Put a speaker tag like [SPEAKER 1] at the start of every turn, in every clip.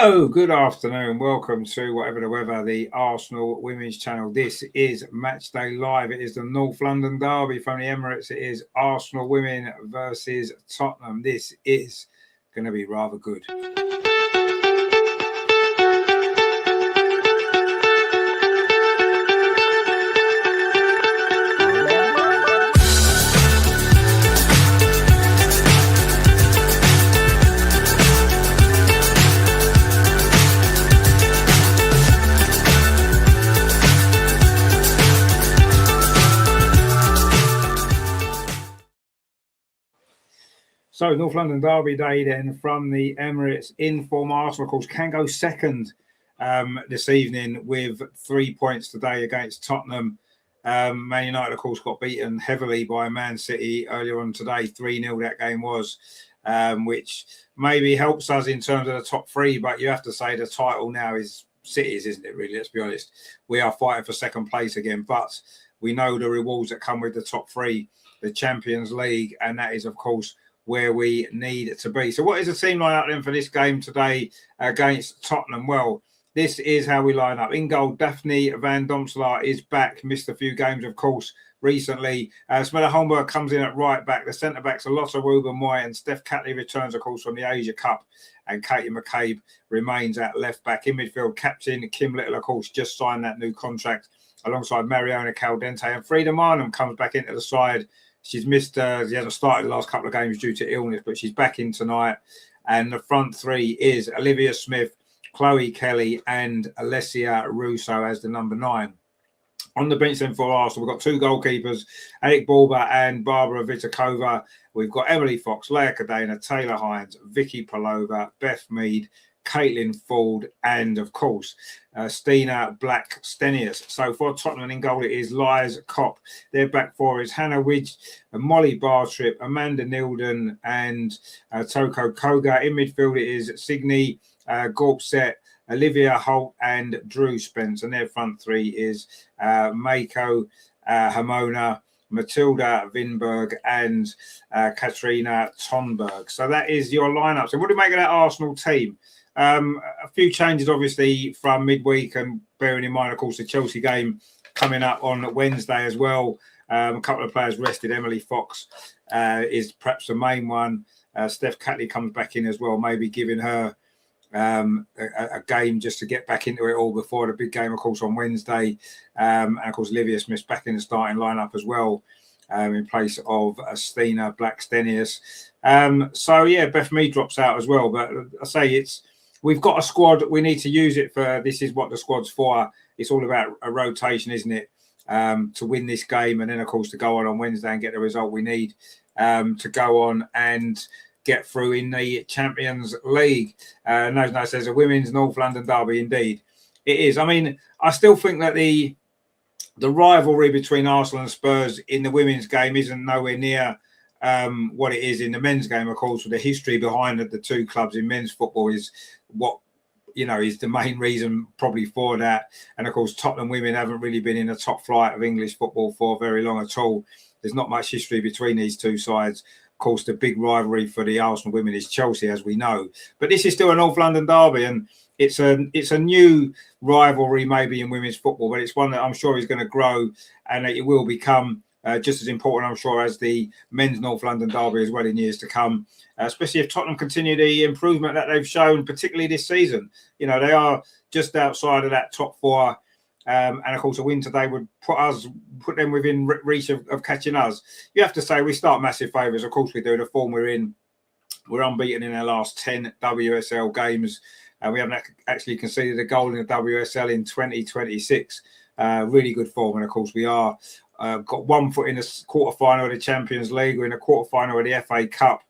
[SPEAKER 1] Hello, good afternoon. Welcome to Whatever the Weather, the Arsenal Women's Channel. This is Matchday Live. It is the North London derby from the Emirates. It is Arsenal women versus Tottenham. This is going to be rather good. So, North London Derby Day then from the Emirates. In-form Arsenal, of course, can go second this evening with 3 points today against Tottenham. Man United, of course, got beaten heavily by Man City earlier on today. 3-0 that game was, which maybe helps us in terms of the top three. But you have to say the title now is City's, isn't it, really? Let's be honest. We are fighting for second place again. But we know the rewards that come with the top three, the Champions League, and that is, of course, where we need to be. So what is the team line up then for this game today against Tottenham? Well, this is how we line up. In goal, Daphne van Domselaar is back. Missed a few games, of course, recently. Smella Holmberg comes in at right back. The centre-backs are Lotta Ruben-Moy and Steph Catley returns, of course, from the Asia Cup. And Katie McCabe remains at left back. In midfield, captain Kim Little, of course, just signed that new contract alongside Mariona Caldente. And Frida Marnham comes back into the side. She's missed, she hasn't started the last couple of games due to illness, but she's back in tonight. And the front three is Olivia Smith, Chloe Kelly, and Alessia Russo as the number 9. On the bench then for Arsenal, we've got two goalkeepers, Alec Balber and Barbara Vitakova. We've got Emily Fox, Leah Cadena, Taylor Hines, Vicky Palova, Beth Mead, Caitlin Ford, and of course, Stina Black-Stenius. So for Tottenham in goal, it is Liz Kopp. Their back four is Hannah Widge, Molly Bartrip, Amanda Nilden, and Toko Koga. In midfield, it is Signe Gorpset, Olivia Holt, and Drew Spence. And their front three is Mako Hamona, Matilda Vinberg, and Katrina Tonberg. So that is your lineup. So what do you make of that Arsenal team? A few changes, obviously, from midweek, and bearing in mind, of course, the Chelsea game coming up on Wednesday as well. A couple of players rested. Emily Fox is perhaps the main one. Steph Catley comes back in as well, maybe giving her a game just to get back into it all before the big game, of course, on Wednesday. And, of course, Olivia Smith's back in the starting lineup as well, in place of Stina Black-Stenius. So, yeah, Beth Mead drops out as well. But I say we've got a squad. We need to use it for. This is what the squad's for. It's all about a rotation, isn't it? To win this game, and then of course to go on Wednesday and get the result we need to go on and get through in the Champions League. No, says a women's North London derby. Indeed, it is. I mean, I still think that the rivalry between Arsenal and Spurs in the women's game isn't nowhere near what it is in the men's game. Of course, with the history behind the two clubs in men's football is what is the main reason probably for that. And of course, Tottenham women haven't really been in the top flight of English football for very long at all. There's not much history between these two sides. Of course, the big rivalry for the Arsenal women is Chelsea, as we know. But this is still a North London derby, and it's a new rivalry maybe in women's football, but it's one that I'm sure is going to grow, and it will become just as important, I'm sure, as the men's North London derby as well in years to come, especially if Tottenham continue the improvement that they've shown, particularly this season. They are just outside of that top four. And of course, a win today would put them within reach of catching us. You have to say we start massive favourites. Of course we do. The form we're in, we're unbeaten in our last 10 WSL games. We haven't actually conceded a goal in the WSL in 2026. Really good form. And of course we are got 1 foot in the quarter-final of the Champions League. We're in the quarter-final of the FA Cup.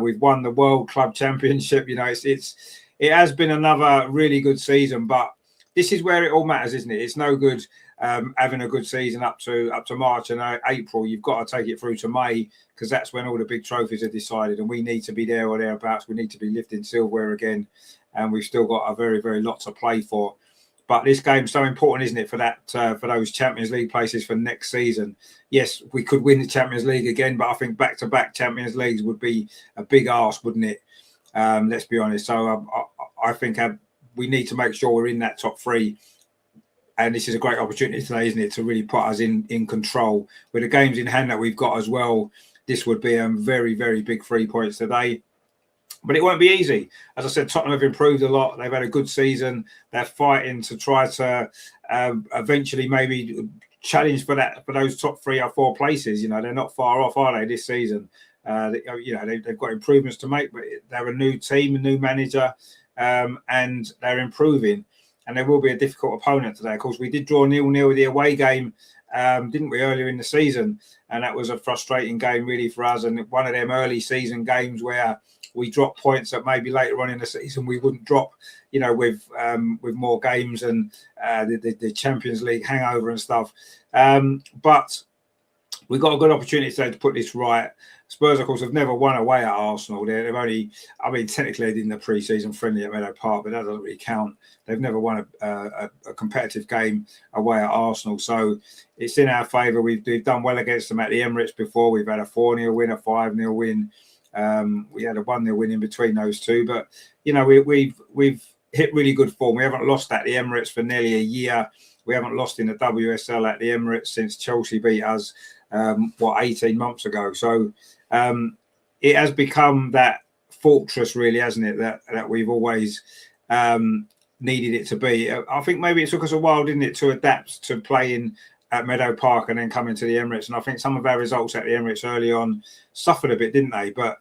[SPEAKER 1] We've won the World Club Championship. It has been another really good season, but this is where it all matters, isn't it? It's no good having a good season up to March and April. You've got to take it through to May, because that's when all the big trophies are decided, and we need to be there or thereabouts. We need to be lifting silverware again, and we've still got a very, very lot to play for. But this game's so important, isn't it, for that for those Champions League places for next season? Yes, we could win the Champions League again, but I think back-to-back Champions Leagues would be a big ask, wouldn't it? Let's be honest. So I think we need to make sure we're in that top three. And this is a great opportunity today, isn't it, to really put us in control. With the games in hand that we've got as well, this would be a very, very big 3 points today. But it won't be easy. As I said, Tottenham have improved a lot. They've had a good season. They're fighting to try to eventually maybe challenge for those top 3 or 4 places. You know, they're not far off, are they, this season? You know, they've got improvements to make, but they're a new team, a new manager, and they're improving. And there will be a difficult opponent today. Of course, we did draw 0-0 the away game, didn't we, earlier in the season? And that was a frustrating game, really, for us. And one of them early season games where we drop points that maybe later on in the season we wouldn't drop, you know, with more games and the Champions League hangover and stuff. But we've got a good opportunity today to put this right. Spurs, of course, have never won away at Arsenal. They've only, I mean, technically they did in the pre-season friendly at Meadow Park, but that doesn't really count. They've never won a competitive game away at Arsenal. So it's in our favour. We've done well against them at the Emirates before. We've had a 4-0 win, a 5-0 win. We had a 1-0 win in between those two. But, you know, we've hit really good form. We haven't lost at the Emirates for nearly a year. We haven't lost in the WSL at the Emirates since Chelsea beat us, 18 months ago. So it has become that fortress, really, hasn't it, that we've always needed it to be. I think maybe it took us a while, didn't it, to adapt to playing at Meadow Park and then coming to the Emirates. And I think some of our results at the Emirates early on suffered a bit, didn't they? But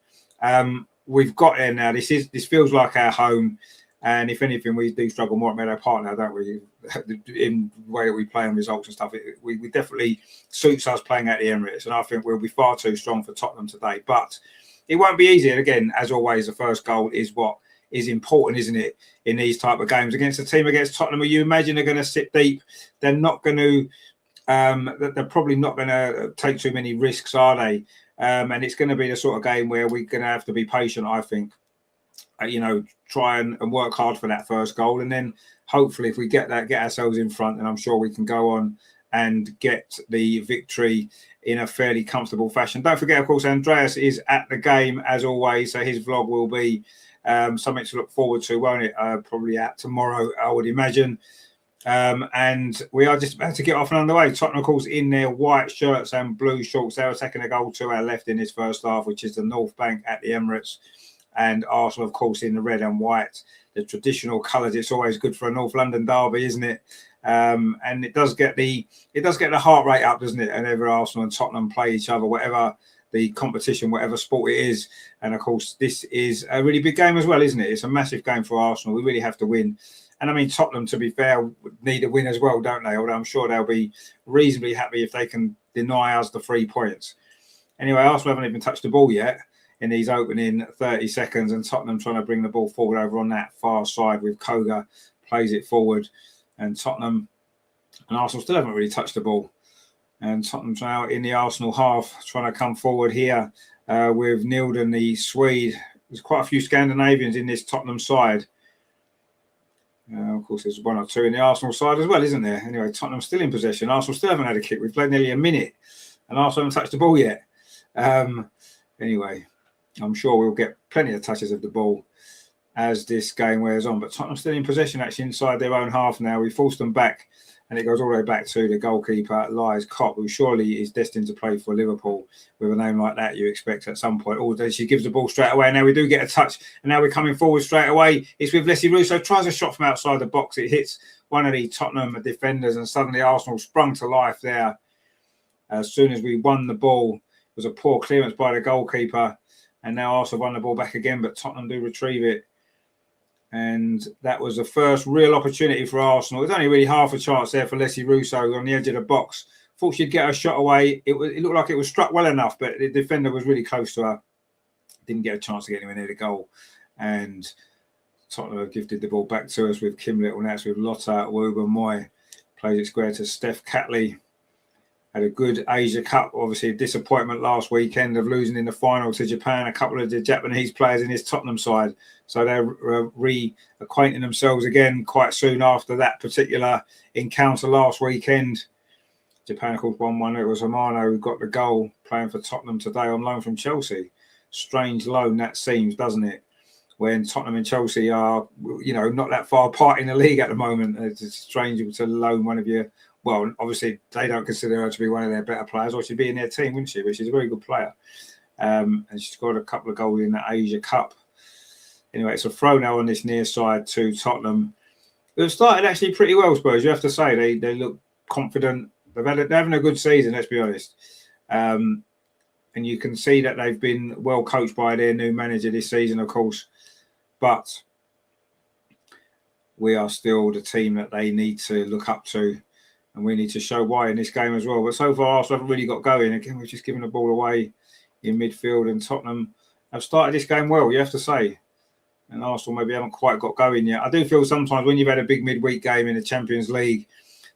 [SPEAKER 1] we've got there now. This feels like our home. And if anything, we do struggle more at Meadow Park now, don't we? In the way that we play and results and stuff, we definitely suits us playing at the Emirates. And I think we'll be far too strong for Tottenham today. But it won't be easy. And again, as always, the first goal is what is important, isn't it, in these type of games against a team against Tottenham where you imagine they're going to sit deep. They're not going to, they're probably not going to take too many risks, are they? And it's going to be the sort of game where we're going to have to be patient, I think. You know, try and work hard for that first goal, and then hopefully, if we get ourselves in front, then I'm sure we can go on and get the victory in a fairly comfortable fashion. Don't forget, of course, Andreas is at the game as always, so his vlog will be something to look forward to, won't it? Probably out tomorrow, I would imagine. And we are just about to get off and underway. Tottenham, of course, in their white shirts and blue shorts. They were taking a goal to our left in this first half, which is the North Bank at the Emirates. And Arsenal, of course, in the red and white, the traditional colours. It's always good for a North London derby, isn't it? And it does get the heart rate up, doesn't it? Whenever Arsenal and Tottenham play each other, whatever the competition, whatever sport it is. And of course, this is a really big game as well, isn't it? It's a massive game for Arsenal. We really have to win. And I mean, Tottenham, to be fair, need a win as well, don't they? Although I'm sure they'll be reasonably happy if they can deny us the 3 points. Anyway, Arsenal haven't even touched the ball yet in these opening 30 seconds, and Tottenham trying to bring the ball forward over on that far side with Koga, plays it forward, and Tottenham and Arsenal still haven't really touched the ball. And Tottenham's now in the Arsenal half, trying to come forward here with Nilden, the Swede. There's quite a few Scandinavians in this Tottenham side. Of course, there's 1 or 2 in the Arsenal side as well, isn't there? Anyway, Tottenham still in possession. Arsenal still haven't had a kick. We've played nearly a minute, and Arsenal haven't touched the ball yet. Anyway, I'm sure we'll get plenty of touches of the ball as this game wears on. But Tottenham still in possession, actually, inside their own half now. We forced them back, and it goes all the way back to the goalkeeper, Lies Kopp, who surely is destined to play for Liverpool. With a name like that, you expect at some point. Oh, she gives the ball straight away. Now we do get a touch, and now we're coming forward straight away. It's with Leslie Russo. Tries a shot from outside the box. It hits one of the Tottenham defenders, and suddenly Arsenal sprung to life there. As soon as we won the ball, it was a poor clearance by the goalkeeper. And now Arsenal won the ball back again, but Tottenham do retrieve it. And that was the first real opportunity for Arsenal. There's only really half a chance there for Leslie Russo on the edge of the box. Thought she'd get her shot away. It looked like it was struck well enough, but the defender was really close to her. Didn't get a chance to get anywhere near the goal. And Tottenham have gifted the ball back to us with Kim Little. Now it's with Lotta Woober-Moy. Plays it square to Steph Catley. Had a good Asia Cup, obviously a disappointment last weekend of losing in the final to Japan. A couple of the Japanese players in his Tottenham side. So they're reacquainting themselves again quite soon after that particular encounter last weekend. Japan, of course, 1-1. It was Hamano who got the goal, playing for Tottenham today on loan from Chelsea. Strange loan that seems, doesn't it? when Tottenham and Chelsea are, not that far apart in the league at the moment. It's strange to loan one of your, well, obviously they don't consider her to be one of their better players, or she'd be in their team, wouldn't she? But she's a very good player. And she's scored a couple of goals in the Asia Cup. Anyway, it's a throw now on this near side to Tottenham. They've started actually pretty well, Spurs. You have to say they look confident. They're having a good season, let's be honest. And you can see that they've been well coached by their new manager this season, of course. But we are still the team that they need to look up to, and we need to show why in this game as well. But so far, Arsenal haven't really got going. Again, we've just given the ball away in midfield, and Tottenham have started this game well, you have to say. And Arsenal maybe haven't quite got going yet. I do feel sometimes when you've had a big midweek game in the Champions League,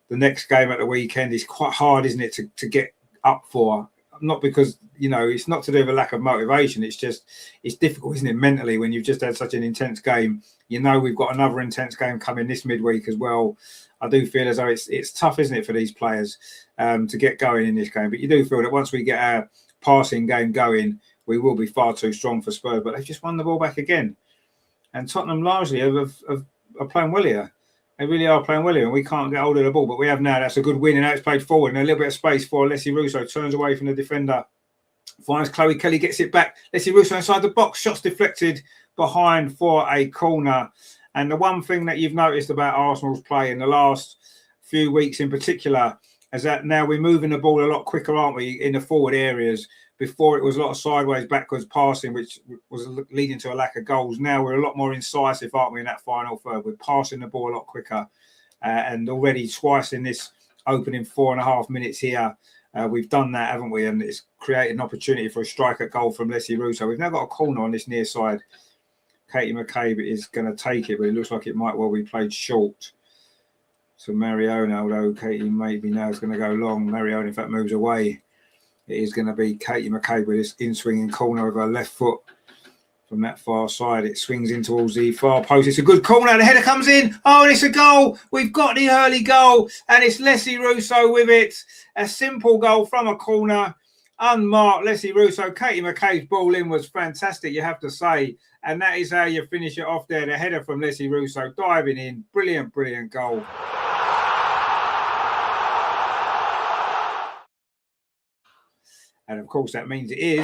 [SPEAKER 1] the next game at the weekend is quite hard, isn't it, to get up for? Not because, it's not to do with a lack of motivation. It's just, it's difficult, isn't it, mentally, when you've just had such an intense game. We've got another intense game coming this midweek as well. I do feel as though it's tough, isn't it, for these players to get going in this game. But you do feel that once we get our passing game going, we will be far too strong for Spurs. But they've just won the ball back again. And Tottenham largely are playing well here. They really are playing well here, and we can't get hold of the ball. But we have now. That's a good win, and now it's played forward. And a little bit of space for Leslie Russo. Turns away from the defender. Finds Chloe Kelly, gets it back. Leslie Russo inside the box. Shots deflected behind for a corner. And the one thing that you've noticed about Arsenal's play in the last few weeks in particular is that now we're moving the ball a lot quicker, aren't we, in the forward areas? Before it was a lot of sideways, backwards passing, which was leading to a lack of goals. Now we're a lot more incisive, aren't we, in that final third? We're passing the ball a lot quicker. And already twice in this opening 4.5 minutes here, we've done that, haven't we? And it's created an opportunity for a striker goal from Leslie Russo. We've now got a corner on this near side. Katie McCabe is going to take it, but it looks like it might well be played short to Mariona, although Katie maybe now is going to go long. Mariona, in fact, moves away. It is going to be Katie McCabe with this in-swinging corner of her left foot from that far side. It swings in towards the far post. It's a good corner. The header comes in. Oh, and it's a goal. We've got the early goal, and it's Leslie Russo with it. A simple goal from a corner, unmarked. Leslie Russo. Katie McCabe's ball in was fantastic, you have to say. And that is how you finish it off there. The header from Leslie Russo, diving in. Brilliant, brilliant goal. And of course, that means it is.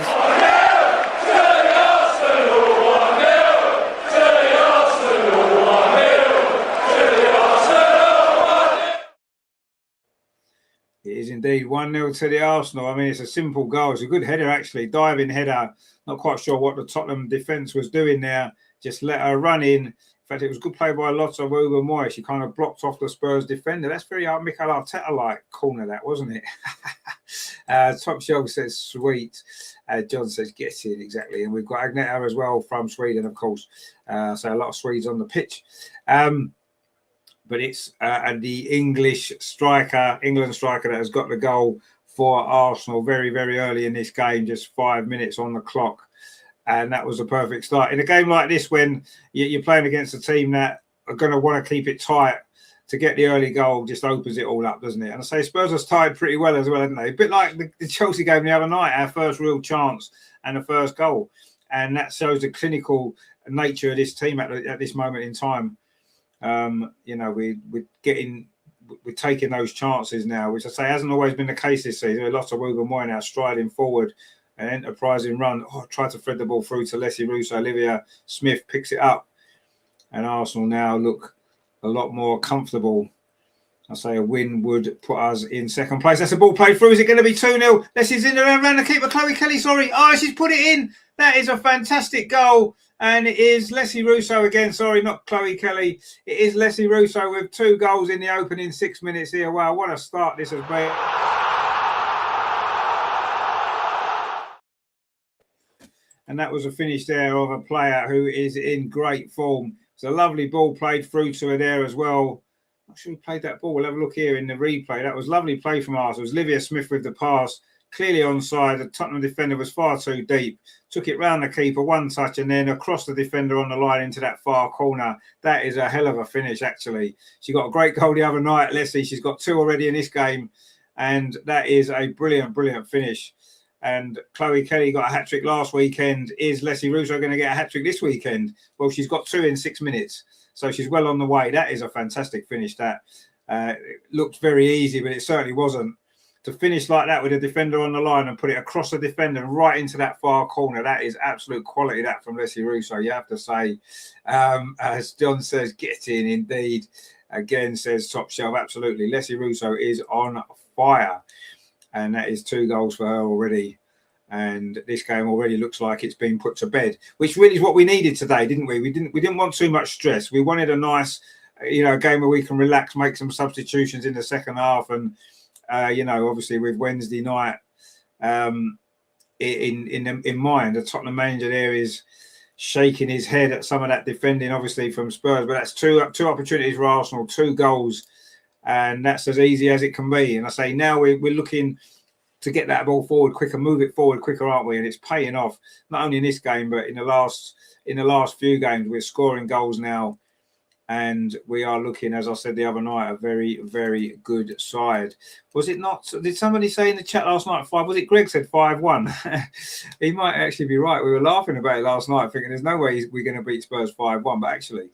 [SPEAKER 1] It is indeed 1-0 to the Arsenal. I mean, it's a simple goal. It's a good header, actually. Diving header. Not quite sure what the Tottenham defence was doing there. Just let her run in. In fact, it was good play by Lotta Ruben-Moy. She kind of blocked off the Spurs defender. That's very Mikel Arteta-like corner, that, wasn't it? Top Shelf says sweet. John says gets in, exactly. And we've got Agneta as well from Sweden, of course. So a lot of Swedes on the pitch. But it's the England striker that has got the goal for Arsenal very, very early in this game, just 5 minutes on the clock. And that was a perfect start. In a game like this, when you're playing against a team that are going to want to keep it tight, to get the early goal just opens it all up, doesn't it? And I say Spurs have started pretty well as well, haven't they? A bit like the Chelsea game the other night, our first real chance and the first goal. And that shows the clinical nature of this team at this moment in time. We're taking those chances now, which I say hasn't always been the case this season. Lots of Ruben-Moy now striding forward, an enterprising run. Tried to thread the ball through to Leslie Russo. Olivia Smith picks it up, and Arsenal now look a lot more comfortable. I say a win would put us in second place. That's a ball played through. Is it going to be 2-0? Leslie's in around the keeper. Chloe Kelly, sorry. Oh, she's put it in. That is a fantastic goal. And it is Leslie Russo again. Sorry, not Chloe Kelly. It is Leslie Russo with 2 goals in the opening 6 minutes here. Wow, what a start this has been. And that was a finish there of a player who is in great form. It's a lovely ball played through to her there as well. Not sure who played that ball. We'll have a look here in the replay. That was lovely play from Arsenal. It was Olivia Smith with the pass. Clearly onside. The Tottenham defender was far too deep. Took it round the keeper, one touch, and then across the defender on the line into that far corner. That is a hell of a finish, actually. She got a great goal the other night, Leslie. She's got 2 already in this game. And that is a brilliant, brilliant finish. and Chloe Kelly got a hat-trick last weekend. Is Leslie Russo going to get a hat-trick this weekend? Well, she's got 2 in 6 minutes, so she's well on the way. That is a fantastic finish. That it looked very easy, but it certainly wasn't. To finish like that with a defender on the line and put it across the defender and right into that far corner, that is absolute quality, that from Leslie Russo, you have to say. As John says, get in indeed. Again, says Top Shelf, absolutely. Leslie Russo is on fire. And that is 2 goals for her already. And this game already looks like it's been put to bed, which really is what we needed today, didn't we? We didn't want too much stress. We wanted a nice, game where we can relax, make some substitutions in the second half, and obviously with Wednesday night in mind, the Tottenham manager there is shaking his head at some of that defending, obviously from Spurs. But that's two opportunities for Arsenal, 2 goals. And that's as easy as it can be. And I say now we're looking to get that ball forward quicker, move it forward quicker, aren't we? And it's paying off, not only in this game, but in the last few games. We're scoring goals now. And we are looking, as I said the other night, a very, very good side. Was it not? Did somebody say in the chat last night 5? Was it Greg said 5-1? He might actually be right. We were laughing about it last night, thinking there's no way we're going to beat Spurs 5-1. But actually,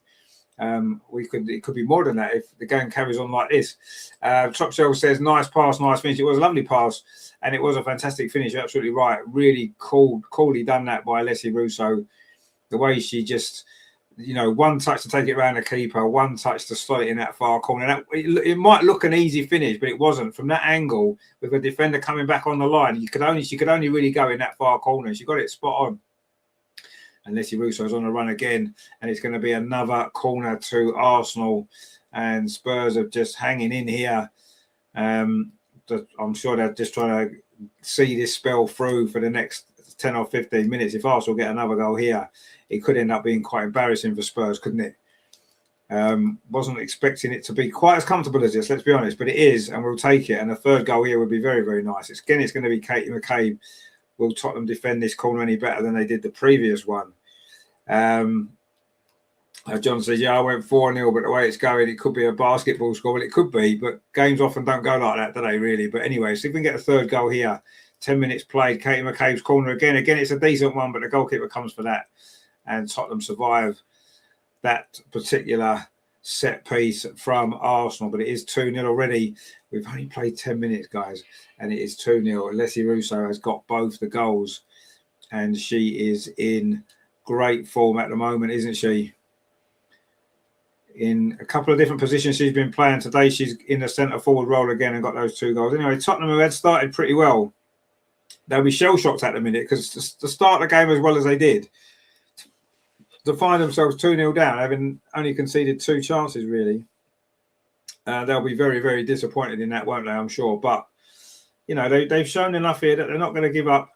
[SPEAKER 1] it could be more than that if the game carries on like this. Top Shelf says nice pass, nice finish. It was a lovely pass and it was a fantastic finish. You're absolutely right. Really coolly done that by Leslie Russo. The way she just, one touch to take it around the keeper, 1 touch to slot it in that far corner. It might look an easy finish, but it wasn't. From that angle, with a defender coming back on the line, she could only really go in that far corner. She got it spot on. And Leslie Russo's on the run again, and it's going to be another corner to Arsenal. And Spurs are just hanging in here. I'm sure they're just trying to see this spell through for the next 10 or 15 minutes. If Arsenal get another goal here, it could end up being quite embarrassing for Spurs, couldn't it? Wasn't expecting it to be quite as comfortable as this, let's be honest, but it is, and we'll take it. And a 3rd goal here would be very, very nice. It's going to be Katie McCabe. Will Tottenham defend this corner any better than they did the previous one? John says, I went 4-0, but the way it's going, it could be a basketball score. Well, it could be, but games often don't go like that, do they, really? But anyway, so if we can get a 3rd goal here, 10 minutes played, Katie McCabe's corner again. Again, it's a decent one, but the goalkeeper comes for that. And Tottenham survive that particular set piece from Arsenal. But it is 2-0 already. We've only played 10 minutes, guys, and it is 2-0. Leslie Russo has got both the goals, and she is in great form at the moment, isn't she? In a couple of different positions she's been playing today. She's in the centre forward role again and got those 2 goals. Anyway, Tottenham have had started pretty well. They'll be shell-shocked at the minute because to start the game as well as they did, to find themselves 2-0 down, having only conceded 2 chances, really. They'll be very, very disappointed in that, won't they? I'm sure. But, they've shown enough here that they're not going to give up.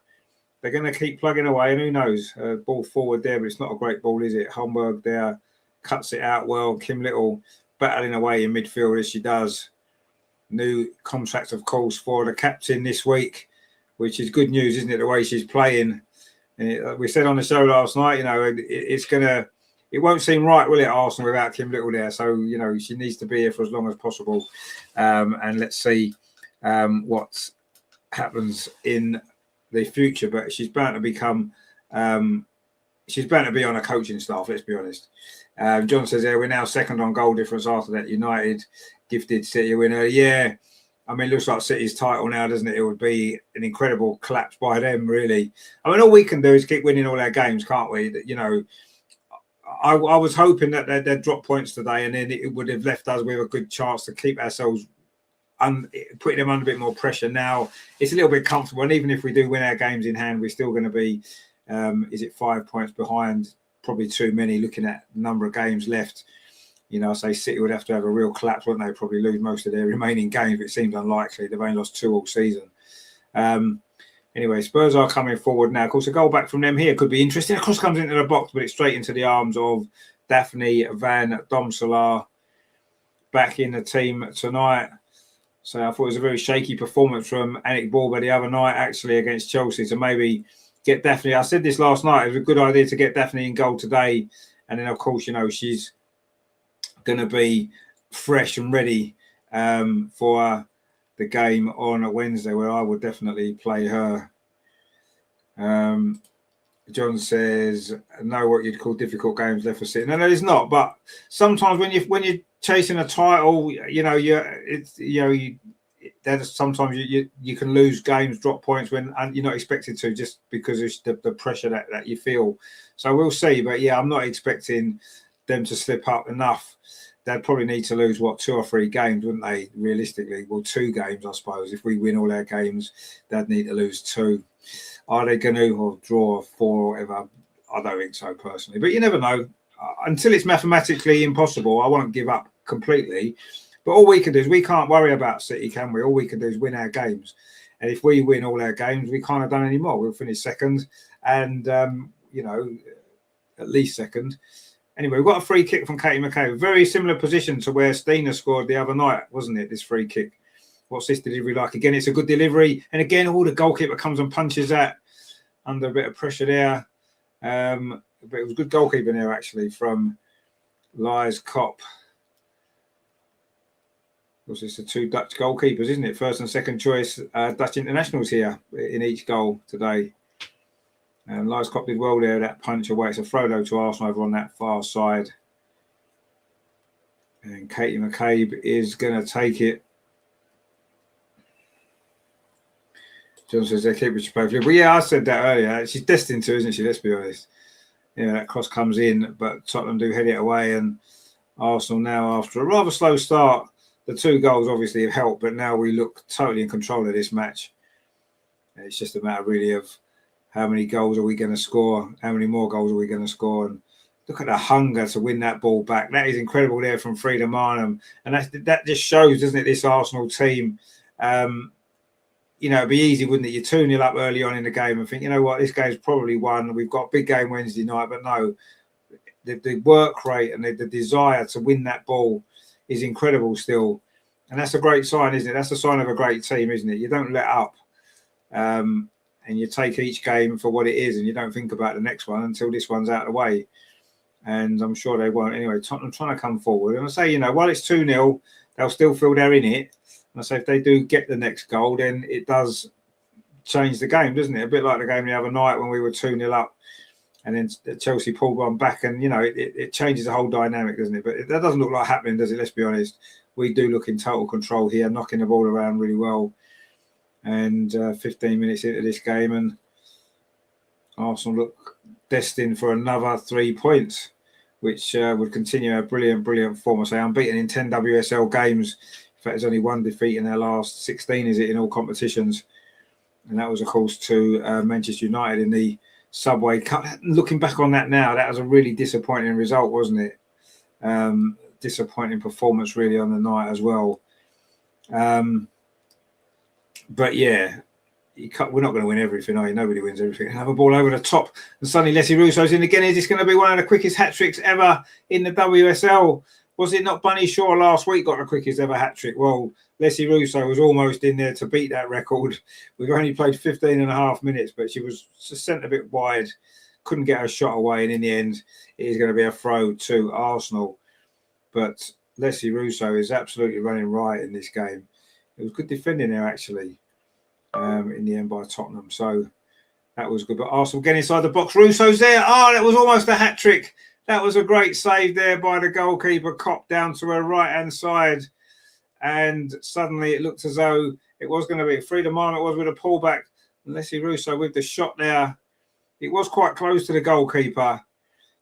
[SPEAKER 1] They're going to keep plugging away, and who knows? Ball forward there, but it's not a great ball, is it? Holmberg there cuts it out well. Kim Little battling away in midfield as she does. New contract, of course, for the captain this week, which is good news, isn't it? The way she's playing. We said on the show last night, it won't seem right, will it, Arsenal, without Kim Little there? So, she needs to be here for as long as possible. And let's see what happens in the future. But she's bound to become, she's bound to be on a coaching staff, let's be honest. John says there, we're now 2nd on goal difference after that United gifted City winner. Yeah. I mean, it looks like City's title now, doesn't it? It would be an incredible collapse by them, really. I mean, all we can do is keep winning all our games, can't we? I was hoping that they'd drop points today, and then it would have left us with a good chance to keep ourselves, putting them under a bit more pressure. Now, it's a little bit comfortable, and even if we do win our games in hand, we're still going to be, 5 points behind? Probably too many, looking at the number of games left. I say City would have to have a real collapse, wouldn't they? Probably lose most of their remaining games, but it seems unlikely. They've only lost 2 all season. Anyway, Spurs are coming forward now. Of course, a goal back from them here could be interesting. A cross comes into the box, but it's straight into the arms of Daphne Van Domselaar, back in the team tonight. So I thought it was a very shaky performance from Anik Borba the other night, actually, against Chelsea. So maybe get Daphne. I said this last night. It was a good idea to get Daphne in goal today. And then, of course, she's going to be fresh and ready for the game on a Wednesday, where I would definitely play her John says, know what you'd call difficult games left for City. No, there's not. But sometimes when you're chasing a title, sometimes you can lose games, drop points when you're not expected to, just because of the pressure that you feel. So we'll see. But yeah, I'm not expecting them to slip up enough. They'd probably need to lose 2 or 3 games, wouldn't they? Realistically, well, 2 games, I suppose. If we win all our games, they'd need to lose 2. Are they going to, or draw 4 or whatever? I don't think so personally, but you never know. Until it's mathematically impossible, I won't give up completely. But all we can do is, we can't worry about City, can we? All we can do is win our games. And if we win all our games, we can't have done any more. We'll finish second and, at least second. Anyway, we've got a free kick from Katie McCabe. Very similar position to where Stina scored the other night, wasn't it, this free kick? What's this delivery like? Again, it's a good delivery. And again, the goalkeeper comes and punches that under a bit of pressure there. But it was good goalkeeping there, actually, from Lies Kopp. Because it's the 2 Dutch goalkeepers, isn't it? First and second choice Dutch internationals here in each goal today. And Lies Kopp did well there, that punch away. It's a throw though to Arsenal over on that far side. And Katie McCabe is going to take it. John says their keeper should play for. Well, yeah, I said that earlier. She's destined to, isn't she? Let's be honest. Yeah, that cross comes in, but Tottenham do head it away. And Arsenal now, after a rather slow start, the 2 goals obviously have helped, but now we look totally in control of this match. And it's just a matter really of how many goals are we going to score? How many more goals are we going to score? And look at the hunger to win that ball back. That is incredible there from Frida Marnham. And that just shows, doesn't it, this Arsenal team. It'd be easy, wouldn't it? You 2-0 up early on in the game and think, you know what, this game's probably won. We've got a big game Wednesday night, but no, the work rate and the desire to win that ball is incredible still. And that's a great sign, isn't it? That's a sign of a great team, isn't it? You don't let up. And you take each game for what it is, and you don't think about the next one until this one's out of the way. And I'm sure they won't. Anyway, Tottenham trying to come forward. And I say, while it's 2-0, they'll still feel they're in it. And I say, if they do get the next goal, then it does change the game, doesn't it? A bit like the game the other night when we were 2-0 up and then Chelsea pulled one back, and, it changes the whole dynamic, doesn't it? But that doesn't look like happening, does it? Let's be honest. We do look in total control here, knocking the ball around really well. And 15 minutes into this game, and Arsenal look destined for another 3 points, which would continue a brilliant form. I say unbeaten in 10 WSL games. In fact, there's only 1 defeat in their last 16, is it, in all competitions? And that was, of course, to Manchester United in the Subway Cup. Looking back on that now, that was a really disappointing result, wasn't it? Disappointing performance, really, on the night as well. But yeah, we're not going to win everything, are you? Nobody wins everything. Have a ball over the top, and suddenly Leslie Russo's in again. Is this going to be one of the quickest hat tricks ever in the WSL? Was it not Bunny Shaw last week got the quickest ever hat trick? Well, Leslie Russo was almost in there to beat that record. We've only played 15 and a half minutes, but she was sent a bit wide, couldn't get her shot away, and in the end, it is going to be a throw to Arsenal. But Leslie Russo is absolutely running right in this game. It was good defending there, actually, in the end by Tottenham. So that was good. But Arsenal getting inside the box. Russo's there. Oh, that was almost a hat trick. That was a great save there by the goalkeeper, Kopp down to her right-hand side. And suddenly it looked as though it was going to be Frida Marnham. It was with a pullback. Leslie Russo with the shot there. It was quite close to the goalkeeper.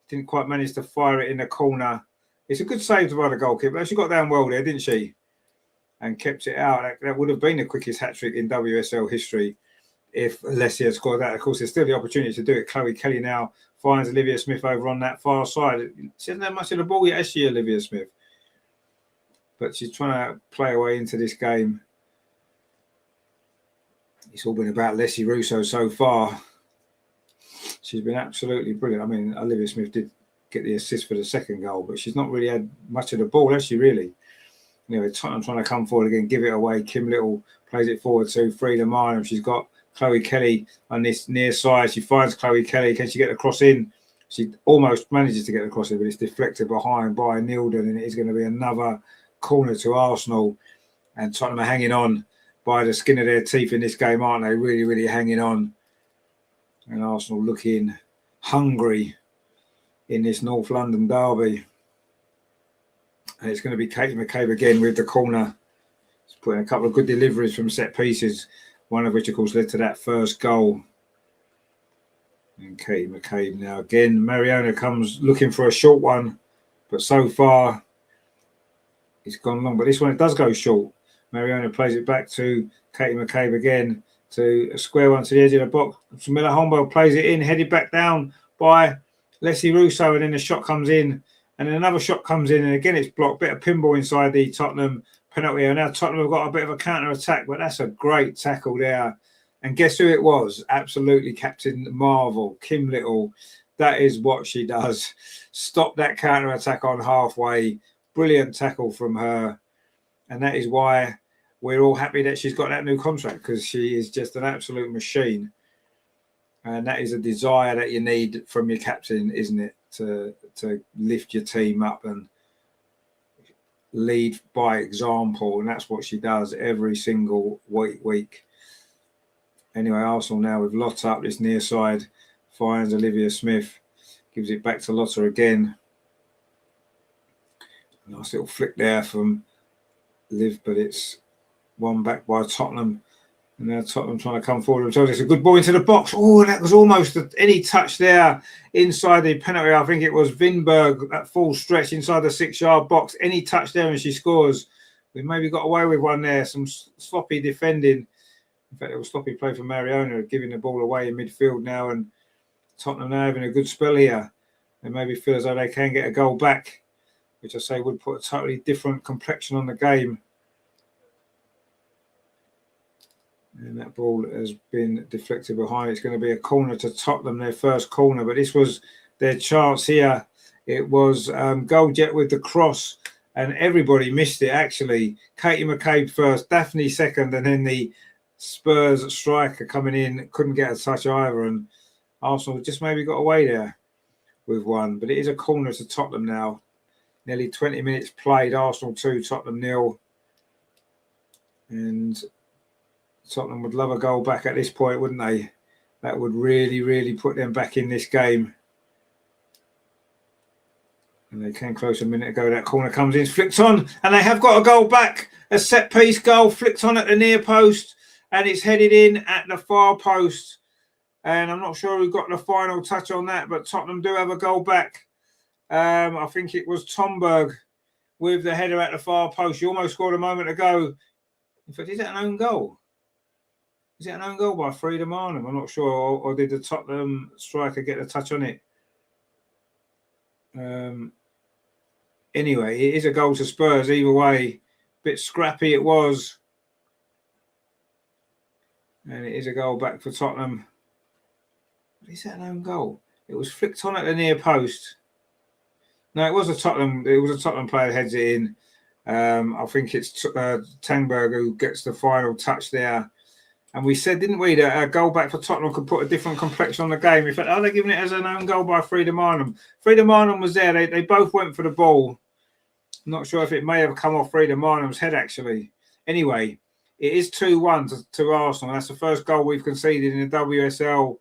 [SPEAKER 1] Didn't quite manage to fire it in the corner. It's a good save by the goalkeeper. She got down well there, didn't she? And kept it out. That would have been the quickest hat-trick in WSL history if Leslie had scored that. Of course, there's still the opportunity to do it. Chloe Kelly now finds Olivia Smith over on that far side. She hasn't had much of the ball yet, has she, Olivia Smith? But she's trying to play her way into this game. It's all been about Leslie Russo so far. She's been absolutely brilliant. I mean, Olivia Smith did get the assist for the second goal, but she's not really had much of the ball, has she, really? Tottenham trying to come forward again, give it away. Kim Little plays it forward to Frida Marnham. She's got Chloe Kelly on this near side. She finds Chloe Kelly. Can she get the cross in? She almost manages to get the cross in, but it's deflected behind by Nilden, and it is going to be another corner to Arsenal. And Tottenham are hanging on by the skin of their teeth in this game, aren't they? Really, really hanging on. And Arsenal looking hungry in this North London derby. And it's going to be Katie McCabe again with the corner. She's putting a couple of good deliveries from set pieces, one of which, of course, led to that first goal. And Katie McCabe now again. Mariona comes looking for a short one, but so far it's gone long. But this one, it does go short. Mariona plays it back to Katie McCabe again to a square one to the edge of the box. Miller Hombo plays it in, headed back down by Leslie Russo, and then the shot comes in, and then another shot comes in, and again it's blocked. Bit of pinball inside the Tottenham penalty area. Now Tottenham have got a bit of a counter attack, but that's a great tackle there. And guess who it was? Absolutely Captain Marvel, Kim Little. That is what she does. Stop that counter attack on halfway. Brilliant tackle from her, and that is why we're all happy that she's got that new contract, because she is just an absolute machine. And that is a desire that you need from your captain, isn't it? To lift your team up and lead by example. And that's what she does every single week. Anyway, Arsenal now with Lotta up this near side. Finds Olivia Smith. Gives it back to Lotta again. Nice little flick there from Liv, but it's one back by Tottenham. And now Tottenham trying to come forward themselves. It's a good ball into the box. Oh, that was almost any touch there inside the penalty. I think it was Vinberg, that full stretch inside the 6-yard box. Any touch there and she scores. We maybe got away with one there. Some sloppy defending. In fact, it was sloppy play from Mariona, giving the ball away in midfield now. And Tottenham now having a good spell here. They maybe feel as though they can get a goal back, which I say would put a totally different complexion on the game. And that ball has been deflected behind. It's going to be a corner to Tottenham, their first corner. But this was their chance here. It was Goldjet with the cross, and everybody missed it, actually. Katie McCabe first, Daphne second, and then the Spurs striker coming in. Couldn't get a touch either. And Arsenal just maybe got away there with one. But it is a corner to Tottenham now. Nearly 20 minutes played. Arsenal 2, Tottenham 0. And Tottenham would love a goal back at this point, wouldn't they? That would really, really put them back in this game. And they came close a minute ago. That corner comes in, flicked on, and they have got a goal back. A set-piece goal, flicked on at the near post, and it's headed in at the far post. And I'm not sure who got the final touch on that, but Tottenham do have a goal back. I think it was Tomberg with the header at the far post. He almost scored a moment ago. In fact, is that an own goal? Is it an own goal by Frida Marnham? I'm not sure. Or did the Tottenham striker get a touch on it? Anyway, it is a goal to Spurs either way. Bit scrappy it was. And it is a goal back for Tottenham. Is that an own goal? It was flicked on at the near post. No, it was a Tottenham player heads it in. I think it's Tangberg who gets the final touch there. And we said, didn't we, that a goal back for Tottenham could put a different complexion on the game. In fact, are they giving it as an own goal by Frida Marnham? Frida Marnham was there. They both went for the ball. I'm not sure if it may have come off Frida Marnham's head, actually. Anyway, it is 2-1 to Arsenal. That's the first goal we've conceded in the WSL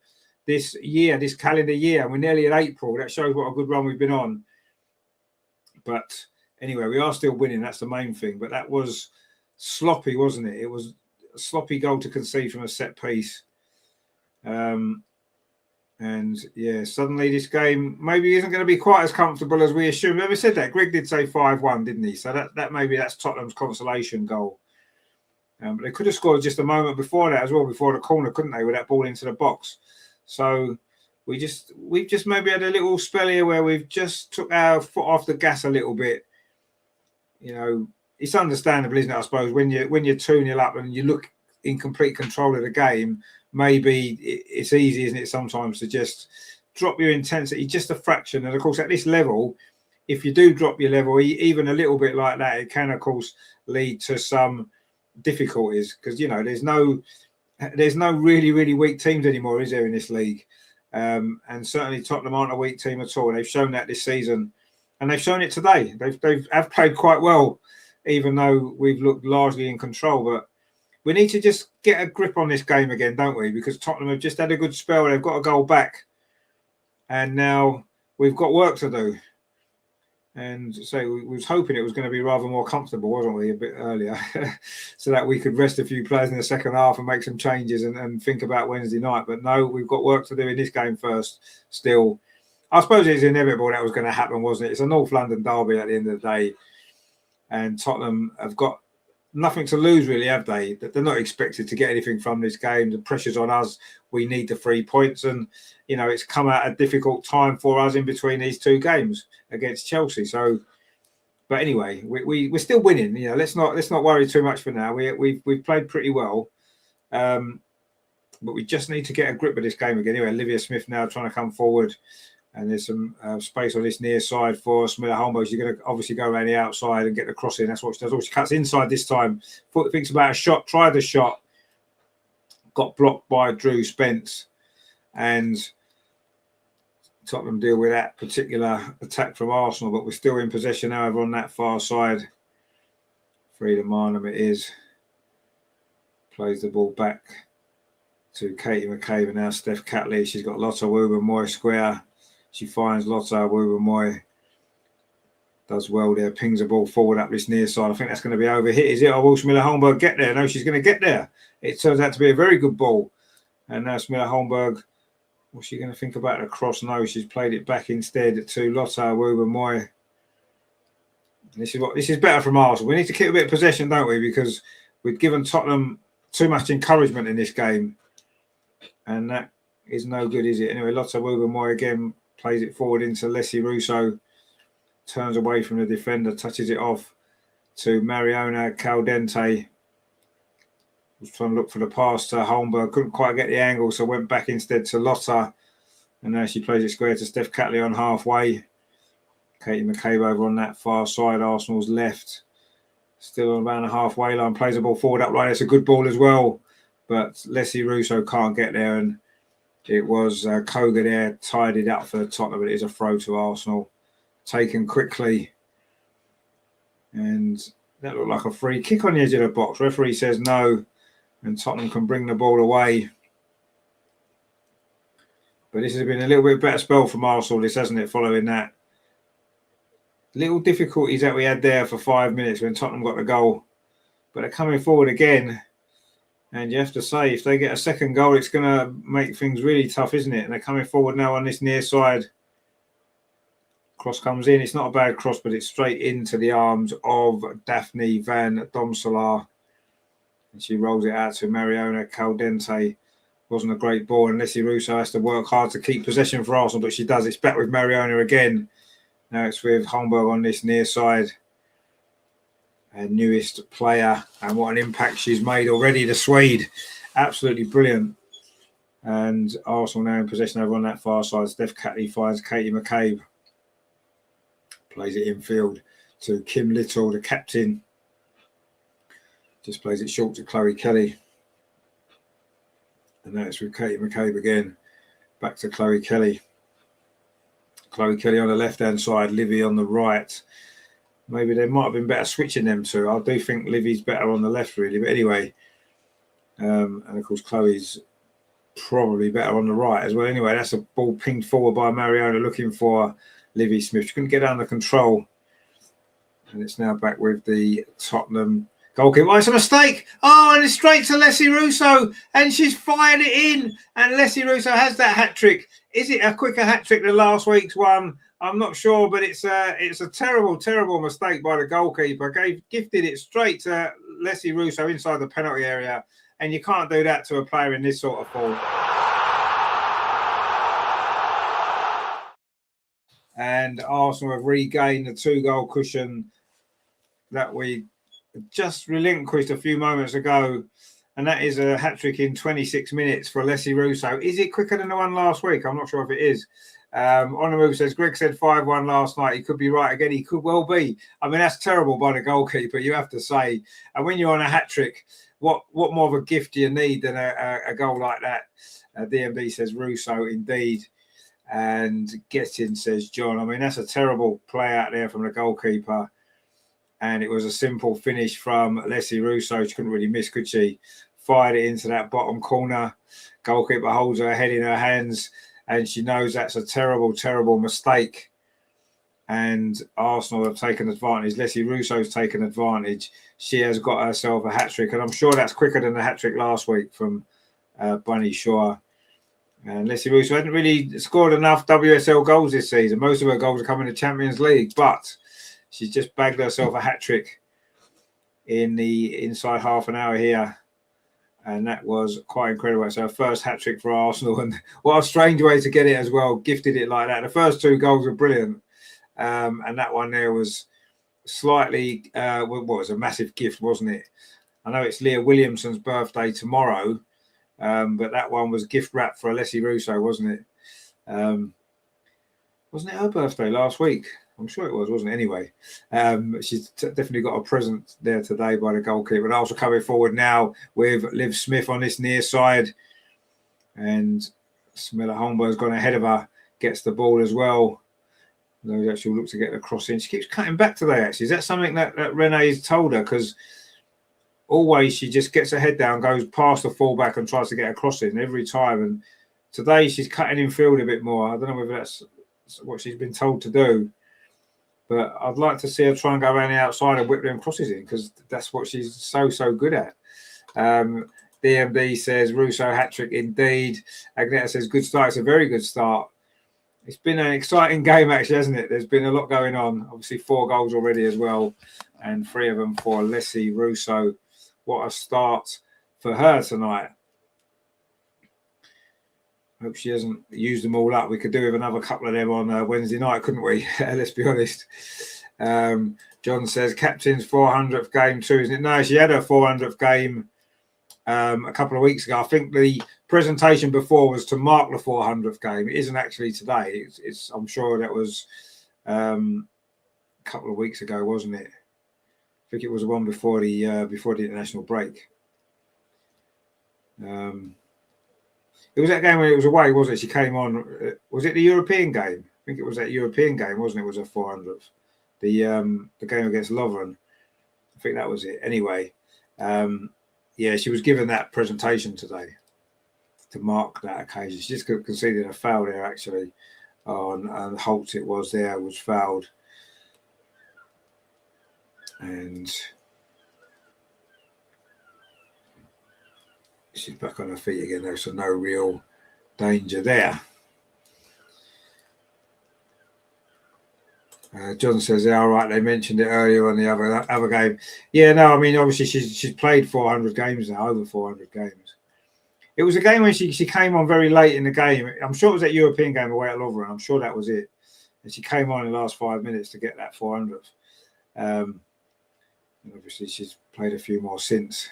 [SPEAKER 1] this year, this calendar year. And we're nearly in April. That shows what a good run we've been on. But anyway, we are still winning. That's the main thing. But that was sloppy, wasn't it? It was a sloppy goal to concede from a set piece. And yeah, suddenly this game maybe isn't going to be quite as comfortable as we assumed. Never said that. Greg did say 5-1, didn't he? So that maybe that's Tottenham's consolation goal. But they could have scored just a moment before that as well, before the corner, couldn't they, with that ball into the box? So we've just maybe had a little spell here where we've just took our foot off the gas a little bit. You know, it's understandable, isn't it? I suppose when you're 2-0 up and you look in complete control of the game, maybe it's easy, isn't it, sometimes to just drop your intensity just a fraction. And of course, at this level, if you do drop your level even a little bit like that, it can of course lead to some difficulties, because you know there's no really, really weak teams anymore, is there, in this league? And certainly Tottenham aren't a weak team at all. They've shown that this season, and they've shown it today. They've played quite well, even though we've looked largely in control. But we need to just get a grip on this game again, don't we? Because Tottenham have just had a good spell. They've got a goal back. And now we've got work to do. And so we was hoping it was going to be rather more comfortable, wasn't we, a bit earlier, so that we could rest a few players in the second half and make some changes and think about Wednesday night. But no, we've got work to do in this game first still. I suppose it's inevitable that was going to happen, wasn't it? It's a North London derby at the end of the day. And Tottenham have got nothing to lose, really, have they? They're not expected to get anything from this game. The pressure's on us. We need the 3 points. And, you know, it's come at a difficult time for us in between these two games against Chelsea. So, but anyway, we're still winning. You know, let's not worry too much for now. We've played pretty well. But we just need to get a grip of this game again. Anyway, Olivia Smith now trying to come forward. And there's some space on this near side for Smilla Holmberg. She's going to obviously go around the outside and get the cross in. That's what she does. Oh, she cuts inside this time. Thinks about a shot. Tried the shot. Got blocked by Drew Spence. And Tottenham deal with that particular attack from Arsenal. But we're still in possession, however, on that far side. Frida Marnham it is. Plays the ball back to Katie McCabe. And now Steph Catley. She's got Lotta Woober-Moy square. She finds Lotta Woober-Moy. Does well there. Pings the ball forward up this near side. I think that's going to be over hit. Is it? Or will Smilla Holmberg get there? No, she's going to get there. It turns out to be a very good ball. And now Smilla Holmberg, what's she going to think about the cross? No, she's played it back instead to Lotta Woober-Moy. This is better from Arsenal. We need to keep a bit of possession, don't we? Because we've given Tottenham too much encouragement in this game. And that is no good, is it? Anyway, Lotta Woober-Moy again. Plays it forward into Leslie Russo. Turns away from the defender. Touches it off to Mariona Caldente. Was trying to look for the pass to Holmberg. Couldn't quite get the angle, so went back instead to Lotta. And now she plays it square to Steph Catley on halfway. Katie McCabe over on that far side. Arsenal's left. Still on around the halfway line. Plays the ball forward up line. It's a good ball as well. But Leslie Russo can't get there. And it was Koga there, tied it up for Tottenham, but it is a throw to Arsenal. Taken quickly. And that looked like a free kick on the edge of the box. Referee says no, and Tottenham can bring the ball away. But this has been a little bit better spell from Arsenal, this, hasn't it, following that? Little difficulties that we had there for 5 minutes when Tottenham got the goal. But they're coming forward again. And you have to say, if they get a second goal, it's going to make things really tough, isn't it? And they're coming forward now on this near side. Cross comes in. It's not a bad cross, but it's straight into the arms of Daphne Van Domselaar. And she rolls it out to Mariona Caldente. Wasn't a great ball. And Leslie Russo has to work hard to keep possession for Arsenal, but she does. It's back with Mariona again. Now it's with Holmberg on this near side. Her newest player, and what an impact she's made already. The Swede, absolutely brilliant. And Arsenal now in possession over on that far side. Steph Catley finds Katie McCabe. Plays it infield to Kim Little, the captain. Just plays it short to Chloe Kelly. And now it's with Katie McCabe again. Back to Chloe Kelly. Chloe Kelly on the left-hand side, Livy on the right. Maybe they might have been better switching them two. I do think Livy's better on the left, really. But anyway, and of course, Chloe's probably better on the right as well. Anyway, that's a ball pinged forward by Mariona looking for Livy Smith. She couldn't get under control. And it's now back with the Tottenham goalkeeper. Oh, it's a mistake. Oh, and it's straight to Leslie Russo. And she's fired it in. And Leslie Russo has that hat-trick. Is it a quicker hat-trick than last week's one? I'm not sure, but it's a terrible, terrible mistake by the goalkeeper. Gifted it straight to Leslie Russo inside the penalty area, and you can't do that to a player in this sort of form. And Arsenal have regained the 2-goal cushion that we just relinquished a few moments ago, and that is a hat-trick in 26 minutes for Leslie Russo. Is it quicker than the one last week? I'm not sure if it is. On the move says, Greg said 5-1 last night. He could be right again. He could well be. I mean, that's terrible by the goalkeeper, you have to say. And when you're on a hat-trick, what more of a gift do you need than a goal like that? DMB says Russo, indeed. And Gettin says John. I mean, that's a terrible play out there from the goalkeeper. and it was a simple finish from Leslie Russo. She couldn't really miss, could she? Fired it into that bottom corner. Goalkeeper holds her head in her hands, and she knows that's a terrible, terrible mistake. And Arsenal have taken advantage. Leslie Russo's taken advantage. She has got herself a hat-trick, and I'm sure that's quicker than the hat-trick last week from Bunny Shaw. And Leslie Russo hadn't really scored enough WSL goals this season. Most of her goals are coming in the Champions League, but she's just bagged herself a hat-trick in the inside half an hour here. And that was quite incredible. It's her first hat-trick for Arsenal. And what a strange way to get it as well, gifted it like that. The first 2 goals were brilliant. And that one there was slightly, was a massive gift, wasn't it? I know it's Leah Williamson's birthday tomorrow, but that one was gift wrapped for Leslie Russo, wasn't it? Wasn't it her birthday last week? I'm sure it was, wasn't it? Anyway, she's definitely got a present there today by the goalkeeper. And also coming forward now with Liv Smith on this near side. And Smilla Holmberg's gone ahead of her, gets the ball as well. Those actually look to get the cross in. She keeps cutting back today, actually. Is that something that Renee's told her? Because always she just gets her head down, goes past the fullback and tries to get a cross in every time. And today she's cutting in field a bit more. I don't know whether that's what she's been told to do. But I'd like to see her try and go around the outside and whip them crosses in, because that's what she's so good at. DMD says, Russo hat-trick indeed. Agneta says, good start. It's a very good start. It's been an exciting game, actually, hasn't it? There's been a lot going on. Obviously, 4 goals already as well, and 3 of them for Leslie Russo. What a start for her tonight. Hope she hasn't used them all up. We could do with another couple of them on Wednesday night, couldn't we? Let's be honest. John says, captain's 400th game too, isn't it? No, she had her 400th game a couple of weeks ago. I think the presentation before was to mark the 400th game. It isn't actually today. It's I'm sure that was a couple of weeks ago, wasn't it? I think it was the one before the international break. It was that game when it was away, wasn't it? She came on. Was it the European game? I think it was that European game, wasn't it? It was her 400th. The game against Lovren. I think that was it. Anyway, yeah, she was given that presentation today to mark that occasion. She just conceded a foul there, actually, on Holt. It was fouled, and she's back on her feet again, though, so no real danger there. John says, yeah, all right, they mentioned it earlier on the other game. Yeah, no, I mean, obviously she's played 400 games now, over 400 games. It was a game when she came on very late in the game. I'm sure it was that European game away at Lovren. I'm sure that was it. And she came on in the last 5 minutes to get that 400th. And obviously she's played a few more since.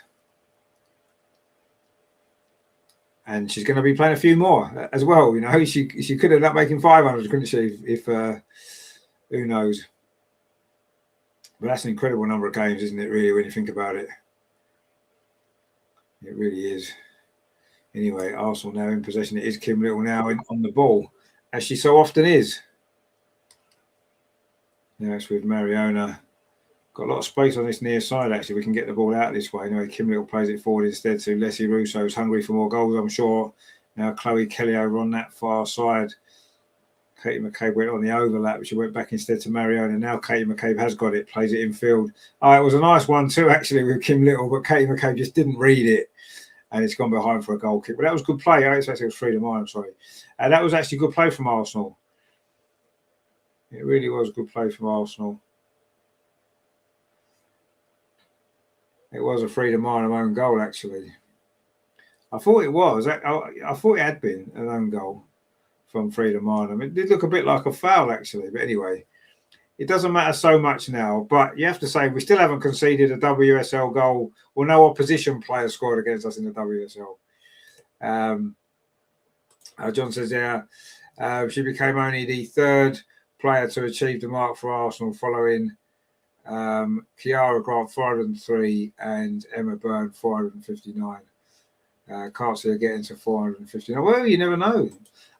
[SPEAKER 1] And she's going to be playing a few more as well. You know, she could end up making 500, couldn't she? If who knows? But that's an incredible number of games, isn't it? Really, when you think about it, it really is. Anyway, Arsenal now in possession. It is Kim Little now on the ball, as she so often is. Now it's with Mariona. Got a lot of space on this near side, actually. We can get the ball out this way. Anyway, Kim Little plays it forward instead to Leslie Russo, who's hungry for more goals, I'm sure. Now Chloe Kelly over on that far side. Katie McCabe went on the overlap, but she went back instead to Mariona. Now Katie McCabe has got it, plays it in field. Oh, it was a nice one too, actually, with Kim Little, but Katie McCabe just didn't read it. And it's gone behind for a goal kick. But that was good play. It was 3-1, I'm sorry. And that was actually good play from Arsenal. It really was good play from Arsenal. It was a 3-1 own goal, actually. I thought it was. I thought it had been an own goal from 3-1. I mean, it did look a bit like a foul, actually. But anyway, it doesn't matter so much now. But you have to say, we still haven't conceded a WSL goal. Well, no opposition player scored against us in the WSL. John says, yeah, she became only the 3rd player to achieve the mark for Arsenal following Kiara Grant 403 and Emma Byrne 459. Can't see her getting to 459. Well, you never know.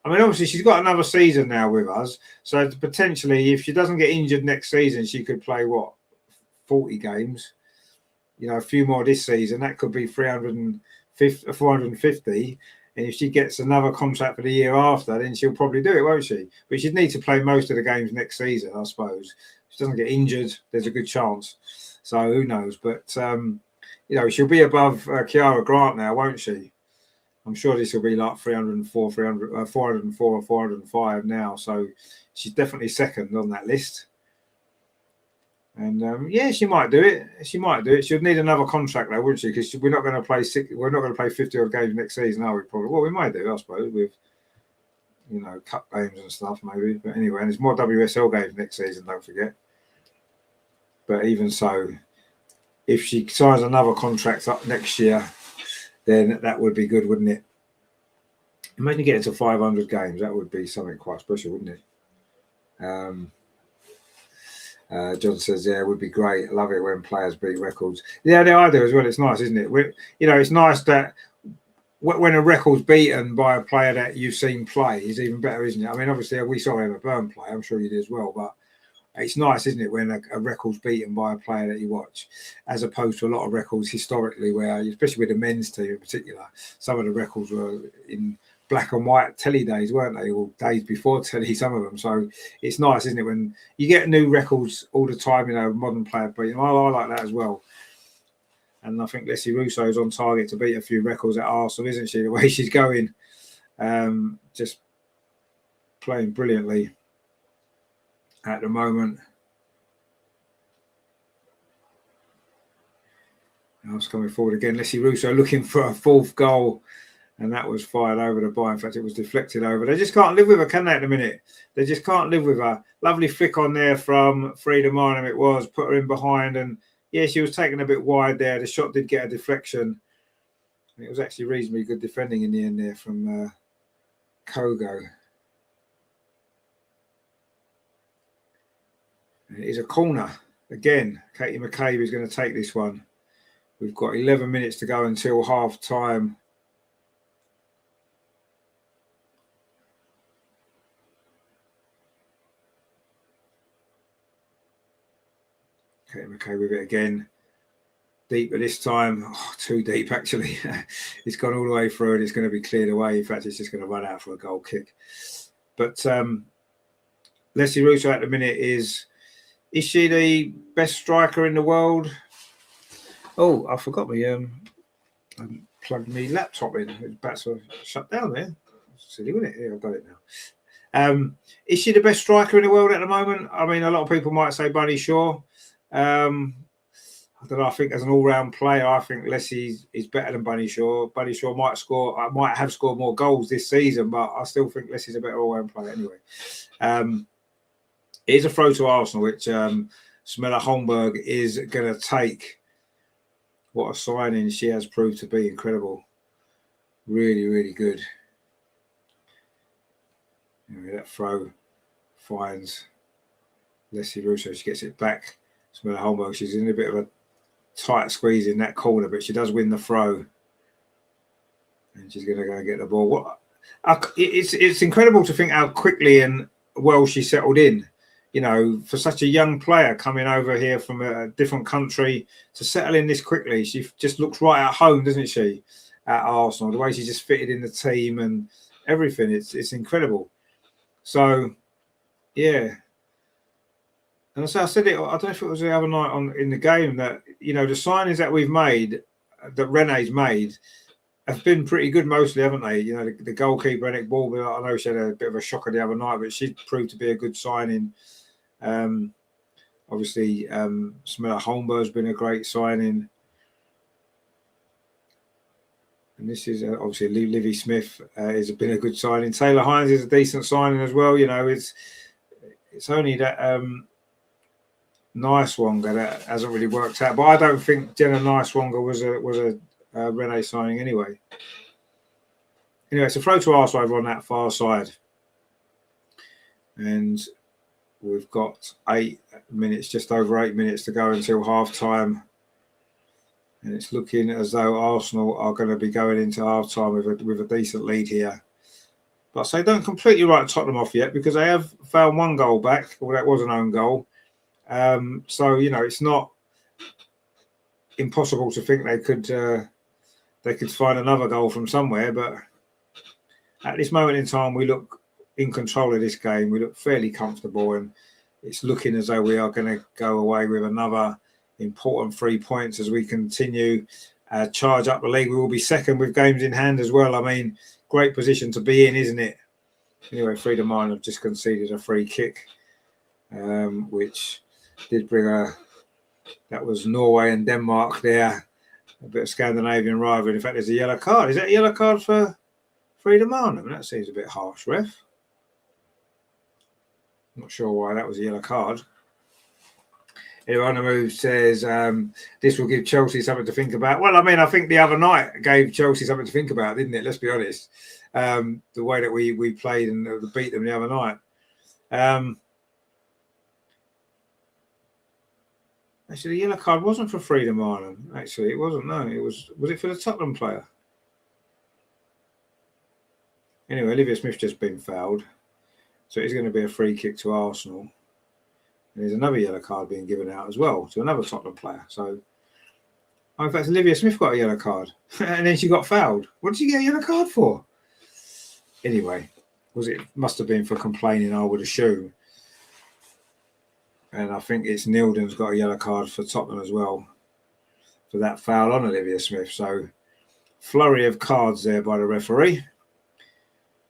[SPEAKER 1] I mean, obviously she's got another season now with us, so potentially if she doesn't get injured next season, she could play 40 games. You know, a few more this season, that could be 450. And if she gets another contract for the year after, then she'll probably do it, won't she? But she'd need to play most of the games next season, I suppose. If she doesn't get injured, there's a good chance. So who knows? But, you know, she'll be above Kiara Grant now, won't she? I'm sure this will be like 404 or 405 now. So she's definitely second on that list. And yeah, she might do it. She might do it. She'll need another contract though, wouldn't she? Because we're not going to play 50 odd games next season, are we? Probably. Well, we might do, I suppose, with cup games and stuff, maybe. But anyway, and there's more WSL games next season. Don't forget. But even so, if she signs another contract up next year, then that would be good, wouldn't it? Imagine getting to 500 games. That would be something quite special, wouldn't it? John says, yeah, it would be great. I love it when players beat records. Yeah, I do as well. It's nice, isn't it? It's nice that when a record's beaten by a player that you've seen play is even better, isn't it? I mean, obviously, we saw Emma Byrne play. I'm sure you did as well. But it's nice, isn't it, when a record's beaten by a player that you watch, as opposed to a lot of records historically where, especially with the men's team in particular, some of the records were in black and white telly days, weren't they? Or days before telly, some of them. So it's nice, isn't it, when you get new records all the time, modern player beating. I like that as well. And I think Leslie Russo is on target to beat a few records at Arsenal, isn't she? The way she's going, just playing brilliantly at the moment. I was coming forward again. Leslie Russo looking for a fourth goal. And that was fired over the bar. In fact, it was deflected over. They just can't live with her, can they, at the minute? They just can't live with her. Lovely flick on there from Frida Marnham, it was. Put her in behind. And, yeah, she was taken a bit wide there. The shot did get a deflection. And it was actually reasonably good defending in the end there from Kogo. And it is a corner. Again, Katie McCabe is going to take this one. We've got 11 minutes to go until half-time. Okay, with it again. Deeper this time. Oh, too deep, actually. It's gone all the way through and it's going to be cleared away. In fact, it's just going to run out for a goal kick. But Leslie Russo at the minute is she the best striker in the world? Oh, I forgot me. I plugged my laptop in. It's about to shut down there. Silly, wasn't it? Yeah, I've got it now. Is she the best striker in the world at the moment? I mean, a lot of people might say Bunny Shaw. I don't know. I think as an all-round player, I think Leslie is better than Bunny Shaw. Bunny Shaw might have scored more goals this season, but I still think Leslie's a better all-round player anyway. It is a throw to Arsenal, which Smella Holmberg is going to take. What a signing she has proved to be. Incredible. Really, really good. Anyway, that throw finds Leslie Russo. She gets it back. Smella Holmberg, she's in a bit of a tight squeeze in that corner, but she does win the throw. And she's going to go and get the ball. It's incredible to think how quickly and well she settled in. For such a young player coming over here from a different country to settle in this quickly. She just looks right at home, doesn't she, at Arsenal? The way she just fitted in the team and everything. It's incredible. So, yeah. And so I said it, I don't know if it was the other night in the game that, the signings that we've made, that Renee's made, have been pretty good mostly, haven't they? The goalkeeper, Enick Ballby, I know she had a bit of a shocker the other night, but she proved to be a good signing. Obviously, Smella Holmberg's been a great signing. And this is obviously Livy Smith has been a good signing. Taylor Hines is a decent signing as well. It's only that... Nicewonger that hasn't really worked out, but I don't think Jenna Nicewonger was a Renee signing anyway. Anyway, it's a throw to Arsenal over on that far side, and we've got 8 minutes, just over 8 minutes to go until half time, and it's looking as though Arsenal are going to be going into half time with a decent lead here. But so don't completely write Tottenham off yet, because they have found one goal back, or that was an own goal. So it's not impossible to think they could find another goal from somewhere. But at this moment in time, we look in control of this game. We look fairly comfortable, and it's looking as though we are going to go away with another important 3 points as we continue charge up the league. We will be second with games in hand as well. I mean, great position to be in, isn't it? Anyway, Freedom Ireland have just conceded a free kick, which did bring that was Norway and Denmark there. A bit of Scandinavian rivalry. In fact, there's a yellow card. Is that a yellow card for Freedom Ireland? That seems a bit harsh, ref. Not sure why that was a yellow card. Anyway, on the move says this will give Chelsea something to think about. Well, I mean, I think the other night gave Chelsea something to think about, didn't it? Let's be honest. The way that we played and beat them the other night. Actually, the yellow card wasn't for Freedom Ireland. Actually, it wasn't. No, it was. Was it for the Tottenham player? Anyway, Olivia Smith's just been fouled, so it's going to be a free kick to Arsenal. And there's another yellow card being given out as well to another Tottenham player. So, in fact, Olivia Smith got a yellow card, and then she got fouled. What did she get a yellow card for? Anyway, must have been for complaining, I would assume. And I think it's Nilden's got a yellow card for Tottenham as well for that foul on Olivia Smith. So, flurry of cards there by the referee.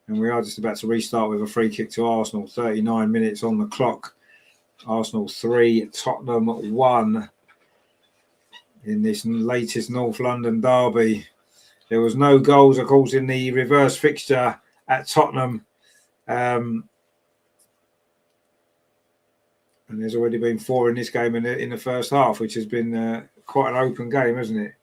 [SPEAKER 1] And we are just about to restart with a free kick to Arsenal. 39 minutes on the clock. Arsenal 3, Tottenham 1 in this latest North London derby. There was no goals, of course, in the reverse fixture at Tottenham. And there's already been 4 in this game in the first half, which has been quite an open game, hasn't it?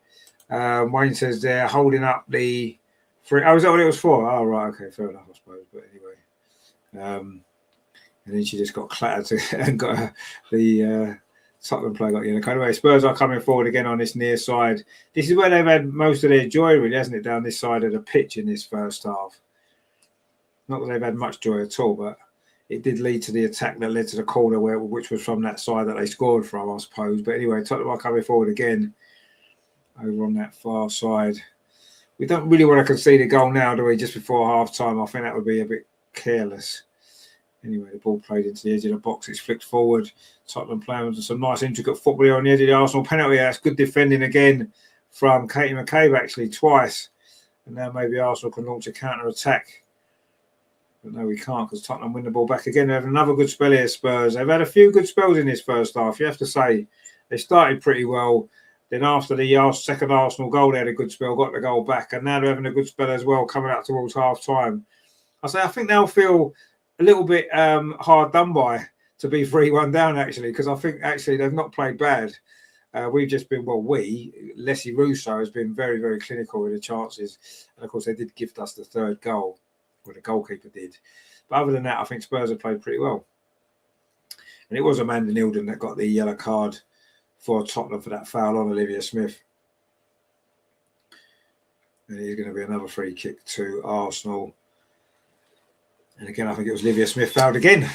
[SPEAKER 1] Wayne says they're holding up the free. Oh, is that what it was for? Oh, right. Okay, fair enough, I suppose. But anyway. And then she just got clattered and got the Tottenham player got yellow card. Anyway, Spurs are coming forward again on this near side. This is where they've had most of their joy, really, hasn't it, down this side of the pitch in this first half. Not that they've had much joy at all, but it did lead to the attack that led to the corner, which was from that side that they scored from, I suppose. But anyway, Tottenham are coming forward again over on that far side. We don't really want to concede a goal now, do we, just before half-time? I think that would be a bit careless. Anyway, the ball played into the edge of the box. It's flicked forward. Tottenham playing some nice intricate football on the edge of the Arsenal penalty. That's good defending again from Katie McCabe, actually, twice. And now maybe Arsenal can launch a counter-attack. But no, we can't because Tottenham win the ball back again. They have another good spell here, Spurs. They've had a few good spells in this first half, you have to say. They started pretty well. Then after the second Arsenal goal, they had a good spell, got the goal back. And now they're having a good spell as well, coming up towards half-time. I think they'll feel a little bit hard done by to be 3-1 down, actually, because I think, actually, they've not played bad. We've just been, Leslie Russo has been very, very clinical with the chances. And, of course, they did gift us the third goal, or the goalkeeper did. But other than that, I think Spurs have played pretty well. And it was Amanda Nilden that got the yellow card for Tottenham for that foul on Olivia Smith. And he's going to be another free kick to Arsenal. And again, I think it was Olivia Smith fouled again.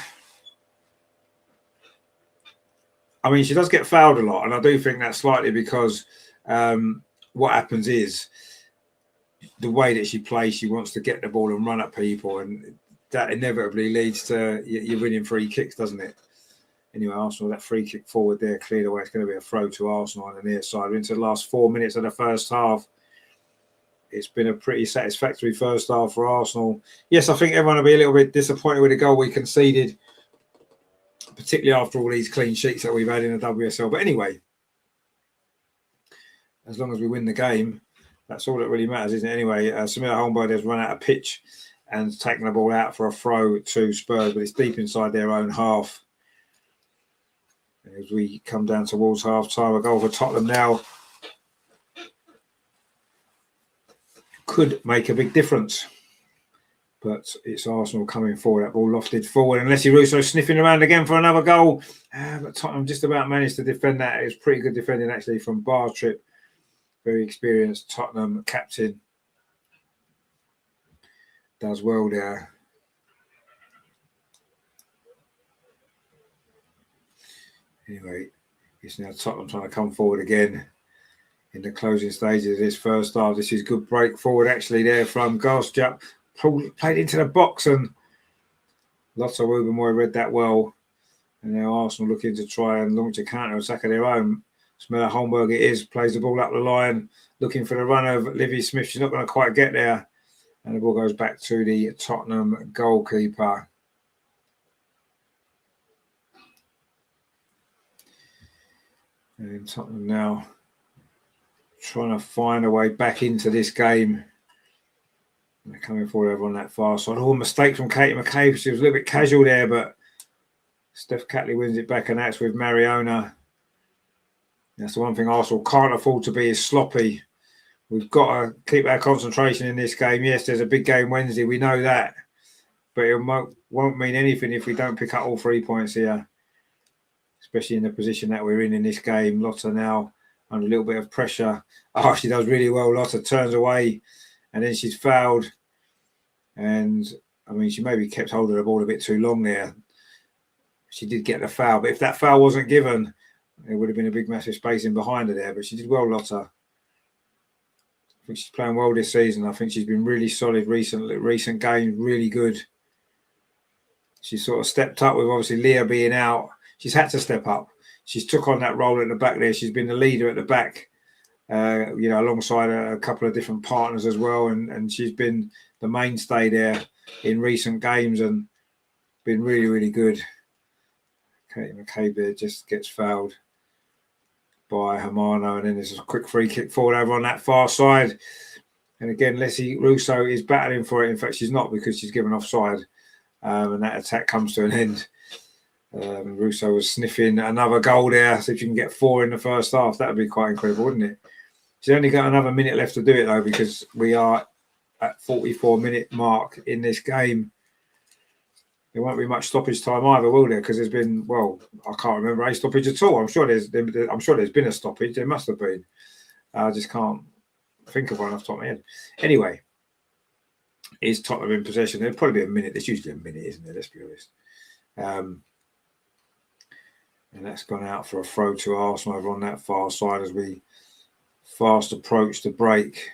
[SPEAKER 1] I mean, she does get fouled a lot, and I do think that's slightly because what happens is the way that she plays, she wants to get the ball and run at people, and that inevitably leads to you winning free kicks, doesn't it? Anyway, Arsenal, that free kick forward there cleared away. It's going to be a throw to Arsenal on the near side. We're into the last 4 minutes of the first half. It's been a pretty satisfactory first half for Arsenal. Yes, I think everyone will be a little bit disappointed with the goal we conceded, particularly after all these clean sheets that we've had in the WSL. But anyway, as long as we win the game, that's all that really matters, isn't it? Anyway, Samira Holmberg has run out of pitch and taken the ball out for a throw to Spurs, but it's deep inside their own half. As we come down towards half-time, a goal for Tottenham now could make a big difference. But it's Arsenal coming forward. That ball lofted forward. And Leslie Russo sniffing around again for another goal. But Tottenham just about managed to defend that. It was pretty good defending, actually, from Bartrip. Very experienced Tottenham captain. Does well there. Anyway, it's now Tottenham trying to come forward again. in the closing stages of this first half. This is good break forward actually there from Garstjap. Played into the box, and lots of Rubenmoy read that well. And now Arsenal looking to try and launch a counter attack of their own. Smeller Holmberg it is, plays the ball up the line, looking for the run of Livy Smith. She's not going to quite get there. And the ball goes back to the Tottenham goalkeeper. And Tottenham now trying to find a way back into this game. And they're coming forward over on that far side. Oh, mistake from Katie McCabe. She was a little bit casual there, but Steph Catley wins it back, and that's with Mariona. That's the one thing Arsenal can't afford to be is sloppy. We've got to keep our concentration in this game. Yes, there's a big game Wednesday. We know that. But it won't mean anything if we don't pick up all 3 points here, especially in the position that we're in this game. Lotta now under a little bit of pressure. Oh, she does really well. Lotta turns away, and then she's fouled. And, I mean, she maybe kept hold of the ball a bit too long there. She did get the foul. But if that foul wasn't given, there would have been a big, massive space in behind her there. But she did well, Lotta. I think she's playing well this season. I think she's been really solid recent games, really good. She sort of stepped up with obviously Leah being out. She's had to step up. She's took on that role at the back there. She's been the leader at the back, alongside a couple of different partners as well. And she's been the mainstay there in recent games and been really, really good. Katie McCabe there just gets fouled by Hermano, and then there's a quick free kick forward over on that far side. And again, Leslie Russo is battling for it. In fact, she's not, because she's given offside. And that attack comes to an end. Russo was sniffing another goal there. So if you can get 4 in the first half, that would be quite incredible, wouldn't it? She's only got another minute left to do it, though, because we are at 44-minute mark in this game. There won't be much stoppage time either, will there? Because there's been, well, I can't remember a stoppage at all. I'm sure there's been a stoppage. There must have been. I just can't think of one off the top of my head. Anyway, is Tottenham in possession? There'll probably be a minute. There's usually a minute, isn't there? Let's be honest. And that's gone out for a throw to Arsenal over on that far side as we fast approach the break.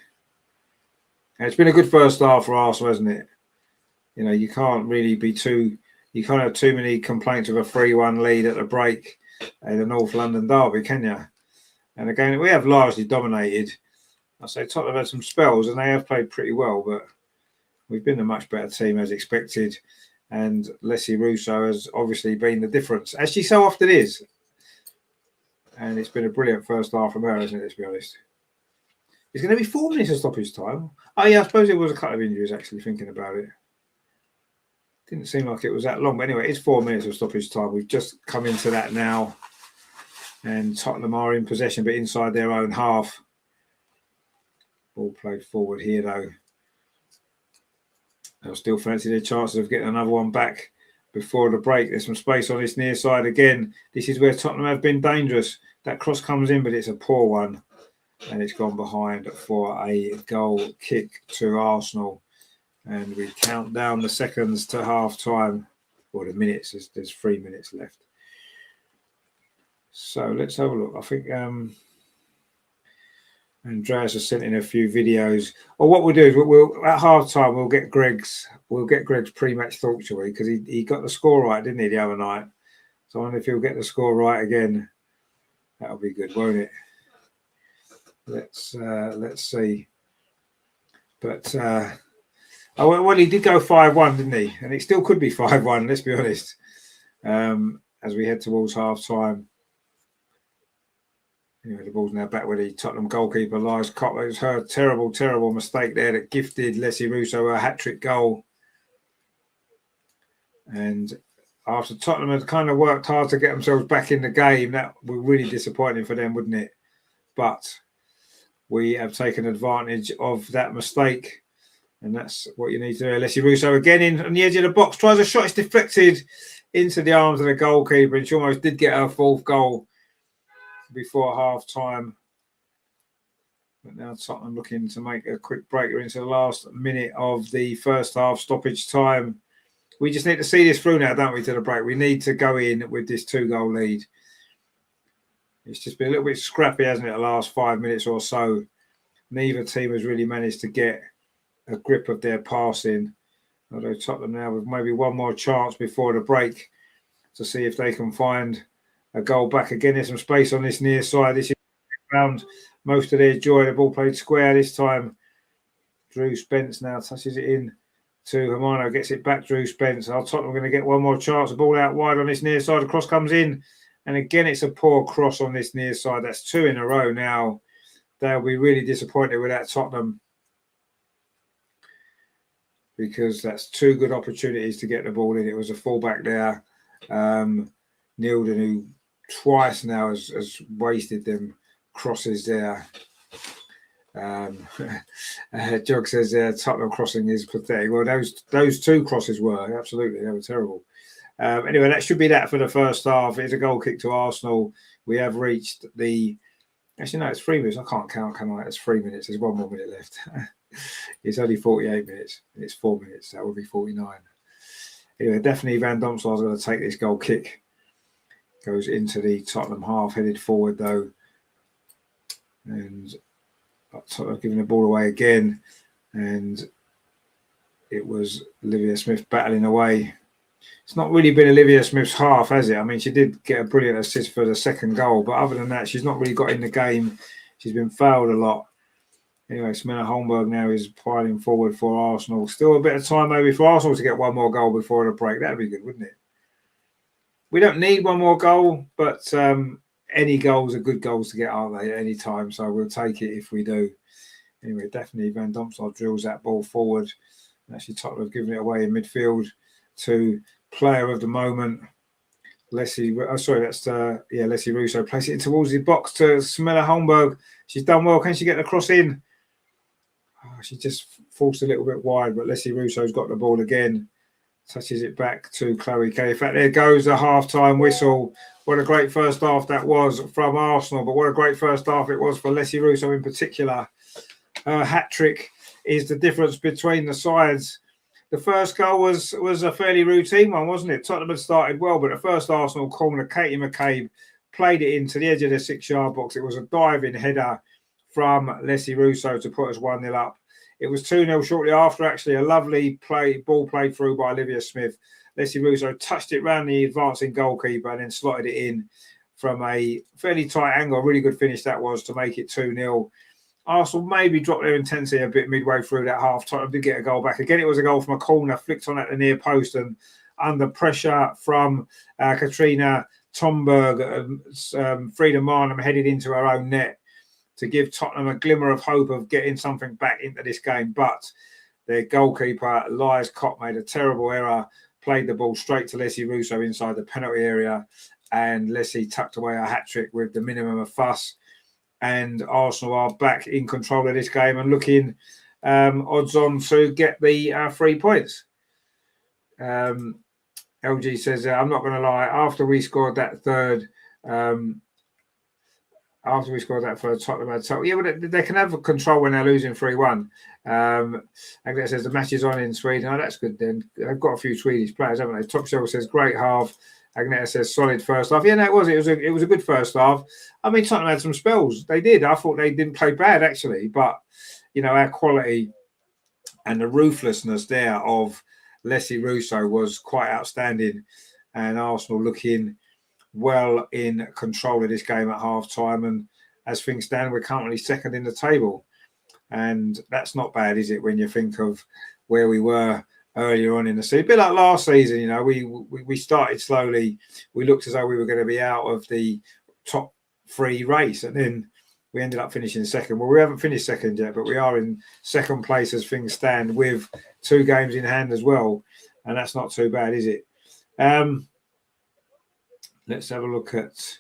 [SPEAKER 1] And it's been a good first half for Arsenal, hasn't it? You know, you can't have too many complaints of a 3-1 lead at the break in the North London derby, can you? And again, we have largely dominated. I say Tottenham had some spells and they have played pretty well, but we've been a much better team as expected. And Leslie Russo has obviously been the difference, as she so often is. And it's been a brilliant first half from her, isn't it, let's be honest. It's going to be 4 minutes of stoppage time. Oh, yeah, I suppose it was a couple of injuries, actually, thinking about it. Didn't seem like it was that long. But anyway, it's 4 minutes of stoppage time. We've just come into that now. And Tottenham are in possession, but inside their own half. Ball played forward here, though. They'll still fancy their chances of getting another one back before the break. There's some space on this near side again. This is where Tottenham have been dangerous. That cross comes in, but it's a poor one. And it's gone behind for a goal kick to Arsenal. And we count down the seconds to half time, or the minutes. There's 3 minutes left. So let's have a look. I think Andreas has sent in a few videos. Or what we'll do is we'll at half time we'll get Greg's pre-match thoughts, shall we? Because he got the score right, didn't he, the other night? So I wonder if he'll get the score right again. That'll be good, won't it? Let's see. But well, he did go 5-1, didn't he? And it still could be 5-1, let's be honest. As we head towards half time. Anyway, the ball's now back where the Tottenham goalkeeper lies. It was her terrible, terrible mistake there that gifted Leslie Russo a hat-trick goal. And after Tottenham had kind of worked hard to get themselves back in the game, that was really disappointing for them, wouldn't it? But we have taken advantage of that mistake. And that's what you need to do. Leslie Russo again in on the edge of the box, tries a shot. It's deflected into the arms of the goalkeeper. And she almost did get her 4th goal before half time. But now Tottenham looking to make a quick break. We're into the last minute of the first half stoppage time. We just need to see this through now, don't we, to the break? We need to go in with this 2-goal lead. It's just been a little bit scrappy, hasn't it, the last 5 minutes or so. Neither team has really managed to get a grip of their passing. Although Tottenham now with maybe one more chance before the break to see if they can find a goal back. Again, there's some space on this near side. This is found most of their joy. The ball played square this time. Drew Spence now touches it in to Hermano, gets it back. Drew Spence. Tottenham are going to get one more chance. The ball out wide on this near side. The cross comes in. And again, it's a poor cross on this near side. That's 2 in a row now. They'll be really disappointed with that, Tottenham, because that's 2 good opportunities to get the ball in. It was a fullback there, Nilden, who twice now has wasted them crosses there. Jog says Tottenham crossing is pathetic. Well, those 2 crosses were absolutely, they were terrible. Anyway, that should be that for the first half. It's a goal kick to Arsenal. We have reached the... Actually, no, it's 3 minutes. I can't count, can I? It's 3 minutes. There's 1 more minute left. It's only 48 minutes. It's 4 minutes. That would be 49. Anyway, definitely Van Domslar's going to take this goal kick. Goes into the Tottenham half, headed forward though. And Tottenham giving the ball away again. And it was Olivia Smith battling away. It's not really been Olivia Smith's half, has it? I mean, she did get a brilliant assist for the second goal, but other than that, she's not really got in the game. She's been fouled a lot. Anyway, Smilla Holmberg now is piling forward for Arsenal. Still a bit of time maybe for Arsenal to get one more goal before the break. That'd be good, wouldn't it? We don't need one more goal, but any goals are good goals to get, aren't they, at any time? So we'll take it if we do. Anyway, definitely Van Domslar drills that ball forward. Actually, Tottenham have given it away in midfield to player of the moment, Leslie. Oh, sorry, that's Leslie Russo. Place it in towards the box to Smilla Holmberg. She's done well. Can she get the cross in? Oh, she just forced a little bit wide, but Leslie Russo's got the ball again. Touches it back to Chloe Kay. In fact, there goes the half-time whistle. What a great first half that was from Arsenal, but what a great first half it was for Leslie Russo in particular. Her hat-trick is the difference between the sides. The first goal was a fairly routine one, wasn't it? Tottenham had started well, but the first Arsenal corner, Katie McCabe played it into the edge of the 6-yard box. It was a diving header from Leslie Russo to put us 1-0 up. It was 2-0 shortly after, actually. A lovely ball played through by Olivia Smith. Leslie Russo touched it round the advancing goalkeeper and then slotted it in from a fairly tight angle. A really good finish that was to make it 2-0. Arsenal maybe dropped their intensity a bit midway through that half. Tottenham did get a goal back. Again, it was a goal from a corner, flicked on at the near post, and under pressure from Katrina Tomberg, Frida Marnham headed into her own net to give Tottenham a glimmer of hope of getting something back into this game. But their goalkeeper, Lies Kopp, made a terrible error, played the ball straight to Leslie Russo inside the penalty area, and Leslie tucked away a hat-trick with the minimum of fuss. And Arsenal are back in control of this game and looking odds on to get the 3 points. LG says, I'm not going to lie, after we scored that third, Tottenham had total. Yeah, but they can have control when they're losing 3-1. Agnes says the match is on in Sweden. Oh, that's good then. They've got a few Swedish players, haven't they? Top Shelf says great half. Agneta says solid first half. Yeah, no, it was a good first half. I mean, Tottenham had some spells. They did. I thought they didn't play bad actually, but you know, our quality and the ruthlessness there of Leslie Russo was quite outstanding, and Arsenal looking well in control of this game at half time. And as things stand, we're currently second in the table, and that's not bad, is it, when you think of where we were earlier on in the season? A bit like last season, you know, we started slowly. We looked as though we were going to be out of the top 3 race, and then we ended up finishing second. Well, we haven't finished second yet, but we are in second place as things stand with 2 games in hand as well, and that's not too bad, is it? Let's have a look at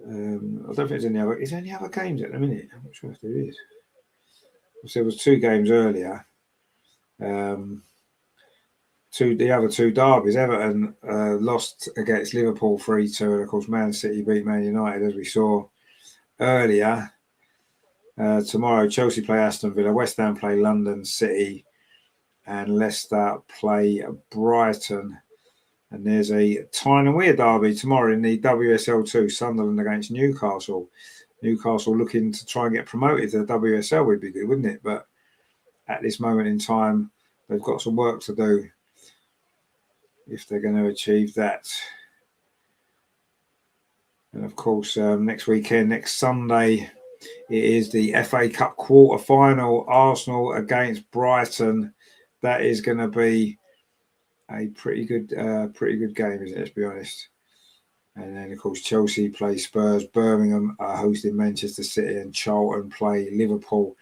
[SPEAKER 1] I don't think there's any other. Is there any other games at the minute? I'm not sure if there is. So there was 2 games earlier. The other 2 derbies. Everton lost against Liverpool 3-2, and of course Man City beat Man United, as we saw earlier. Tomorrow Chelsea play Aston Villa, West Ham play London City, and Leicester play Brighton And there's a Tyne and Weir derby tomorrow in the WSL2, Sunderland against Newcastle. Newcastle looking to try and get promoted to the WSL would be good, wouldn't it? But at this moment in time, they've got some work to do if they're going to achieve that. And of course, next weekend, next Sunday, it is the FA Cup quarter-final, Arsenal against Brighton. That is going to be a pretty good game, isn't it? Let's be honest. And then, of course, Chelsea play Spurs, Birmingham are hosting Manchester City, and Charlton play Liverpool.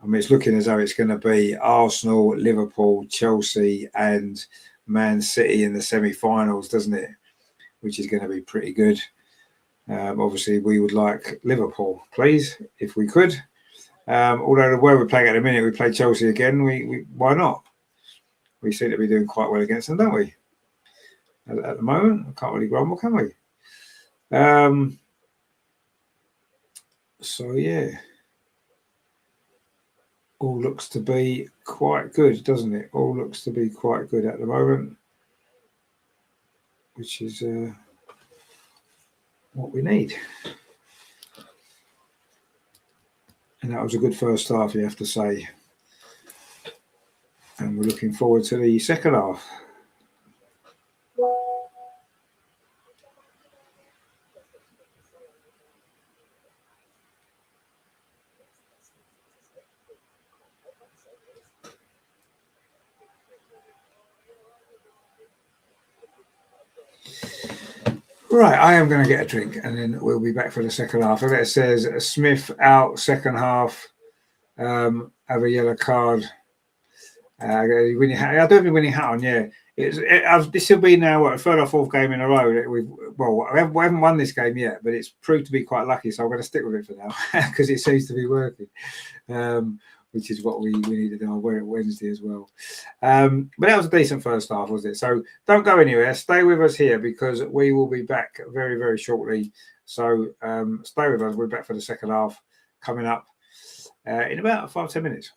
[SPEAKER 1] I mean, it's looking as though it's going to be Arsenal, Liverpool, Chelsea, and Man City in the semi-finals, doesn't it? Which is going to be pretty good. Obviously, we would like Liverpool, please, if we could. Although the way we're playing at the minute, we play Chelsea again. We why not? We seem to be doing quite well against them, don't we? At the moment, I can't really grumble, can we? So yeah, all looks to be quite good, doesn't it? All looks to be quite good at the moment, which is what we need. And that was a good first half, you have to say. And we're looking forward to the second half. Right, I am going to get a drink and then we'll be back for the second half. It says Smith out second half, have a yellow card. I don't have a winning hat on, yeah. This will be now a third or fourth game in a row that we haven't won this game yet, but it's proved to be quite lucky, so I'm going to stick with it for now because it seems to be working, which is what we need to do. I'll wear it Wednesday as well. But that was a decent first half, was it? So don't go anywhere. Stay with us here because we will be back very, very shortly. So stay with us. We're back for the second half coming up in about 5-10 minutes.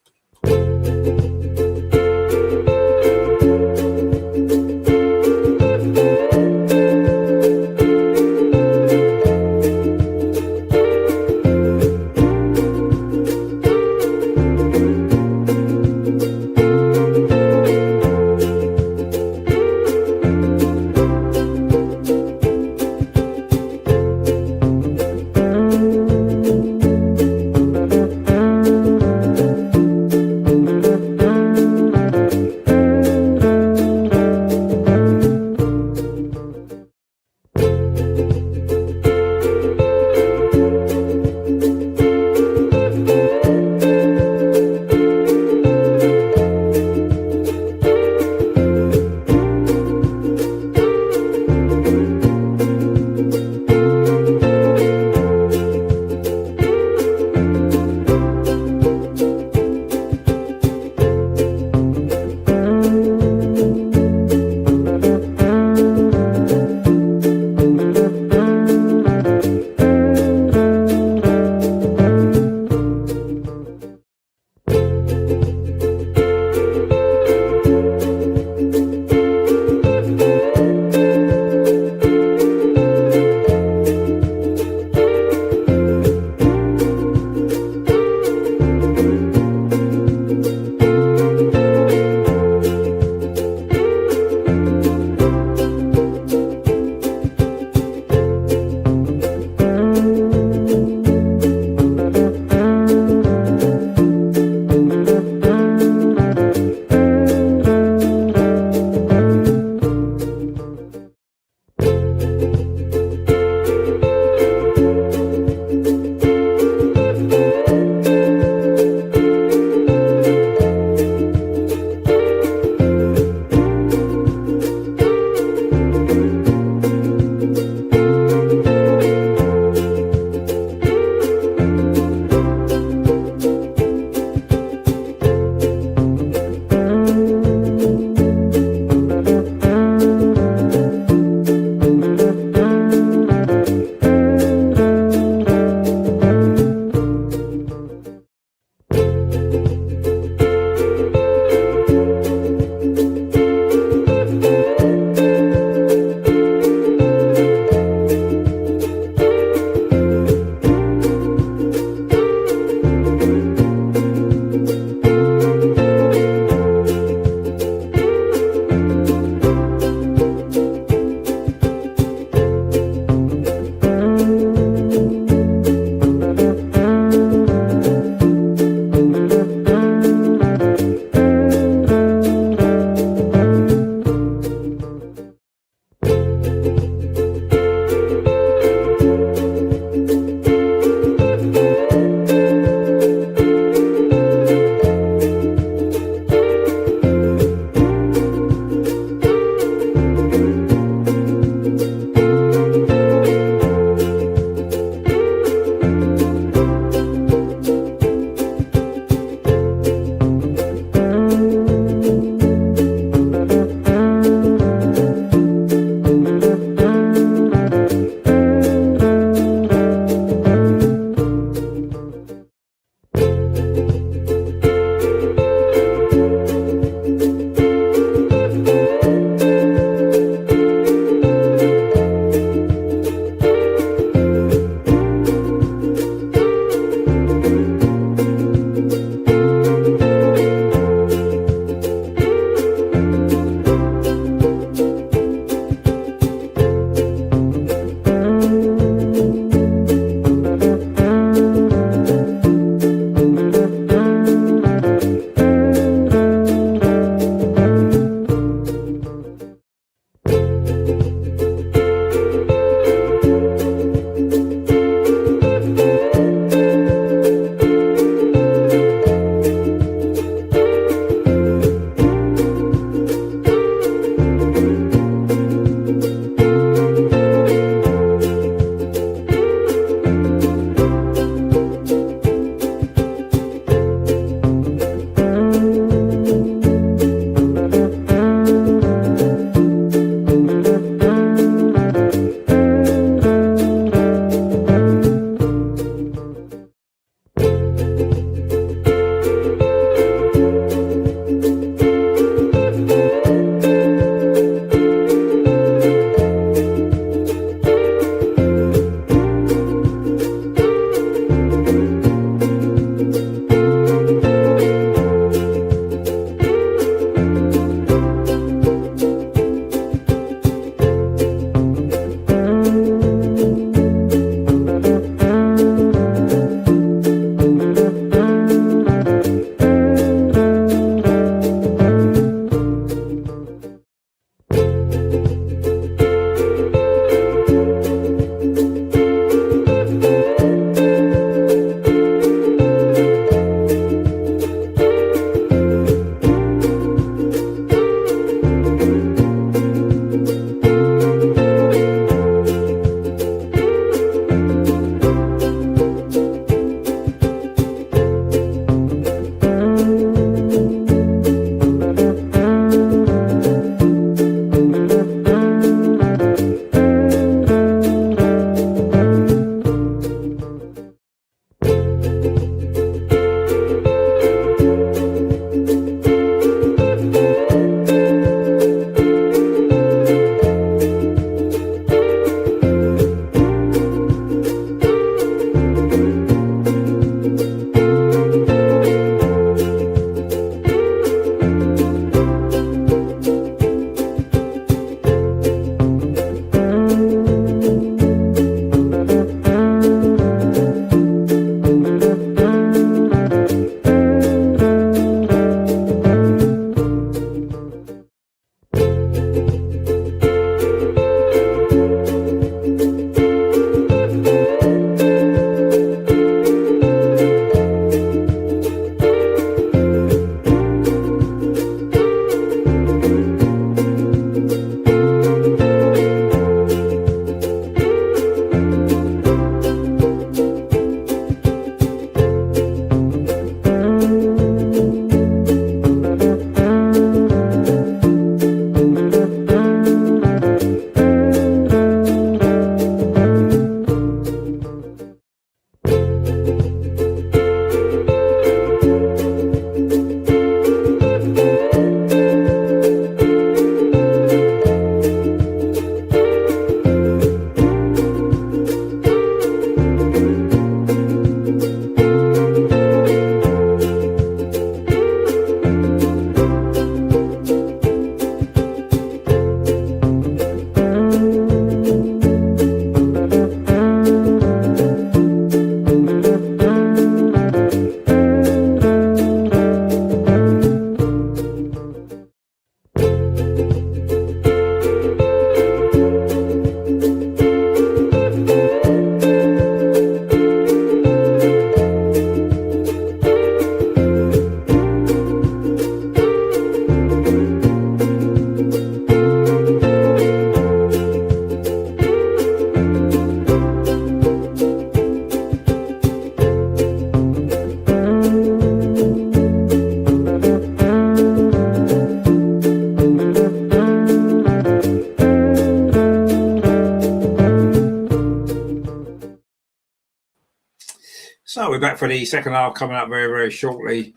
[SPEAKER 1] So we're back for the second half coming up very, very shortly,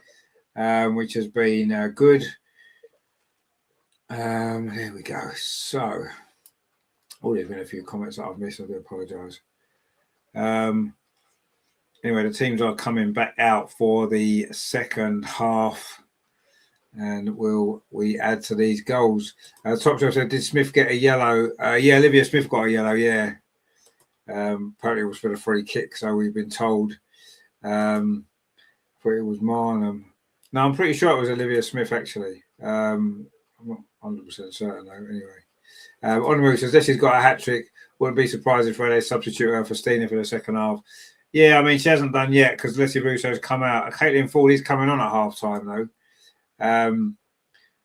[SPEAKER 1] which has been good. Here we go. So, there's been a few comments that I've missed. I do apologise. Anyway, the teams are coming back out for the second half, and will we add to these goals? Top Joe said, "Did Smith get a yellow?" Yeah, Olivia Smith got a yellow. Yeah, apparently it was for the free kick. So we've been told. But it was Marnham. No, I'm pretty sure it was Olivia Smith, actually. I'm not 100% certain, though. Anyway. Onward says, Leslie's got a hat-trick. Wouldn't be surprised if they substitute her for Stina for the second half. Yeah, I mean, she hasn't done yet because Leslie Russo's come out. Caitlin Ford is coming on at half-time, though.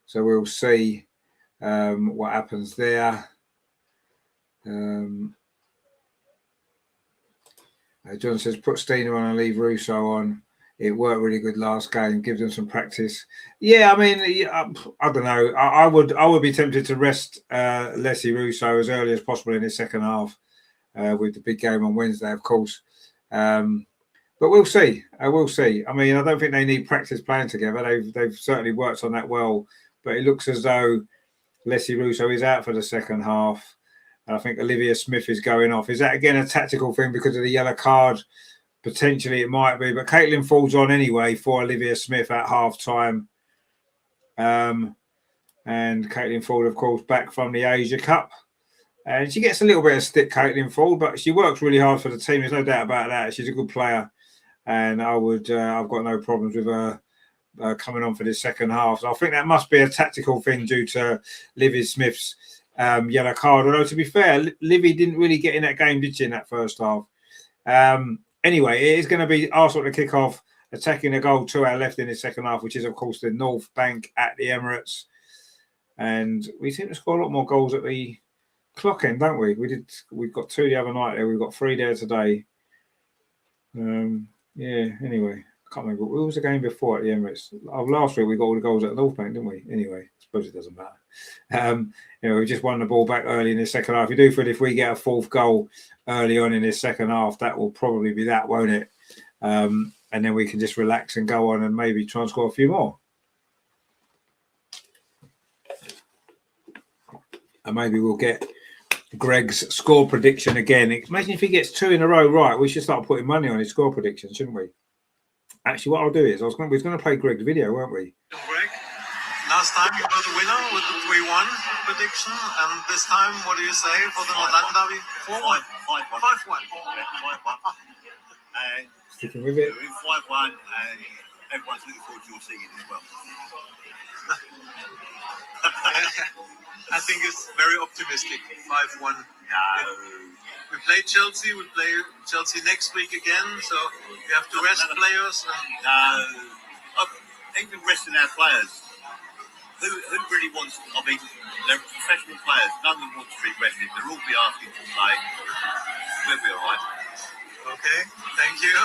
[SPEAKER 1] So we'll see what happens there. John says, put Stina on and leave Russo on. It worked really good last game. Give them some practice. Yeah, I mean, I don't know. I would be tempted to rest Leslie Russo as early as possible in his second half with the big game on Wednesday, of course. But we'll see. We'll see. I mean, I don't think they need practice playing together. They've certainly worked on that well. But it looks as though Leslie Russo is out for the second half. And I think Olivia Smith is going off. Is that, again, a tactical thing because of the yellow card? Potentially it might be, but Caitlin Ford's on anyway for Olivia Smith at half-time. And Caitlin Ford, of course, back from the Asia Cup. And she gets a little bit of stick, Caitlin Ford, but she works really hard for the team. There's no doubt about that. She's a good player. And I've got no problems with her coming on for this second half. So I think that must be a tactical thing due to Livy Smith's yellow card. Although, to be fair, Livy didn't really get in that game, did she, in that first half? Anyway, it is going to be Arsenal to kick off, attacking a goal to our left in the second half, which is, of course, the North Bank at the Emirates. And we seem to score a lot more goals at the clock end, don't we? We've got 2 the other night there. We've got 3 there today. Yeah, anyway, I can't remember. What was the game before at the Emirates? Last week, we got all the goals at the North Bank, didn't we? Anyway, I suppose it doesn't matter. We just won the ball back early in the second half. You do feel if we get a 4th goal early on in this second half, that will probably be that, won't it? And then we can just relax and go on and maybe try and score a few more. And maybe we'll get Greg's score prediction again. Imagine if he gets 2 in a row right. We should start putting money on his score prediction, shouldn't we? Actually, what I'll do is we was going to play Greg's video, weren't we?
[SPEAKER 2] Greg, last time you were the winner with the 3-1 prediction, and this time, what do you say for the North London derby? 4-1. 5-1. 5-1.
[SPEAKER 1] Sticking with it.
[SPEAKER 2] 5-1, and everyone's looking forward to your singing as well. I think it's very optimistic. 5-1. No. We play Chelsea. We play Chelsea next week again, so we have to rest players.
[SPEAKER 3] No. I think we're resting our players. Who really wants? I mean, they're professional players. None of them want to be rested. They'll all be asking to play. We'll be all right.
[SPEAKER 2] Okay. Thank you.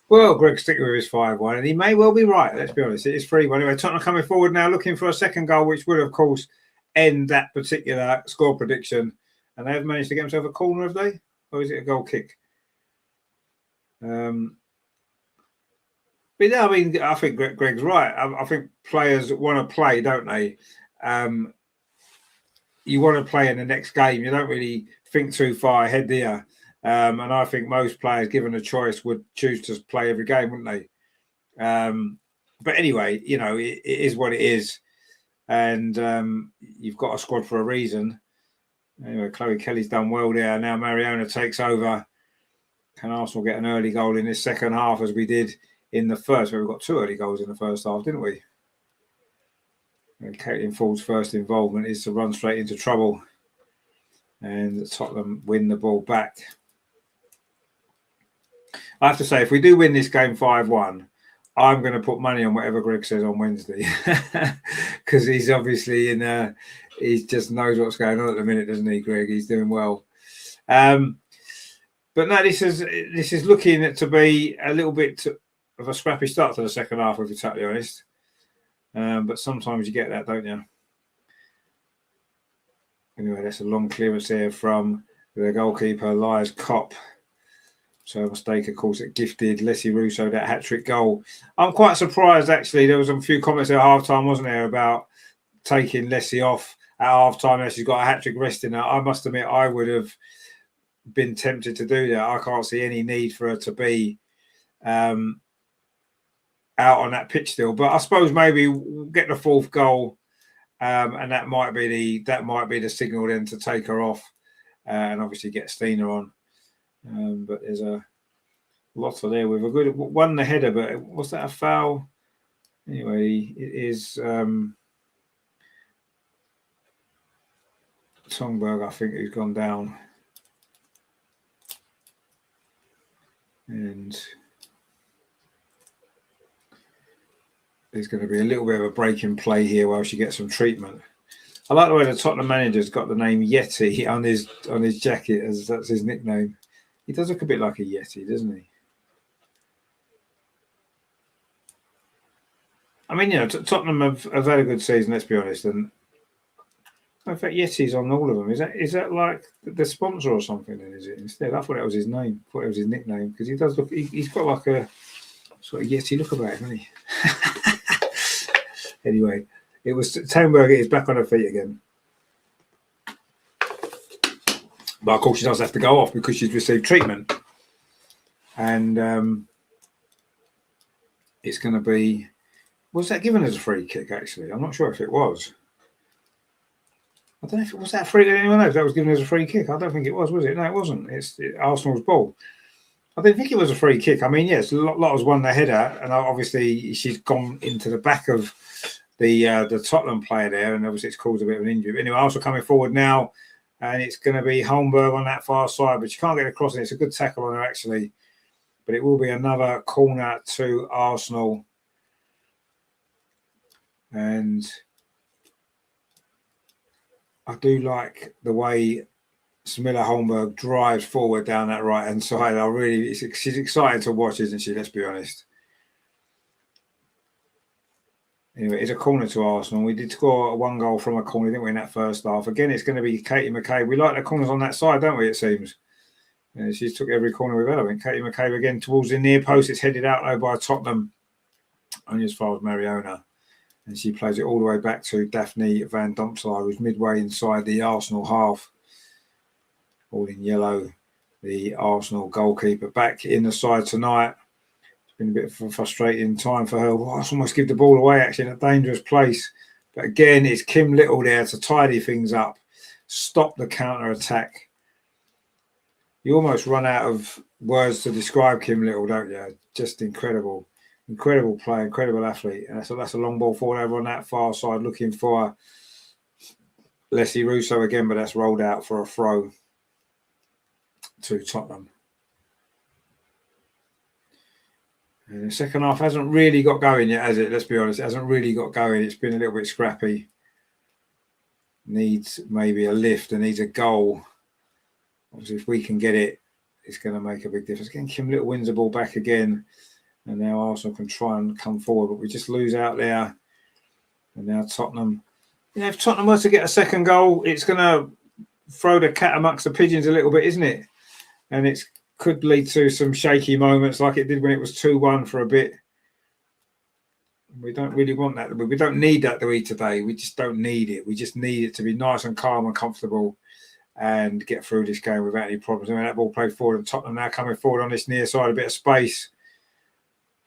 [SPEAKER 1] Well, Greg's sticking with his 5-1, and he may well be right. Let's be honest. It is 3-1. Anyway, Tottenham coming forward now, looking for a second goal, which would, of course, end that particular score prediction. And they have managed to get themselves a corner, have they? Or is it a goal kick? But yeah, I mean, I think Greg's right. I think players want to play, don't they? You want to play in the next game. You don't really think too far ahead, do you? And I think most players, given a choice, would choose to play every game, wouldn't they? But anyway, it is what it is. And you've got a squad for a reason. Anyway, Chloe Kelly's done well there. Now Mariona takes over. Can Arsenal get an early goal in this second half as we did in the first? Where we got 2 early goals in the first half, didn't we? And Caitlin Ford's first involvement is to run straight into trouble. And Tottenham win the ball back. I have to say, if we do win this game 5-1, I'm going to put money on whatever Greg says on Wednesday. Because he's obviously he just knows what's going on at the minute, doesn't he, Greg? He's doing well. But no, this is looking to be a little bit of a scrappy start to the second half, if you're totally honest. But sometimes you get that, don't you? Anyway, that's a long clearance here from the goalkeeper, Elias Kopp. So a mistake, of course, that gifted Leslie Russo that hat-trick goal. I'm quite surprised, actually. There was a few comments at half-time, wasn't there, about taking Leslie off at half-time as she's got a hat-trick resting her. I must admit, I would have been tempted to do that. I can't see any need for her to be out on that pitch still. But I suppose maybe we'll get the fourth goal, and that might be the signal then to take her off and obviously get Stina on. But there's a lot of there with a good one the header, but was that a foul? Anyway, it is Tongberg, I think, who's gone down. And there's going to be a little bit of a break in play here while she gets some treatment. I like the way the Tottenham manager's got the name Yeti on his jacket, as that's his nickname. He does look a bit like a Yeti, doesn't he? I mean, Tottenham have had a good season, let's be honest. And in fact, Yeti's on all of them. Is that like the sponsor or something? Then is it instead? I thought that was his name. I thought it was his nickname because he does look. He's got like a sort of Yeti look about him, hasn't he? Anyway, it was Tongberg is back on her feet again. But of course, she does have to go off because she's received treatment. And it's going to be... Was that given as a free kick, actually? I'm not sure if it was. I don't know if it was that free... Anyone knows that was given as a free kick? I don't think it was it? No, it wasn't. It's Arsenal's ball. I didn't think it was a free kick. I mean, yes, Lotta's won the header, and obviously she's gone into the back of the Tottenham player there, and obviously it's caused a bit of an injury. But anyway, Arsenal coming forward now, and it's going to be Holmberg on that far side, but she can't get across, and it's a good tackle on her, actually. But it will be another corner to Arsenal. And I do like the way Smilla Holmberg drives forward down that right-hand side. She's exciting to watch, isn't she? Let's be honest. Anyway, it's a corner to Arsenal. We did score one goal from a corner, didn't we, in that first half? Again, it's going to be Katie McCabe. We like the corners on that side, don't we, it seems? She's took every corner we've had, I think. Katie McCabe again towards the near post. It's headed out, though, by Tottenham, only as far as Mariona. And she plays it all the way back to Daphne Van Domselaar, who's midway inside the Arsenal half. All in yellow, the Arsenal goalkeeper back in the side tonight. It's been a bit of a frustrating time for her. Well, I almost give the ball away, actually, in a dangerous place. But again, it's Kim Little there to tidy things up, stop the counter-attack. You almost run out of words to describe Kim Little, don't you? Just incredible. Incredible player, incredible athlete. And that's a long ball forward over on that far side, looking for Leslie Russo again, but that's rolled out for a throw to Tottenham. And the second half hasn't really got going yet, has it? Let's be honest, it hasn't really got going. It's been a little bit scrappy. Needs maybe a lift and needs a goal. Obviously, if we can get it, it's going to make a big difference. Again, Kim Little wins the ball back again. And now Arsenal can try and come forward, but we just lose out there. And now Tottenham. If Tottenham were to get a second goal, it's going to throw the cat amongst the pigeons a little bit, isn't it? And it could lead to some shaky moments like it did when it was 2-1 for a bit. We don't really want that. We don't need that, do we, today? We just don't need it. We just need it to be nice and calm and comfortable and get through this game without any problems. I mean, that ball played forward, and Tottenham now coming forward on this near side, a bit of space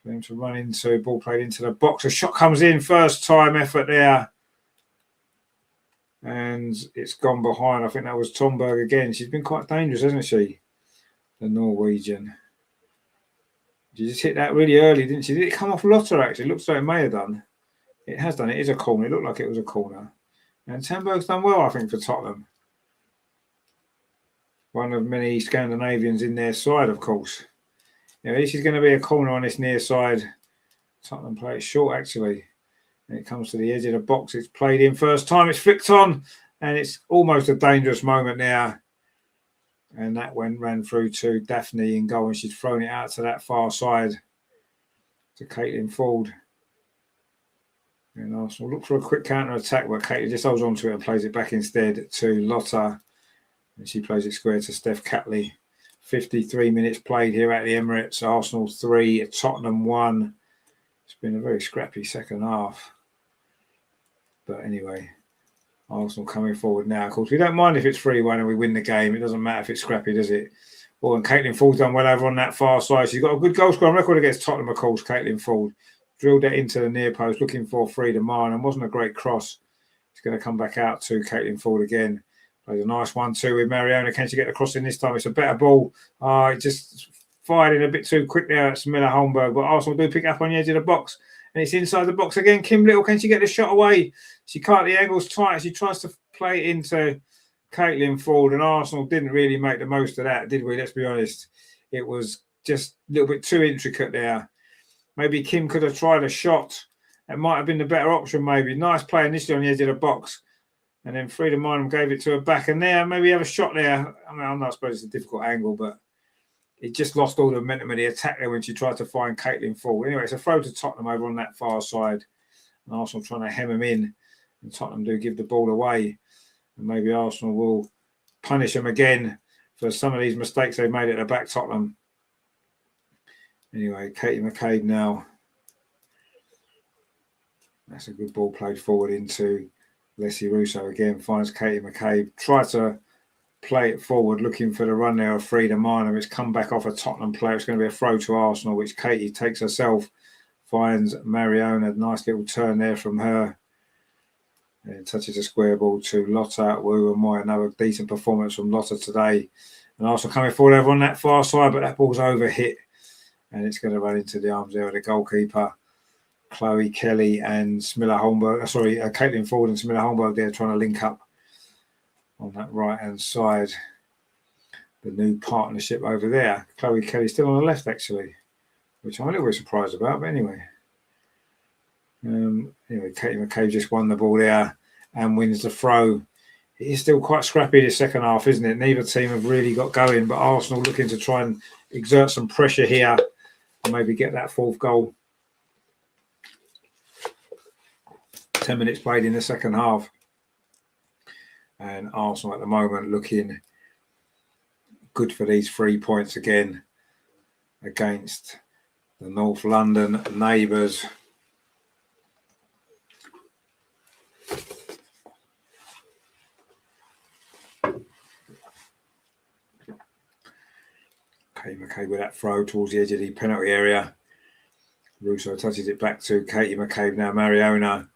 [SPEAKER 1] for them to run into. Ball played into the box. A shot comes in, first time effort there. And it's gone behind. I think that was Tongberg again. She's been quite dangerous, hasn't she? The Norwegian. She just hit that really early, didn't she? Did it come off Lotta, actually? It looks like it may have done. It has done. It is a corner. It looked like it was a corner. And Tongberg's done well, I think, for Tottenham. One of many Scandinavians in their side, of course. Yeah, this is going to be a corner on this near side. Tottenham play it short, actually. And it comes to the edge of the box. It's played in first time. It's flicked on. And it's almost a dangerous moment now. And that ran through to Daphne in goal. And she's thrown it out to that far side to Caitlin Ford. And Arsenal look for a quick counter-attack, but Caitlin just holds on to it and plays it back instead to Lotta. And she plays it square to Steph Catley. 53 minutes played here at the Emirates. Arsenal 3, Tottenham 1. It's been a very scrappy second half. But anyway, Arsenal coming forward now. Of course, we don't mind if it's 3-1 and we win the game. It doesn't matter if it's scrappy, does it? Well, and Caitlin Ford's done well over on that far side. She's got a good goal scoring record against Tottenham, of course, Caitlin Ford. Drilled it into the near post, looking for Frida Marn, and wasn't a great cross. It's going to come back out to Caitlin Ford again. Plays a nice 1-2 with Mariona. Can she get the cross in this time? It's a better ball. It just fired in a bit too quick there at Smilla Holmberg, but Arsenal do pick up on the edge of the box, and it's inside the box again. Kim Little, can she get the shot away? She can't. The angle's tight. She tries to play it into Caitlin Ford, and Arsenal didn't really make the most of that, did we? Let's be honest. It was just a little bit too intricate there. Maybe Kim could have tried a shot. It might have been the better option, maybe. Nice play initially on the edge of the box. And then Frida Marnham gave it to her back. And there, maybe have a shot there. I mean, I'm not suppose it's a difficult angle, but it just lost all the momentum of the attack there when she tried to find Caitlin Ford. Anyway, it's a throw to Tottenham over on that far side. And Arsenal trying to hem them in. And Tottenham do give the ball away. And maybe Arsenal will punish them again for some of these mistakes they've made at the back, Tottenham. Anyway, Katie McCabe now. That's a good ball played forward into Leslie Russo again. Finds Katie McCabe. Try to play it forward, looking for the run there of Frida Marnham. It's come back off a Tottenham player. It's going to be a throw to Arsenal, which Katie takes herself. Finds Mariona. Nice little turn there from her. And touches a square ball to Lotta Wu and Moy. Another decent performance from Lotta today. And Arsenal coming forward over on that far side, but that ball's over hit. And it's going to run into the arms there of the goalkeeper. Chloe Kelly and Smilla Holmberg. Caitlin Ford and Smilla Holmberg there trying to link up on that right-hand side. The new partnership over there. Chloe Kelly still on the left, actually, which I'm a little bit surprised about, but anyway. Katie McCabe just won the ball there and wins the throw. It is still quite scrappy this second half, isn't it? Neither team have really got going, but Arsenal looking to try and exert some pressure here and maybe get that fourth goal. 10 minutes played in the second half. And Arsenal at the moment looking good for these 3 points again against the North London neighbours. Katie McCabe with that throw towards the edge of the penalty area. Russo touches it back to Katie McCabe now, Mariona.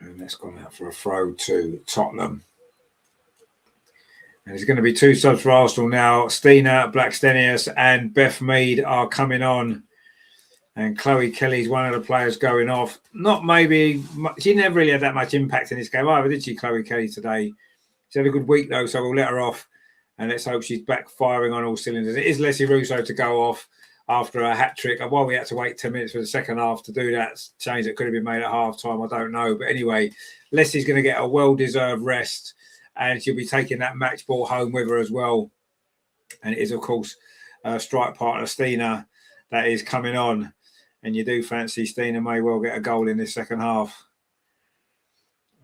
[SPEAKER 1] And that's gone out for a throw to Tottenham. And there's going to be 2 subs for Arsenal now. Stina Blackstenius and Beth Mead are coming on. And Chloe Kelly's one of the players going off. She never really had that much impact in this game either, did she, Chloe Kelly, today? She had a good week, though, so we'll let her off. And let's hope she's back firing on all cylinders. It is Leslie Russo to go off after a hat-trick. And while we had to wait 10 minutes for the second half to do that change that could have been made at half-time, I don't know. But anyway, Leslie's going to get a well-deserved rest. And she'll be taking that match ball home with her as well. And it is, of course, strike partner Stina that is coming on. And you do fancy Stina may well get a goal in this second half.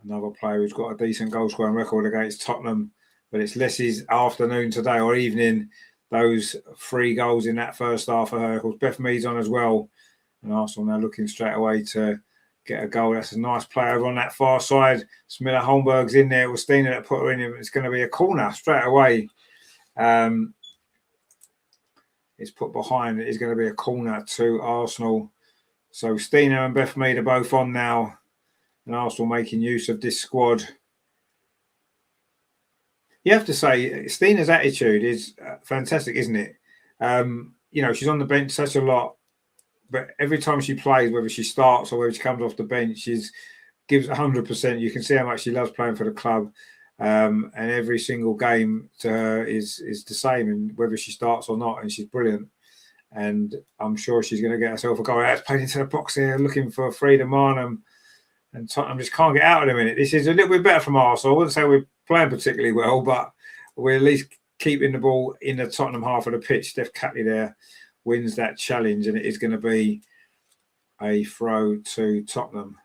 [SPEAKER 1] Another player who's got a decent goal-scoring record against Tottenham. But it's Leslie's afternoon today or evening. Those 3 goals in that first half for her. Of course, Beth Mead's on as well. And Arsenal now looking straight away to get a goal. That's a nice play over on that far side. Smilla Holmberg's in there. It was Stina that put her in. It's going to be a corner straight away. It's put behind. It is going to be a corner to Arsenal. So Stina and Beth Mead are both on now. And Arsenal making use of this squad. You have to say, Stina's attitude is fantastic, isn't it? She's on the bench such a lot, but every time she plays, whether she starts or whether she comes off the bench, she gives 100%. You can see how much she loves playing for the club. And every single game to her is the same, and whether she starts or not, and she's brilliant. And I'm sure she's going to get herself a goal. That's played into the box here, looking for Frida Marnham. And Tottenham just can't get out of the minute. This is a little bit better from Arsenal. I wouldn't say we're playing particularly well, but we're at least keeping the ball in the Tottenham half of the pitch. Steph Catley there wins that challenge, and it is going to be a throw to Tottenham.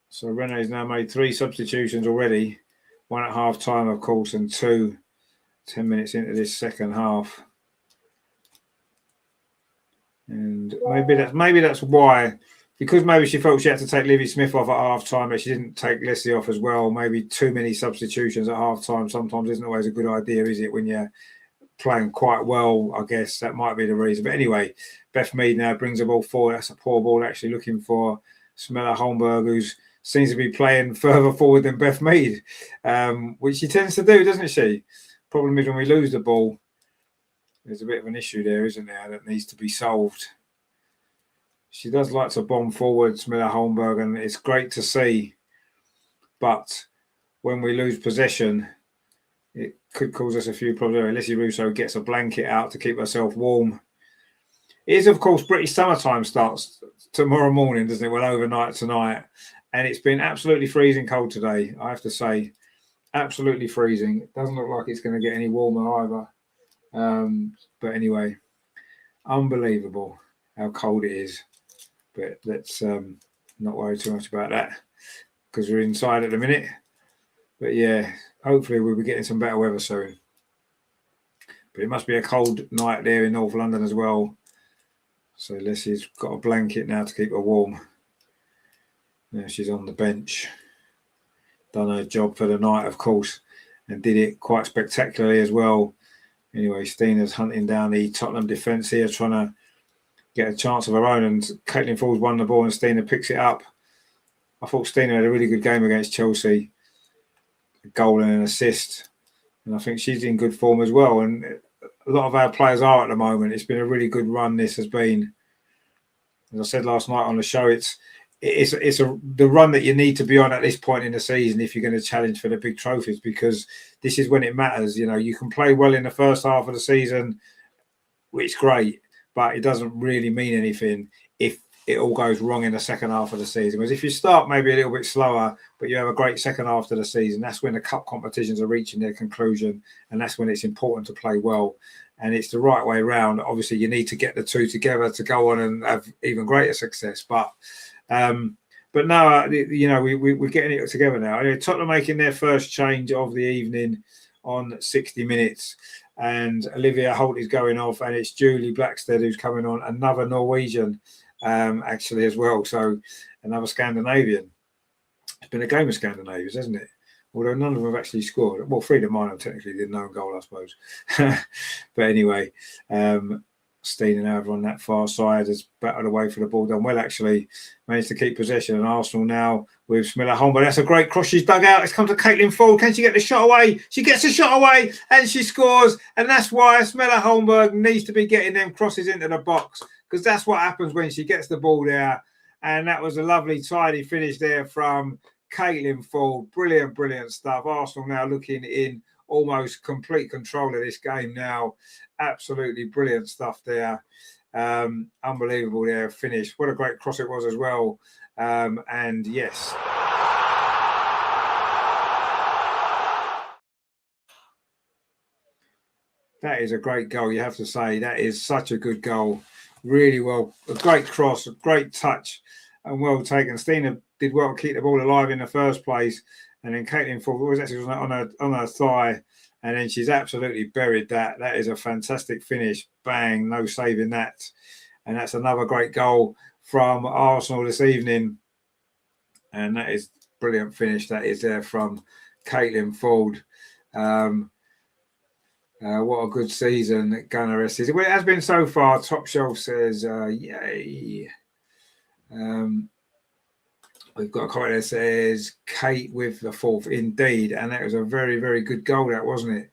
[SPEAKER 1] So Rene's now made 3 substitutions already. 1 at half time, of course, and 2 10 minutes into this second half. And maybe that's why, because maybe she felt she had to take Livy Smith off at half time, but she didn't take Leslie off as well. Maybe too many substitutions at half time sometimes isn't always a good idea, is it, when you're playing quite well? I guess that might be the reason. But anyway, Beth Mead now brings the ball forward. That's a poor ball, actually, looking for Smella Holmberg, who seems to be playing further forward than Beth Mead, which she tends to do, doesn't she? Problem is, when we lose the ball, there's a bit of an issue there, isn't there, that needs to be solved. She does like to bomb forward, Smilla Holmberg, and it's great to see. But when we lose possession, it could cause us a few problems. Lizzie Russo gets a blanket out to keep herself warm. It is, of course, British summertime starts tomorrow morning, doesn't it? Well, overnight tonight. And it's been absolutely freezing cold today, I have to say. Absolutely freezing. It doesn't look like it's going to get any warmer either. But anyway, unbelievable how cold it is. But let's not worry too much about that because we're inside at the minute. But yeah, hopefully we'll be getting some better weather soon. But it must be a cold night there in North London as well. So Leslie's got a blanket now to keep her warm. Now she's on the bench. Done her job for the night, of course, and did it quite spectacularly as well. Anyway, Stina's hunting down the Tottenham defence here, trying to get a chance of her own, and Caitlin Falls won the ball and Stina picks it up. I thought Stina had a really good game against Chelsea. A goal and an assist. And I think she's in good form as well. And a lot of our players are at the moment. It's been a really good run, this has been. As I said last night on the show, it's the run that you need to be on at this point in the season if you're going to challenge for the big trophies, because this is when it matters. You know, you can play well in the first half of the season, which is great, but it doesn't really mean anything if it all goes wrong in the second half of the season. Because if you start maybe a little bit slower, but you have a great second half of the season, that's when the cup competitions are reaching their conclusion, and that's when it's important to play well. And it's the right way around. Obviously, you need to get the two together to go on and have even greater success. But now, you know, we're getting it together now. Tottenham making their first change of the evening on 60 minutes. And Olivia Holt is going off, and it's Julie Blackstead who's coming on, another Norwegian, actually, as well. So another Scandinavian. It's been a game of Scandinavians, hasn't it? Although none of them have actually scored. Well, Frida Minor technically did no goal, I suppose. But anyway, Stina now on that far side has battled away for the ball, done well actually, managed to keep possession. And Arsenal now with Smilla Holmberg. That's a great cross. She's dug out. It's come to Caitlin Ford. Can she get the shot away? She gets the shot away and she scores. And that's why Smilla Holmberg needs to be getting them crosses into the box, because that's what happens when she gets the ball there. And that was a lovely, tidy finish there from Caitlin Ford. Brilliant, brilliant stuff. Arsenal now looking in almost complete control of this game now. Absolutely brilliant stuff there. Unbelievable there finish. What a great cross it was as well. And yes, that is a great goal, you have to say. That is such a good goal. Really well. A great cross, a great touch, and well taken. Stina did well to keep the ball alive in the first place. And then Caitlin Ford was actually on her thigh. And then she's absolutely buried that. That is a fantastic finish. Bang, no saving that. And that's another great goal from Arsenal this evening. And that is brilliant finish. That is there from Caitlin Ford. What a good season Gunnaress is. Well, it has been so far. Top Shelf says, yay. We've got a comment that says, Kate with the fourth. Indeed. And that was a very, very good goal, that, wasn't it?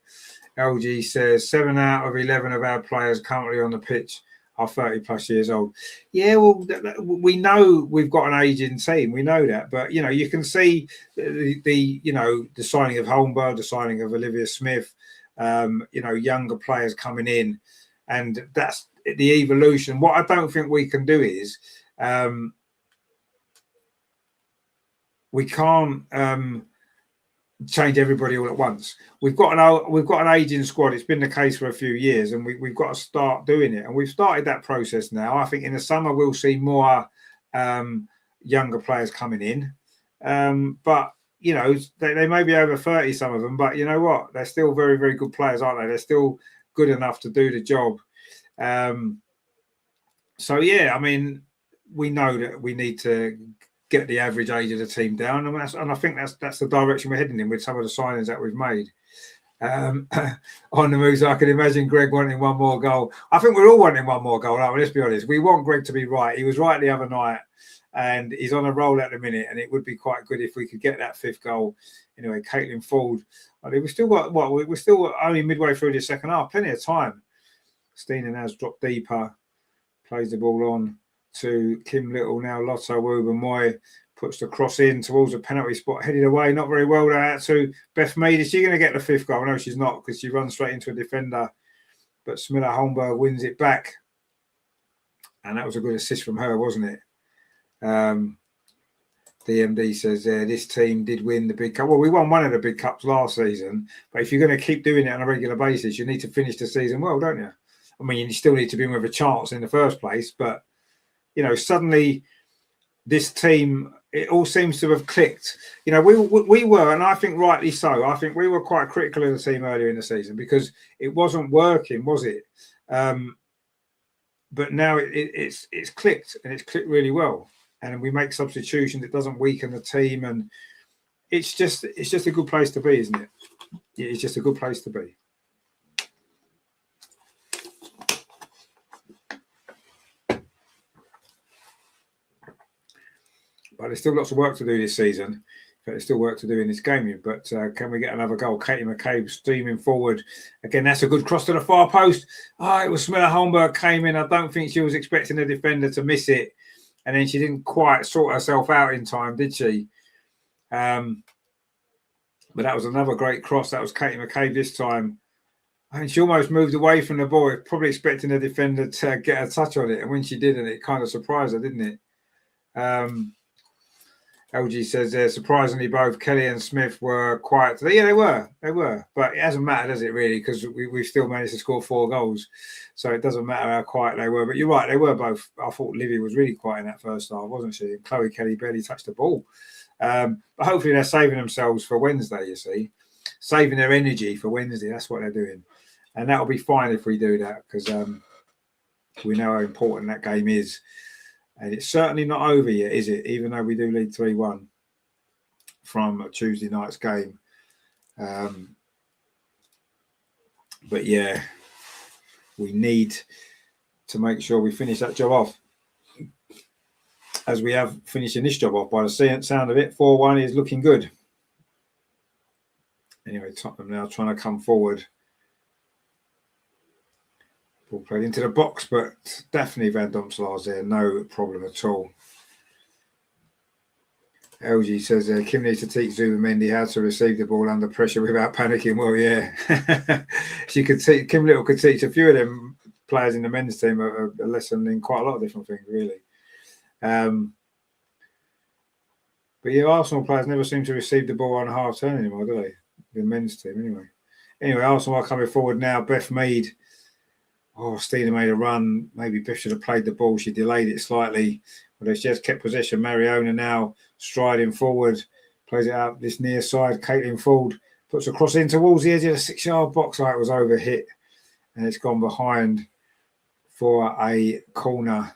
[SPEAKER 1] LG says 7 out of 11 of our players currently on the pitch are 30 plus years old. Yeah, well, we know we've got an aging team. We know that. But, you know, you can see the signing of Holmberg, the signing of Olivia Smith, younger players coming in. And that's the evolution. What I don't think we can do is we can't change everybody all at once. We've got an aging squad. It's been the case for a few years, and we've got to start doing it. And we've started that process now. I think in the summer we'll see more younger players coming in. But they may be over 30, some of them, but you know what? They're still very, very good players, aren't they? They're still good enough to do the job. So, yeah, I mean, we know that we need to get the average age of the team down, and I think that's the direction we're heading in with some of the signings that we've made. On the moves, I can imagine Greg wanting one more goal. I think we're all wanting one more goal. Let's be honest. We want Greg to be right. He was right the other night, and he's on a roll at the minute. And it would be quite good if we could get that 5th goal. Anyway, Caitlin Ford. We've still got we're still only midway through the second half. Plenty of time. Steenan has dropped deeper. Plays the ball on to Kim Little now. Lotto Woober-Moy puts the cross in towards the penalty spot, headed away, not very well out to Beth Mead. Is she going to get the 5th goal? No, she's not, because she runs straight into a defender. But Smilla Holmberg wins it back. And that was a good assist from her, wasn't it? DMD says this team did win the big cup. Well, we won one of the big cups last season, but if you're going to keep doing it on a regular basis, you need to finish the season well, don't you? I mean, you still need to be in with a chance in the first place, but, suddenly this team, it all seems to have clicked. We were, and I think rightly so, I think we were quite critical of the team earlier in the season because it wasn't working, was it? But now it's clicked, and it's clicked really well. And we make substitutions, it doesn't weaken the team, and it's just a good place to be, isn't it? It's just a good place to be. But there's still lots of work to do this season. There's still work to do in this game. But can we get another goal? Katie McCabe streaming forward. Again, that's a good cross to the far post. It was Smilla Holmberg came in. I don't think she was expecting the defender to miss it. And then she didn't quite sort herself out in time, did she? But that was another great cross. That was Katie McCabe this time. And she almost moved away from the ball, probably expecting the defender to get a touch on it. And when she didn't, it kind of surprised her, didn't it? LG says there, surprisingly, both Kelly and Smith were quiet today. Yeah, they were. But it hasn't mattered, does it, really? Because we've still managed to score 4 goals. So it doesn't matter how quiet they were. But you're right, they were both. I thought Livy was really quiet in that first half, wasn't she? And Chloe Kelly barely touched the ball. But hopefully they're saving themselves for Wednesday, you see. Saving their energy for Wednesday. That's what they're doing. And that'll be fine if we do that, because we know how important that game is. And it's certainly not over yet, is it? Even though we do lead 3-1 from Tuesday night's game. But yeah, we need to make sure we finish that job off. As we have finishing this job off, by the sound of it, 4-1 is looking good. Anyway, Tottenham now trying to come forward. Ball played into the box, but Daphne Van Domslaar's there, no problem at all. LG says Kim needs to teach Zuba-Mendy how to receive the ball under pressure without panicking. Well, yeah, Kim Little could teach a few of them players in the men's team a lesson in quite a lot of different things, really. But yeah, Arsenal players never seem to receive the ball on half turn anymore, do they? The men's team, anyway. Arsenal are coming forward now. Beth Mead. Stina made a run. Maybe Beth should have played the ball. She delayed it slightly. But she just kept possession. Mariona now striding forward. Plays it out this near side. Caitlin Ford puts a cross in towards the edge of the 6-yard box. It was overhit. And it's gone behind for a corner.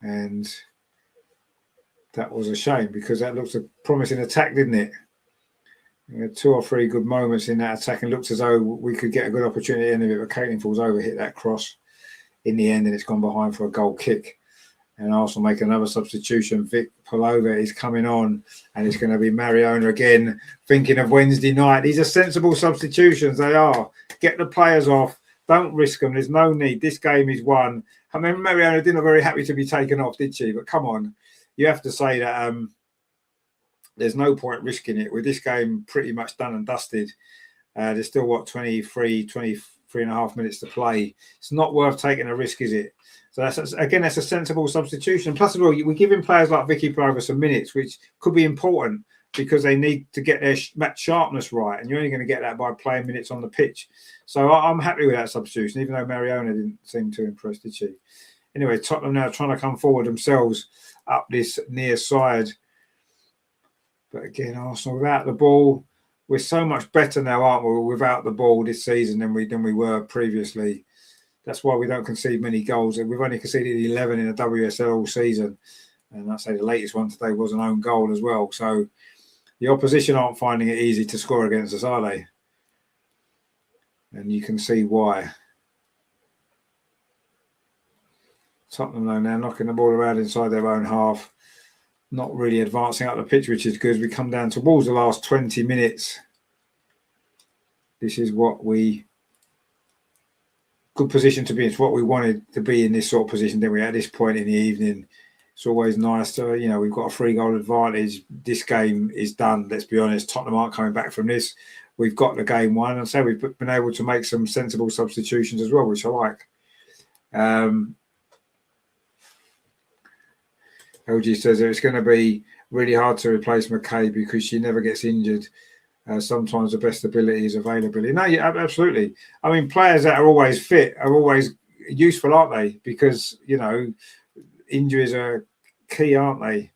[SPEAKER 1] And that was a shame because that looks a promising attack, didn't it? We had 2 or 3 good moments in that attack and looked as though we could get a good opportunity at the end of it, but Caitlin falls over, hit that cross in the end, and it's gone behind for a goal kick. And Arsenal make another substitution. Vic Pulova is coming on, and it's going to be Mariona again, thinking of Wednesday night. These are sensible substitutions, they are. Get the players off. Don't risk them. There's no need. This game is won. I mean, Mariona didn't look very happy to be taken off, did she? But come on. You have to say that there's no point risking it. With this game pretty much done and dusted, there's still, 23 and a half minutes to play. It's not worth taking a risk, is it? So that's a sensible substitution. Plus, we're giving players like Vicky Pulova some minutes, which could be important because they need to get their match sharpness right. And you're only going to get that by playing minutes on the pitch. So I'm happy with that substitution, even though Mariona didn't seem too impressed, did she? Anyway, Tottenham now trying to come forward themselves up this near side. But again, Arsenal without the ball, we're so much better now, aren't we, without the ball this season than we were previously. That's why we don't concede many goals. We've only conceded 11 in the WSL all season. And I'd say the latest one today was an own goal as well. So the opposition aren't finding it easy to score against us, are they? And you can see why. Tottenham, though, now knocking the ball around inside their own half. Not really advancing up the pitch, which is good. We come down towards the last 20 minutes. This is what we... Good position to be in. It's what we wanted to be in this sort of position. Then we at this point in the evening. It's always nice to, we've got a 3-goal advantage. This game is done. Let's be honest. Tottenham aren't coming back from this. We've got the game won. And so we've been able to make some sensible substitutions as well, which I like. LG says it's going to be really hard to replace McKay because she never gets injured. Sometimes the best ability is availability. No, yeah, absolutely. I mean, players that are always fit are always useful, aren't they? Because, injuries are key, aren't they?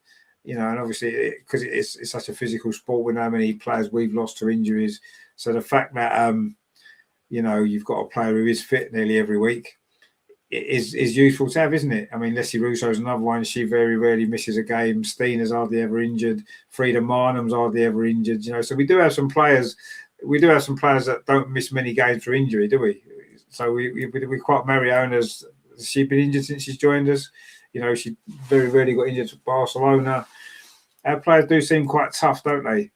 [SPEAKER 1] And obviously because it's such a physical sport, we know how many players we've lost to injuries. So the fact that, you've got a player who is fit nearly every week is useful to have, isn't it? I mean, Leslie Russo's another one. She very rarely misses a game. Stina's hardly ever injured. Frida Marnham's hardly ever injured. So we do have some players. We do have some players that don't miss many games for injury, do we? So we quite Mariona's. She's been injured since she's joined us. She very rarely got injured at Barcelona. Our players do seem quite tough, don't they?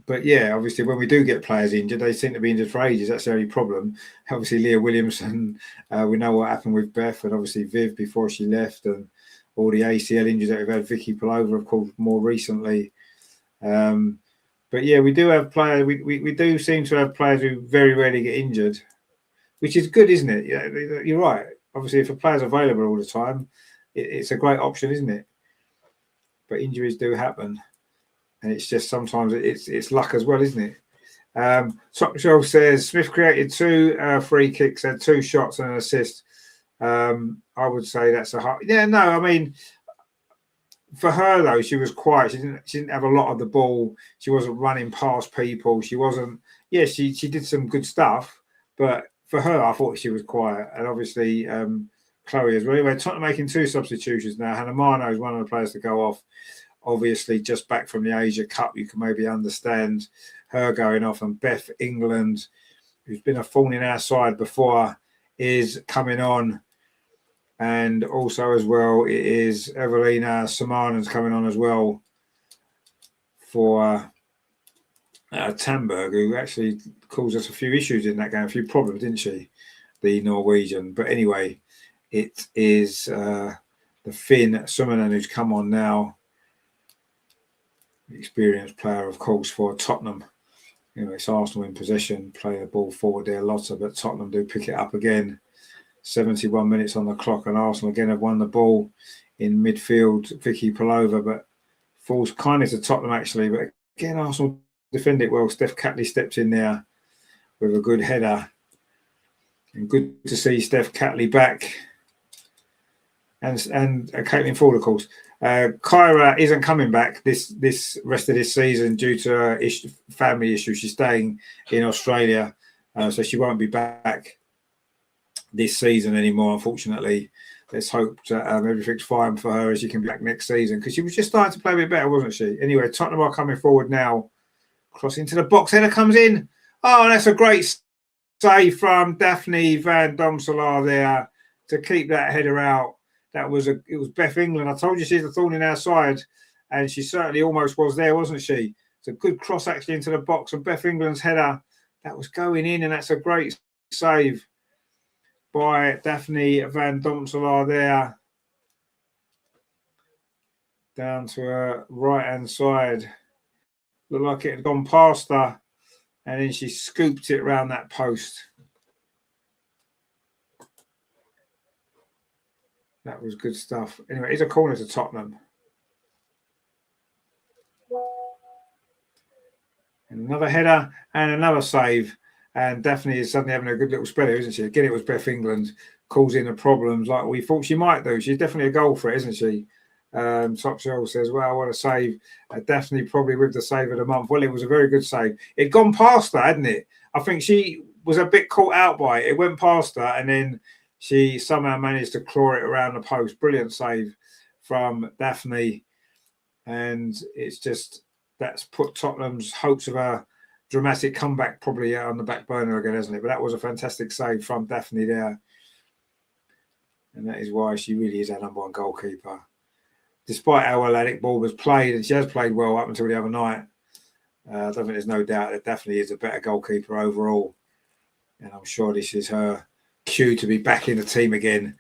[SPEAKER 1] But yeah, obviously, when we do get players injured, they seem to be injured for ages. That's the only problem. Obviously, Leah Williamson, we know what happened with Beth, and obviously Viv before she left, and all the ACL injuries that we've had. Vicky Palova, of course, more recently. But yeah, we do have players. We do seem to have players who very rarely get injured, which is good, isn't it? Yeah, you're right. Obviously, if a player's available all the time, it's a great option, isn't it? But injuries do happen. And it's just sometimes it's luck as well, isn't it? Top Shelf says Smith created 2 free kicks, had 2 shots and an assist. I would say that's a hard. Yeah, no, I mean, for her though, she was quiet. She didn't have a lot of the ball. She wasn't running past people. She wasn't. Yeah, she did some good stuff, but for her, I thought she was quiet. And obviously, Chloe as well. Anyway, Tottenham making 2 substitutions now. Hannah Marno is one of the players to go off. Obviously, just back from the Asia Cup, you can maybe understand her going off. And Beth England, who's been a thorn in our side before, is coming on. And also as well, it is Evelina Samanen's coming on as well for Tamberg, who actually caused us a few issues in that game, a few problems, didn't she? The Norwegian. But anyway, it is the Finn Summanen who's come on now. Experienced player, of course, for Tottenham. It's Arsenal in possession, play the ball forward there, Lotta, but Tottenham do pick it up again. 71 minutes on the clock, and Arsenal again have won the ball in midfield. Vicky Palova, but falls kindly to Tottenham actually. But again, Arsenal defend it well. Steph Catley steps in there with a good header, and good to see Steph Catley back. And Caitlin Ford, of course. Kyra isn't coming back this rest of this season due to family issues. She's staying in Australia, so she won't be back this season anymore, unfortunately. Let's hope that everything's fine for her as she can be back next season, because she was just starting to play a bit better, wasn't she? Anyway, Tottenham are coming forward now. Cross into the box. Header comes in. Oh, that's a great save from Daphne Van Domselaar there to keep that header out. It was Beth England. I told you she's a thorn in our side, and she certainly almost was there, wasn't she? It's a good cross actually into the box, and Beth England's header that was going in, and that's a great save by Daphne Van Domselaar there. Down to her right-hand side. Looked like it had gone past her, and then she scooped it around that post. That was good stuff. Anyway, it's a corner to Tottenham. And another header and another save. And Daphne is suddenly having a good little spell, isn't she? Again, it was Beth England causing the problems like we thought she might do. She's definitely a goal threat, isn't she? Top Shelf says, well, what a save. Definitely probably with the save of the month. Well, it was a very good save. It'd gone past her, hadn't it? I think she was a bit caught out by it. It went past her and then she somehow managed to claw it around the post. Brilliant save from Daphne. And it's just, that's put Tottenham's hopes of a dramatic comeback probably on the back burner again, hasn't it? But that was a fantastic save from Daphne there. And that is why she really is our number one goalkeeper. Despite how well Alec Ball has played, and she has played well up until the other night, I don't think there's no doubt that Daphne is a better goalkeeper overall. And I'm sure this is her cue to be back in the team again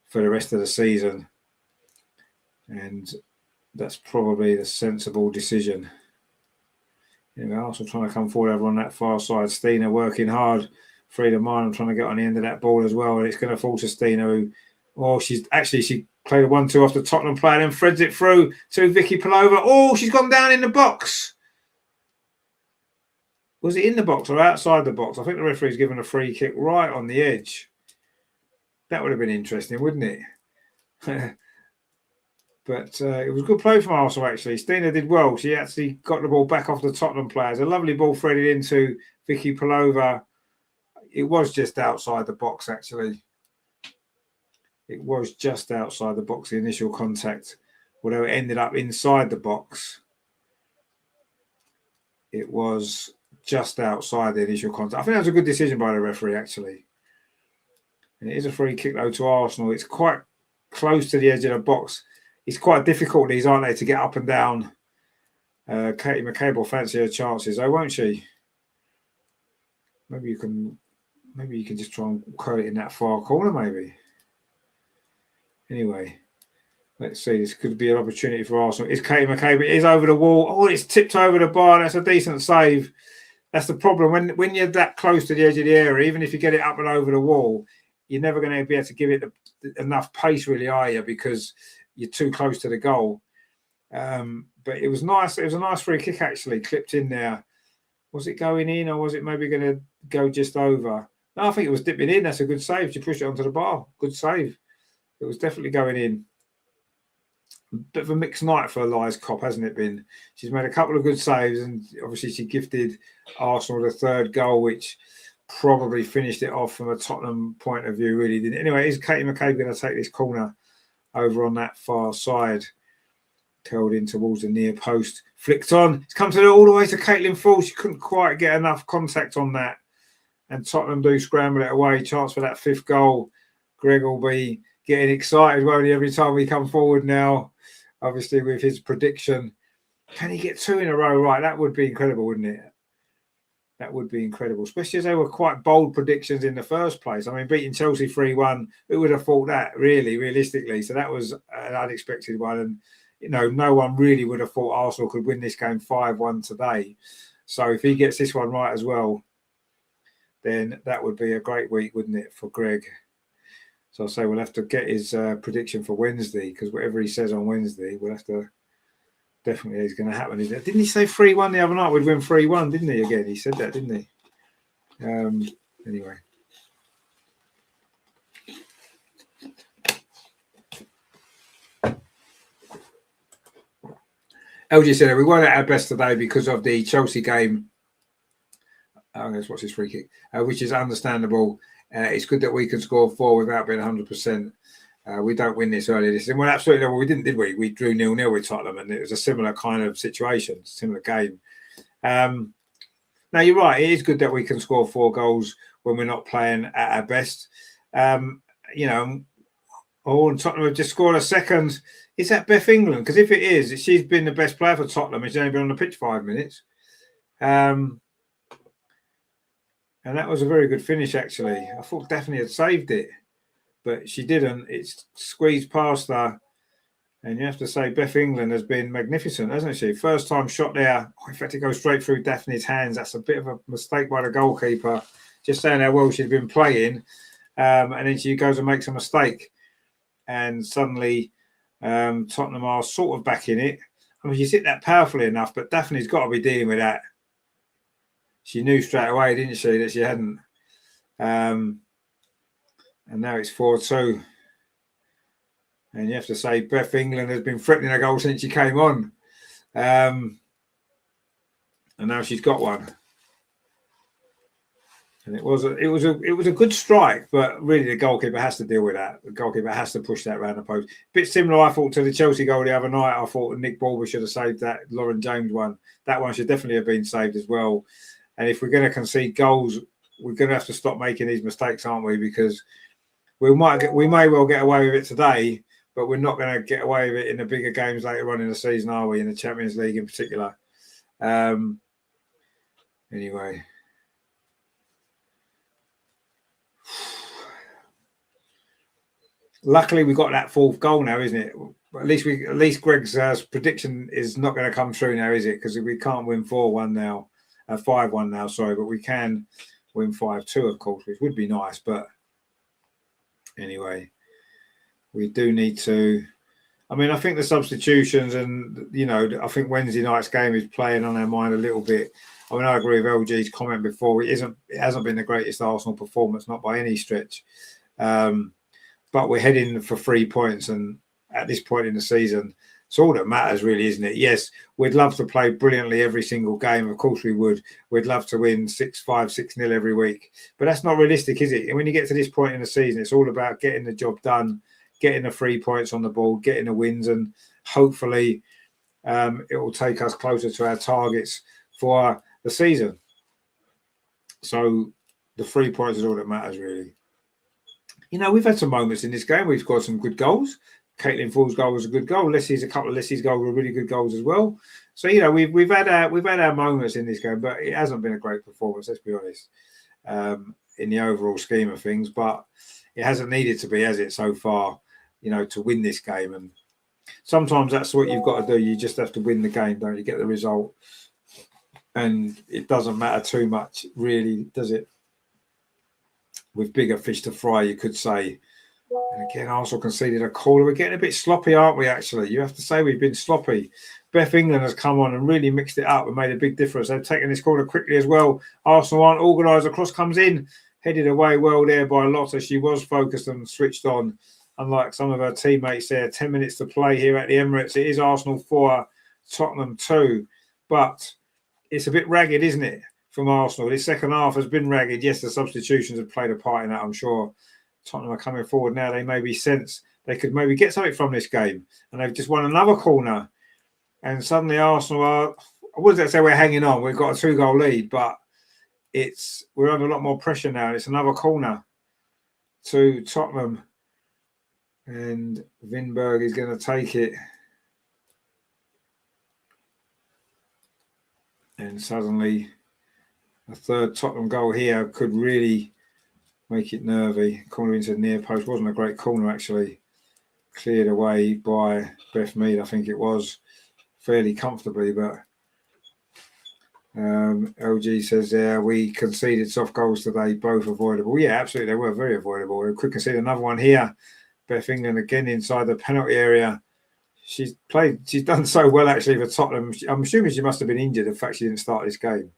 [SPEAKER 1] for the rest of the season. And that's probably the sensible decision. Arsenal trying to come forward over on that far side. Stina working hard. Frida Minor trying to get on the end of that ball as well. And it's going to fall to Stina, who, she played a 1-2 off the Tottenham player and threads it through to Vicky Palova. Oh, she's gone down in the box. Was it in the box or outside the box? I think the referee's given a free kick right on the edge. That would have been interesting, wouldn't it? But it was good play from Arsenal, actually. Stina did well. She actually got the ball back off the Tottenham players. A lovely ball threaded into Vicky Palova. It was just outside the box, actually. It was just outside the box, the initial contact. Although it ended up inside the box, it was just outside the initial contact. I think that was a good decision by the referee, actually. And it is a free kick, though, to Arsenal. It's quite close to the edge of the box. It's quite difficult, these, aren't they, to get up and down. Katie McCabe will fancy her chances, though, won't she? Maybe you can just try and curl it in that far corner, maybe. Anyway, let's see. This could be an opportunity for Arsenal. It's Katie McCabe. It is over the wall. Oh, it's tipped over the bar. That's a decent save. That's the problem. When you're that close to the edge of the area, even if you get it up and over the wall, you're never going to be able to give it enough pace, really, are you? Because you're too close to the goal. But it was nice. It was a nice free kick, actually, clipped in there. Was it going in or was it maybe going to go just over? No, I think it was dipping in. That's a good save. She pushed it onto the bar. Good save. It was definitely going in. Bit of a mixed night for Elias Kopp, hasn't it been? She's made a couple of good saves and obviously she gifted Arsenal the third goal, which probably finished it off from a Tottenham point of view, really didn't. Anyway, is Katie McCabe going to take this corner over on that far side? Curled in towards the near post. Flicked on. It's come to all the way to Caitlin Ford. She couldn't quite get enough contact on that. And Tottenham do scramble it away. Chance for that fifth goal. Greg will be getting excited, won't he, every time we come forward now, obviously, with his prediction. Can he get two in a row right? That would be incredible, wouldn't it? That would be incredible, especially as they were quite bold predictions in the first place. I mean, beating Chelsea 3-1, who would have thought that, really, realistically? So that was an unexpected one. And, no one really would have thought Arsenal could win this game 5-1 today. So if he gets this one right as well, then that would be a great week, wouldn't it, for Greg? So I'll say we'll have to get his prediction for Wednesday, because whatever he says on Wednesday, we'll have to definitely is going to happen. Isn't it? Didn't he say 3-1 the other night? We'd win 3-1, didn't he? Again, he said that, didn't he? Anyway. LG said we weren't at our best today because of the Chelsea game. Let's watch this free kick, which is understandable. It's good that we can score 4 without being 100%. We don't win this early this season. Well, absolutely. Well, we didn't, did we? We drew 0-0 with Tottenham, and it was a similar kind of situation, similar game. Now, you're right. It is good that we can score 4 goals when we're not playing at our best. And Tottenham have just scored a second. Is that Beth England? Because if it is, she's been the best player for Tottenham. She's only been on the pitch 5 minutes. And that was a very good finish, actually. I thought Daphne had saved it, but she didn't. It's squeezed past her. And you have to say Beth England has been magnificent, hasn't she? First time shot there. In fact, it goes straight through Daphne's hands. That's a bit of a mistake by the goalkeeper. Just saying how well she's been playing. And then she goes and makes a mistake. And suddenly Tottenham are sort of back in it. I mean, she's hit that powerfully enough, but Daphne's got to be dealing with that. She knew straight away, didn't she, that she hadn't. And now it's 4-2. And you have to say Beth England has been threatening a goal since she came on. And now she's got one. And it was a good strike, but really the goalkeeper has to deal with that. The goalkeeper has to push that around the post. Bit similar, I thought, to the Chelsea goal the other night. I thought Nick Balber should have saved that Lauren James one. That one should definitely have been saved as well. And if we're going to concede goals, we're going to have to stop making these mistakes, aren't we? Because we may well get away with it today, but we're not going to get away with it in the bigger games later on in the season, are we? In the Champions League in particular. Anyway. Luckily, we got that fourth goal now, isn't it? At least Greg's prediction is not going to come true now, is it? Because we can't win 4-1 now, 5-1 now. Sorry, but we can win 5-2, of course, which would be nice. But anyway, we do need to. I mean, I think the substitutions and I think Wednesday night's game is playing on our mind a little bit. I mean, I agree with LG's comment before. It hasn't been the greatest Arsenal performance, not by any stretch. But we're heading for 3 points, and at this point in the season, it's all that matters, really, isn't it? Yes, we'd love to play brilliantly every single game. Of course we would. We'd love to win 6-5, 6-0 every week. But that's not realistic, is it? And when you get to this point in the season, it's all about getting the job done, getting the 3 points on the board, getting the wins, and hopefully it will take us closer to our targets for the season. So the 3 points is all that matters, really. We've had some moments in this game. We've got some good goals. Caitlin Ford's goal was a good goal. A couple of Leslie's goals were really good goals as well. So we've had our moments in this game, but it hasn't been a great performance. Let's be honest, in the overall scheme of things. But it hasn't needed to be, has it, so far? To win this game, and sometimes that's what you've got to do. You just have to win the game, don't you? Get the result, and it doesn't matter too much, really, does it? With bigger fish to fry, you could say. And again, Arsenal conceded a corner. We're getting a bit sloppy, aren't we, actually? You have to say we've been sloppy. Beth England has come on and really mixed it up and made a big difference. They've taken this corner quickly as well. Arsenal aren't organised. The cross comes in, headed away well there by Lotta. She was focused and switched on. Unlike some of her teammates there, 10 minutes to play here at the Emirates. It is Arsenal 4, Tottenham 2. But it's a bit ragged, isn't it, from Arsenal? This second half has been ragged. Yes, the substitutions have played a part in that, I'm sure. Tottenham are coming forward now. They maybe sense they could maybe get something from this game. And they've just won another corner. And suddenly Arsenal are, I wouldn't say we're hanging on. We've got a 2-goal lead, but we're under a lot more pressure now. It's another corner to Tottenham. And Vinberg is going to take it. And suddenly a third Tottenham goal here could really make it nervy. Corner into the near post. Wasn't a great corner, actually. Cleared away by Beth Mead, I think it was, fairly comfortably. But LG says there, we conceded soft goals today, both avoidable. Yeah, absolutely. They were very avoidable. We could concede another one here. Beth England again inside the penalty area. She's done so well, actually, for Tottenham. I'm assuming she must have been injured. In fact, she didn't start this game,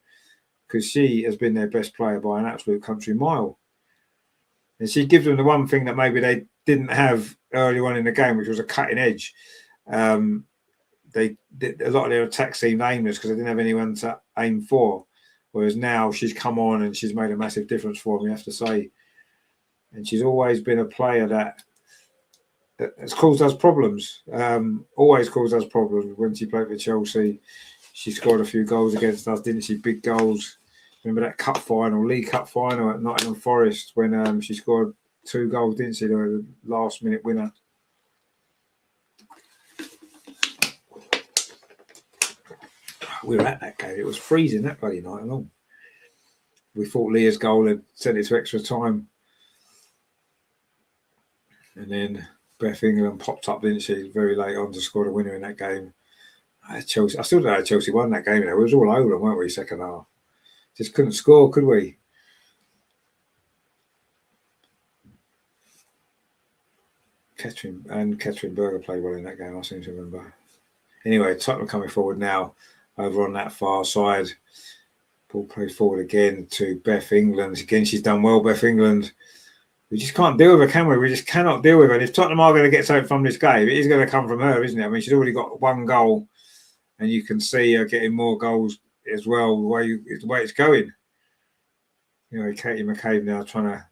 [SPEAKER 1] because she has been their best player by an absolute country mile. And she gives them the one thing that maybe they didn't have early on in the game, which was a cutting edge. They did a lot of their attacks seemed aimless because they didn't have anyone to aim for. Whereas now she's come on and she's made a massive difference for them, you have to say. And she's always been a player that has caused us problems. Always caused us problems. When she played for Chelsea, she scored a few goals against us, didn't she? Big goals. Remember that cup final, League Cup final at Nottingham Forest when she scored 2 goals, didn't she? The last-minute winner. We were at that game. It was freezing that bloody night along. We thought Leah's goal had sent it to extra time. And then Beth England popped up, didn't she, very late on to score the winner in that game. Chelsea. I still don't know how Chelsea won that game. It was all over them, weren't we, second half? Just couldn't score, could we? Catherine Berger played well in that game, I seem to remember. Anyway, Tottenham coming forward now over on that far side. Ball played forward again to Beth England. Again, she's done well, Beth England. We just can't deal with her, can we? We just cannot deal with her. And if Tottenham are going to get something from this game, it is going to come from her, isn't it? I mean, she's already got 1 goal, and you can see her getting more goals as well, the way it's going. Katie McCabe now trying to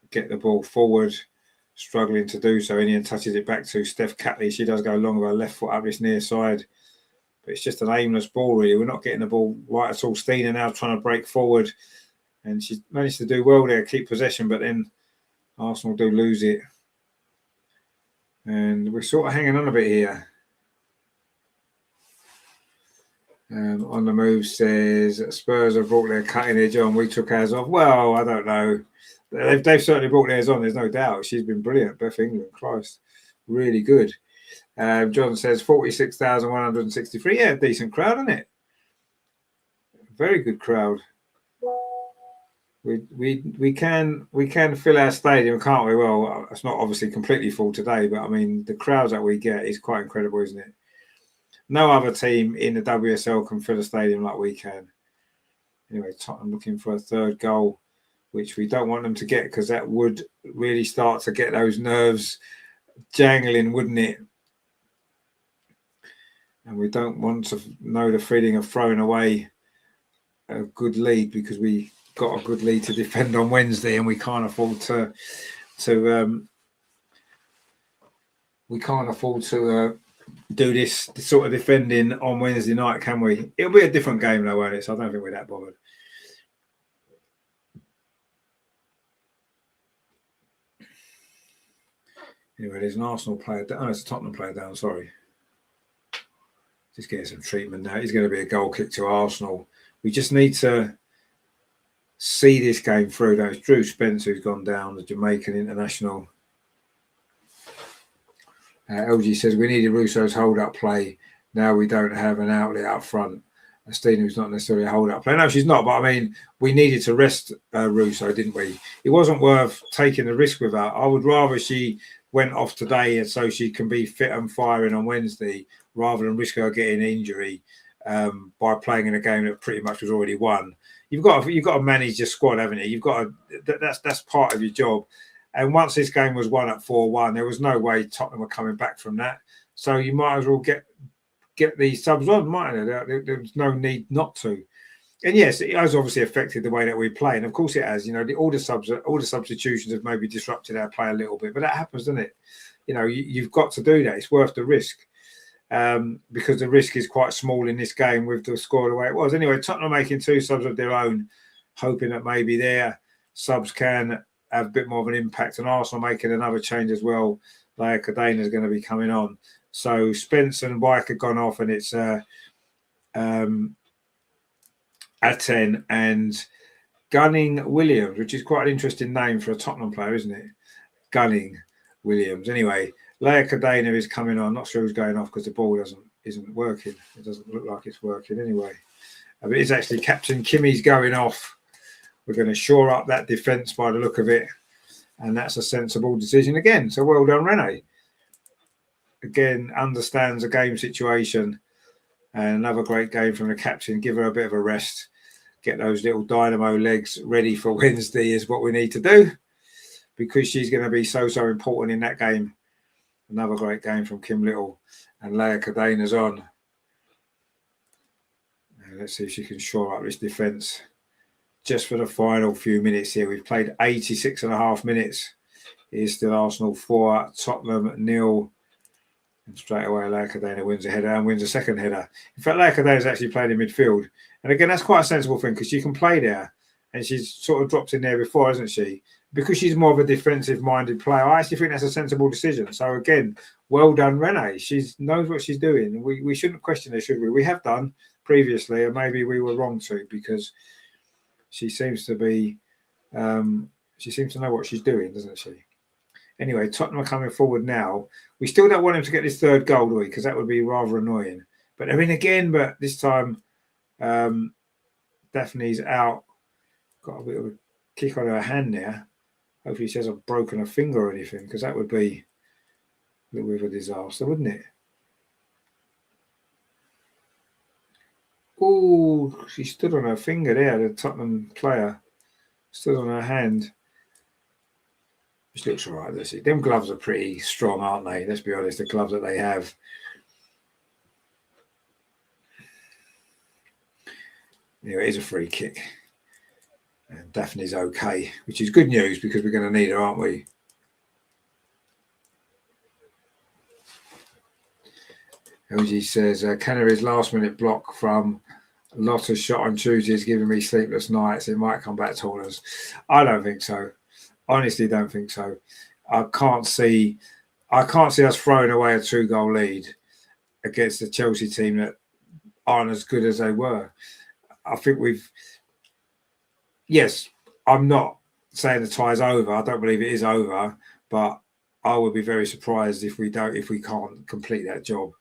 [SPEAKER 1] get the ball forward, struggling to do so. Indian touches it back to Steph Catley. She does go long with her left foot up this near side. But it's just an aimless ball, really. We're not getting the ball right at all. Stina now trying to break forward. And she managed to do well there, keep possession. But then Arsenal do lose it. And we're sort of hanging on a bit here. On the move says Spurs have brought their cutting edge on. We took ours off. Well, I don't know. They've certainly brought theirs on. There's no doubt. She's been brilliant. Beth England, Christ, really good. John says 46,163. Yeah, decent crowd, isn't it? Very good crowd. We can fill our stadium, can't we? Well, it's not obviously completely full today, but I mean the crowds that we get is quite incredible, isn't it? No other team in the WSL can fill a stadium like we can. Anyway, Tottenham looking for a 3rd goal, which we don't want them to get because that would really start to get those nerves jangling, wouldn't it? And we don't want to know the feeling of throwing away a good lead because we got a good lead to defend on Wednesday, and we can't afford to do this sort of defending on Wednesday night, can we? It'll be a different game though, won't it? So I don't think we're that bothered. Anyway, there's an Arsenal player down. Oh, it's a Tottenham player down, sorry. Just getting some treatment now. He's going to be a goal kick to Arsenal. We just need to see this game through. Though. It's Drew Spencer who's gone down, the Jamaican international. LG says we needed Russo's hold-up play. Now we don't have an outlet up front. Stina who's not necessarily a hold-up play. No, she's not. But, I mean, we needed to rest Russo, didn't we? It wasn't worth taking the risk with her. I would rather she went off today and so she can be fit and firing on Wednesday rather than risk her getting injury by playing in a game that pretty much was already won. You've got to manage your squad, haven't you? You've got to, that's part of your job. And once this game was won at 4-1, there was no way Tottenham were coming back from that. So you might as well get these subs on, mightn't there? There's no need not to. And yes, it has obviously affected the way that we play. And of course it has. All the substitutions have maybe disrupted our play a little bit. But that happens, doesn't it? You've got to do that. It's worth the risk. Because the risk is quite small in this game with the score the way it was. Anyway, Tottenham making 2 subs of their own, hoping that maybe their subs can have a bit more of an impact. And Arsenal making another change as well. Leia Cadena is going to be coming on. So Spence and Wyke have gone off, and it's Aten and Gunning Williams, which is quite an interesting name for a Tottenham player, isn't it? Gunning Williams. Anyway, Leia Cadena is coming on. Not sure who's going off because the ball isn't working. It doesn't look like it's working anyway. But it's actually Captain Kimmy's going off. We're going to shore up that defence by the look of it. And that's a sensible decision again. So well done, Renee. Again, understands the game situation. And another great game from the captain. Give her a bit of a rest. Get those little dynamo legs ready for Wednesday is what we need to do. Because she's going to be so important in that game. Another great game from Kim Little. And Leia Cadena's on. And let's see if she can shore up this defence. Just for the final few minutes here. We've played 86.5 minutes. It is still Arsenal 4, Tottenham 0. And straight away, Leia Cadena wins a header and wins a second header. In fact, Leia Cadena's actually played in midfield. And again, that's quite a sensible thing because she can play there. And she's sort of dropped in there before, hasn't she? Because she's more of a defensive-minded player. I actually think that's a sensible decision. So again, well done, Renee. She knows what she's doing. We shouldn't question her, should we? We have done previously, and maybe we were wrong to because she seems to be, she seems to know what she's doing, doesn't she? Anyway, Tottenham are coming forward now. We still don't want him to get this 3rd goal, do we? Because that would be rather annoying. But I mean, again, but this time, Daphne's out. Got a bit of a kick on her hand there. Hopefully she hasn't broken a finger or anything, because that would be a little bit of a disaster, wouldn't it? Oh, she stood on her finger there, the Tottenham player. Stood on her hand. Which looks all right. Let's see. Them gloves are pretty strong, aren't they? Let's be honest, the gloves that they have. You know, it is a free kick. And Daphne's okay, which is good news because we're going to need her, aren't we? LG says, Canary's last-minute block from Lotta's shot on Tuesday is giving me sleepless nights. It might come back to haunt us. I don't think so. Honestly, don't think so. I can't see us throwing away a 2-goal lead against the Chelsea team that aren't as good as they were. I think yes, I'm not saying the tie's over. I don't believe it is over, but I would be very surprised if we can't complete that job.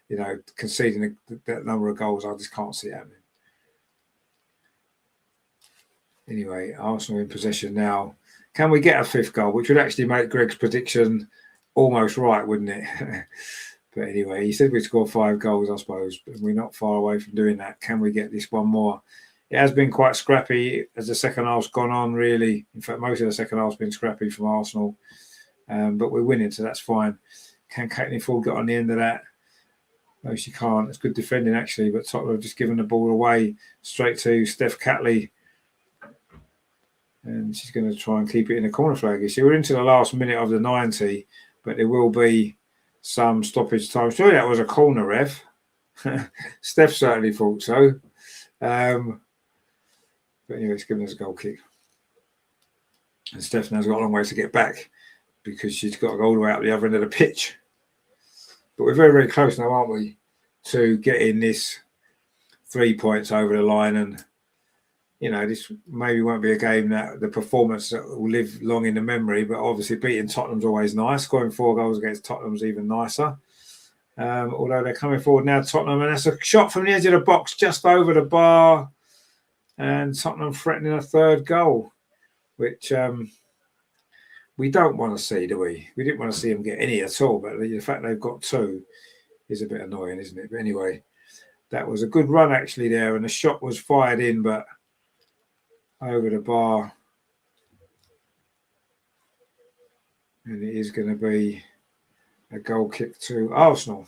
[SPEAKER 1] You know, conceding that number of goals, I just can't see it happening. Anyway, Arsenal in possession now. Can we get a 5th goal, which would actually make Greg's prediction almost right, wouldn't it? But anyway, he said we'd score 5 goals, I suppose. But we're not far away from doing that. Can we get this one more? It has been quite scrappy as the second half's gone on, really. In fact, most of the second half's been scrappy from Arsenal. But we're winning, so that's fine. Can Caitlin Ford get on the end of that? No, she can't. It's good defending, actually. But Tottenham have just given the ball away straight to Steph Catley. And she's going to try and keep it in the corner flag. You see, we're into the last minute of the 90, but there will be some stoppage time. Surely that was a corner, ref. Steph certainly thought so. But anyway, it's given us a goal kick. And Steph now's got a long way to get back because she's got to go all the way up the other end of the pitch. But we're very, very close now, aren't we, to getting this 3 points over the line. And you know, this maybe won't be a game that the performance that will live long in the memory, but obviously beating Tottenham's always nice. Scoring 4 goals against Tottenham's even nicer. Although they're coming forward now, Tottenham, and that's a shot from the edge of the box just over the bar. And Tottenham threatening a 3rd goal, which we don't want to see, do we? We didn't want to see them get any at all, but the fact they've got 2 is a bit annoying, isn't it? But anyway, that was a good run actually there, and the shot was fired in, but over the bar, and it is going to be a goal kick to Arsenal.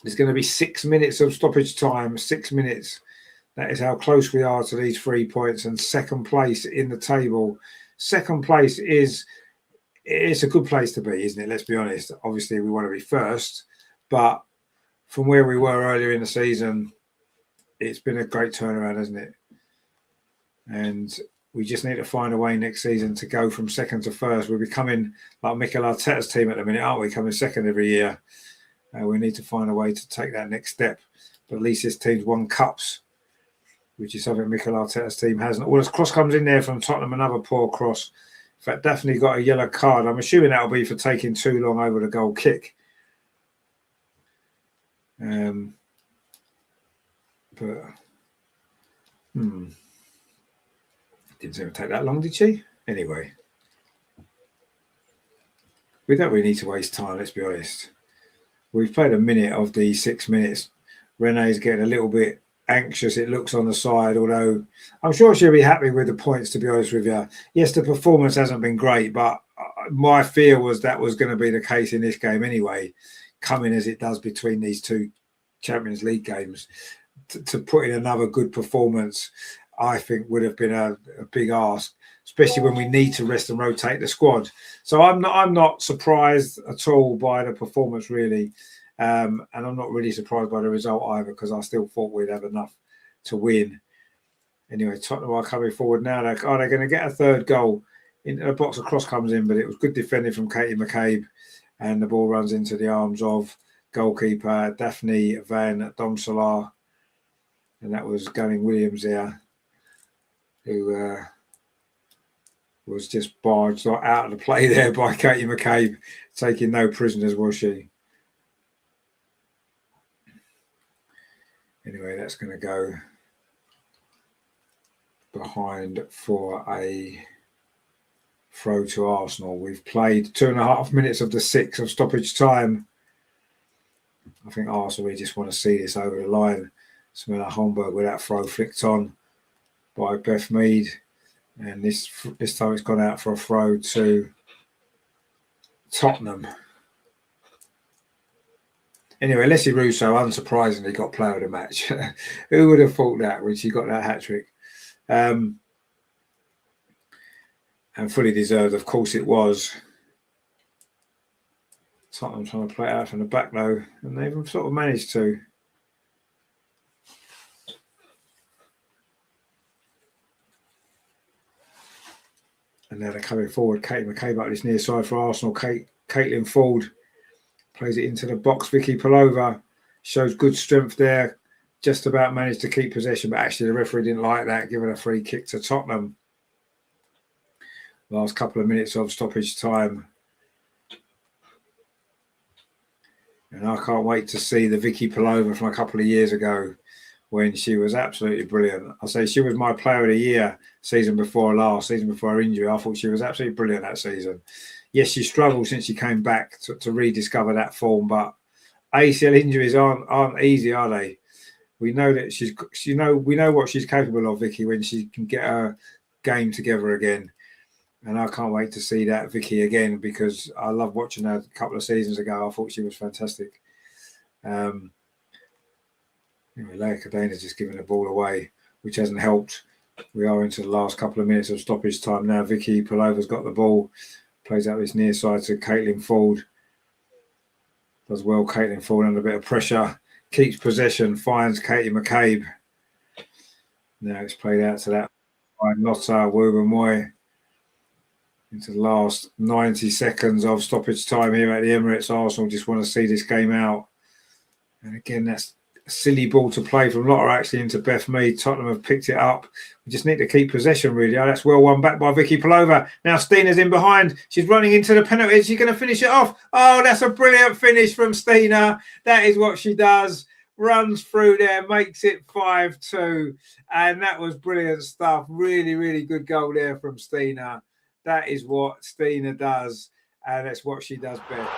[SPEAKER 1] There's going to be 6 minutes of stoppage time. 6 minutes. That is how close we are to these 3 points and second place in the table. Second place it's a good place to be, isn't it? Let's be honest. Obviously, we want to be first, but from where we were earlier in the season, it's been a great turnaround, hasn't it? And we just need to find a way next season to go from second to first. We're becoming like Mikel Arteta's team at the minute, aren't we? Coming second every year. We need to find a way to take that next step. But at least this team's won cups, which is something Mikel Arteta's team hasn't. Well, this cross comes in there from Tottenham, another poor cross. In fact, Daphne got a yellow card. I'm assuming that'll be for taking too long over the goal kick. Didn't seem to take that long, did she? Anyway, we don't really need to waste time, let's be honest. We've played a minute of the 6 minutes. Renee's getting a little bit anxious, it looks, on the side, although I'm sure she'll be happy with the points, to be honest with you. Yes, the performance hasn't been great, but my fear was that was going to be the case in this game anyway, coming as it does between these 2 Champions League games. To put in another good performance, I think would have been a big ask, especially when we need to rest and rotate the squad. So I'm not surprised at all by the performance, really. And I'm not really surprised by the result either, because I still thought we'd have enough to win. Anyway, Tottenham are coming forward now. They're going to get a 3rd goal. A box of cross comes in, but it was good defending from Katie McCabe, and the ball runs into the arms of goalkeeper Daphne Van Domselaar. And that was Gunning Williams there, who was just barged out of the play there by Katie McCabe, taking no prisoners, was she? Anyway, that's going to go behind for a throw to Arsenal. We've played 2.5 minutes of the 6 of stoppage time. I think Arsenal, we just want to see this over the line. Smilla Holmberg with that throw flicked on by Beth Mead. And this time it's gone out for a throw to Tottenham. Anyway, Leslie Russo, unsurprisingly, got player of the match. Who would have thought that when she got that hat-trick? And fully deserved, of course it was. Tottenham trying to play it out from the back, though, and they've sort of managed to. And now they're coming forward. Katie McCabe up this near side for Arsenal. Caitlin Ford plays it into the box. Vicky Palova shows good strength there. Just about managed to keep possession, but actually the referee didn't like that, giving a free kick to Tottenham. Last couple of minutes of stoppage time. And I can't wait to see the Vicky Palova from a couple of years ago when she was absolutely brilliant. I'll say she was my player of the year season before her injury. I thought she was absolutely brilliant that season. Yes, she struggled since she came back to rediscover that form, but ACL injuries aren't easy, are they? We know that we know what she's capable of, Vicky, when she can get her game together again. And I can't wait to see that Vicky again, because I love watching her a couple of seasons ago. I thought she was fantastic. Anyway, Leia Cadena's just giving the ball away, which hasn't helped. We are into the last couple of minutes of stoppage time now. Vicky Palova's got the ball, plays out this near side to Caitlin Ford. Does well, Caitlin Ford under a bit of pressure. Keeps possession, finds Katie McCabe. Now it's played out to that by Nota Wubamoy. Into the last 90 seconds of stoppage time here at the Emirates. Arsenal just want to see this game out. And again, that's a silly ball to play from Lotta actually into Beth Mead. Tottenham have picked it up. We just need to keep possession, really. Oh, that's well won back by Vicky Palova. Now Stina's in behind. She's running into the penalty. She's going to finish it off. Oh, that's a brilliant finish from Stina. That is what she does. Runs through there, makes it 5-2. And that was brilliant stuff. Really, really good goal there from Stina. That is what Stina does, and that's what she does best.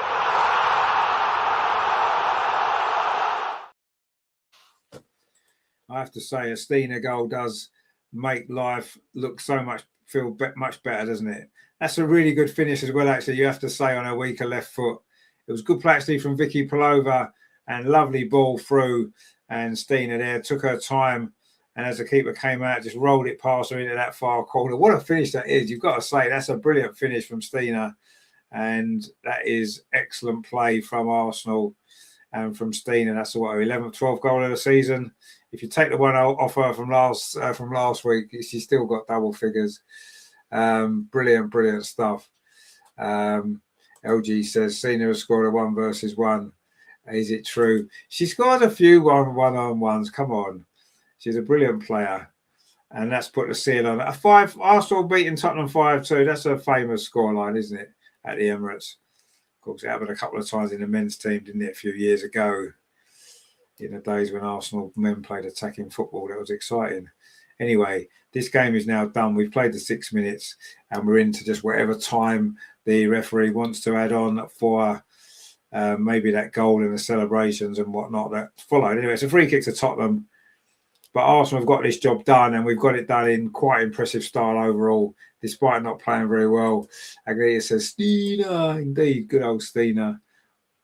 [SPEAKER 1] I have to say, a Stina goal does make life look feel much better, doesn't it? That's a really good finish as well, actually, you have to say, on her weaker left foot. It was good play, actually, from Vicky Palova, and lovely ball through, and Stina there took her time. And as the keeper came out, just rolled it past her into that far corner. What a finish that is. You've got to say, that's a brilliant finish from Stina. And that is excellent play from Arsenal and from Stina. That's her 11th, 12th goal of the season. If you take the one off her from last week, she's still got double figures. Brilliant stuff. LG says, Stina has scored a 1 versus 1. Is it true? She scored a few one-on-ones. Come on. She's a brilliant player, and that's put the seal on it. Arsenal beating Tottenham 5-2. That's a famous scoreline, isn't it, at the Emirates? Of course, it happened a couple of times in the men's team, didn't it, a few years ago, in the days when Arsenal men played attacking football. That was exciting. Anyway, this game is now done. We've played the 6 minutes, and we're into just whatever time the referee wants to add on for maybe that goal and the celebrations and whatnot that followed. Anyway, it's a free kick to Tottenham. But Arsenal have got this job done, and we've got it done in quite impressive style overall, despite not playing very well. Agneta says, Stina, indeed, good old Stina.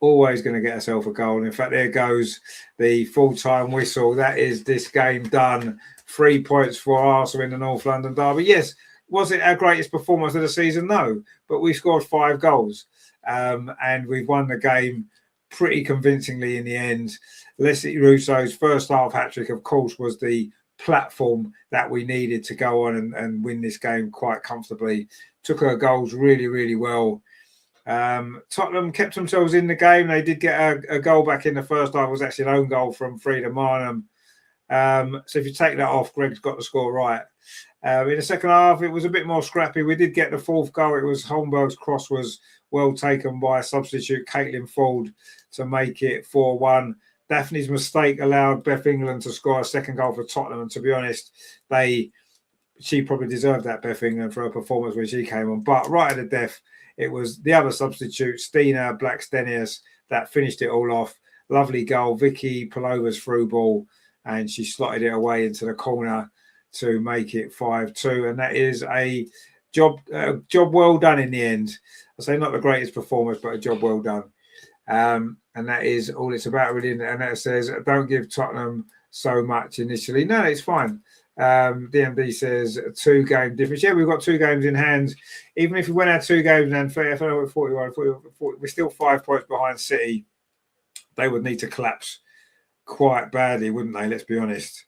[SPEAKER 1] Always going to get herself a goal. And in fact, there goes the full-time whistle. That is this game done. 3 points for Arsenal in the North London derby. Yes, was it our greatest performance of the season? No, but we scored 5 goals. And we've won the game pretty convincingly in the end. Leslie Russo's first half hat-trick, of course, was the platform that we needed to go on and win this game quite comfortably. Took her goals really, really well. Tottenham kept themselves in the game. They did get a goal back in the first half. It was actually an own goal from Frida Marnham. So if you take that off, Greg's got the score right. In the second half, it was a bit more scrappy. We did get the 4th goal. It was Holmberg's cross was well taken by a substitute, Caitlin Ford, to make it 4-1. Daphne's mistake allowed Beth England to score a 2nd goal for Tottenham. And to be honest, she probably deserved that, Beth England, for her performance when she came on. But right at the death, it was the other substitute, Stina Blackstenius, that finished it all off. Lovely goal. Vicky Palova's through ball, and she slotted it away into the corner to make it 5-2, and that is a job well done in the end. I say not the greatest performance, but a job well done. And that is all it's about, really. And that says, don't give Tottenham so much initially. No, it's fine. DMD says 2-game difference. Yeah, we've got 2 games in hand. Even if we went out 2 games and 41, 40, we're still 5 points behind City. They would need to collapse quite badly, wouldn't they? Let's be honest.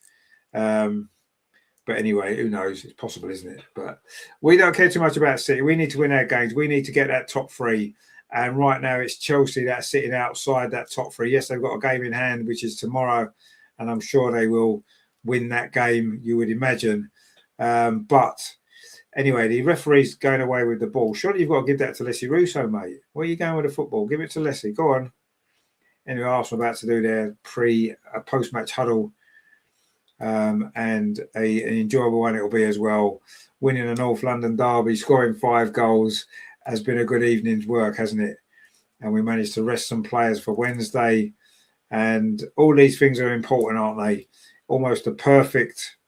[SPEAKER 1] But anyway, who knows? It's possible, isn't it? But we don't care too much about City. We need to win our games. We need to get that top 3. And right now it's Chelsea that's sitting outside that top 3. Yes, they've got a game in hand, which is tomorrow. And I'm sure they will win that game, you would imagine. But anyway, the referee's going away with the ball. Surely you've got to give that to Leslie Russo, mate. Where are you going with the football? Give it to Leslie. Go on. Anyway, Arsenal about to do their post-match huddle. And an enjoyable one it'll be as well. Winning a North London derby, scoring 5 goals has been a good evening's work, hasn't it? And we managed to rest some players for Wednesday. And all these things are important, aren't they? Almost the perfect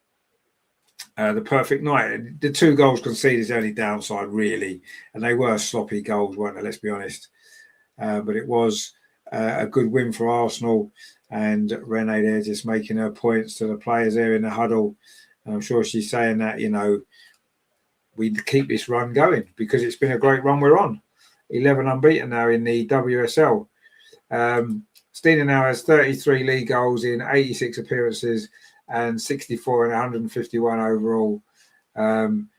[SPEAKER 1] night. The 2 goals conceded is the only downside, really. And they were sloppy goals, weren't they? Let's be honest. But it was a good win for Arsenal. And Renee there just making her points to the players there in the huddle. And I'm sure she's saying that, you know, we keep this run going because it's been a great run we're on. 11 unbeaten now in the WSL. Stina now has 33 league goals in 86 appearances and 64 and 151 overall.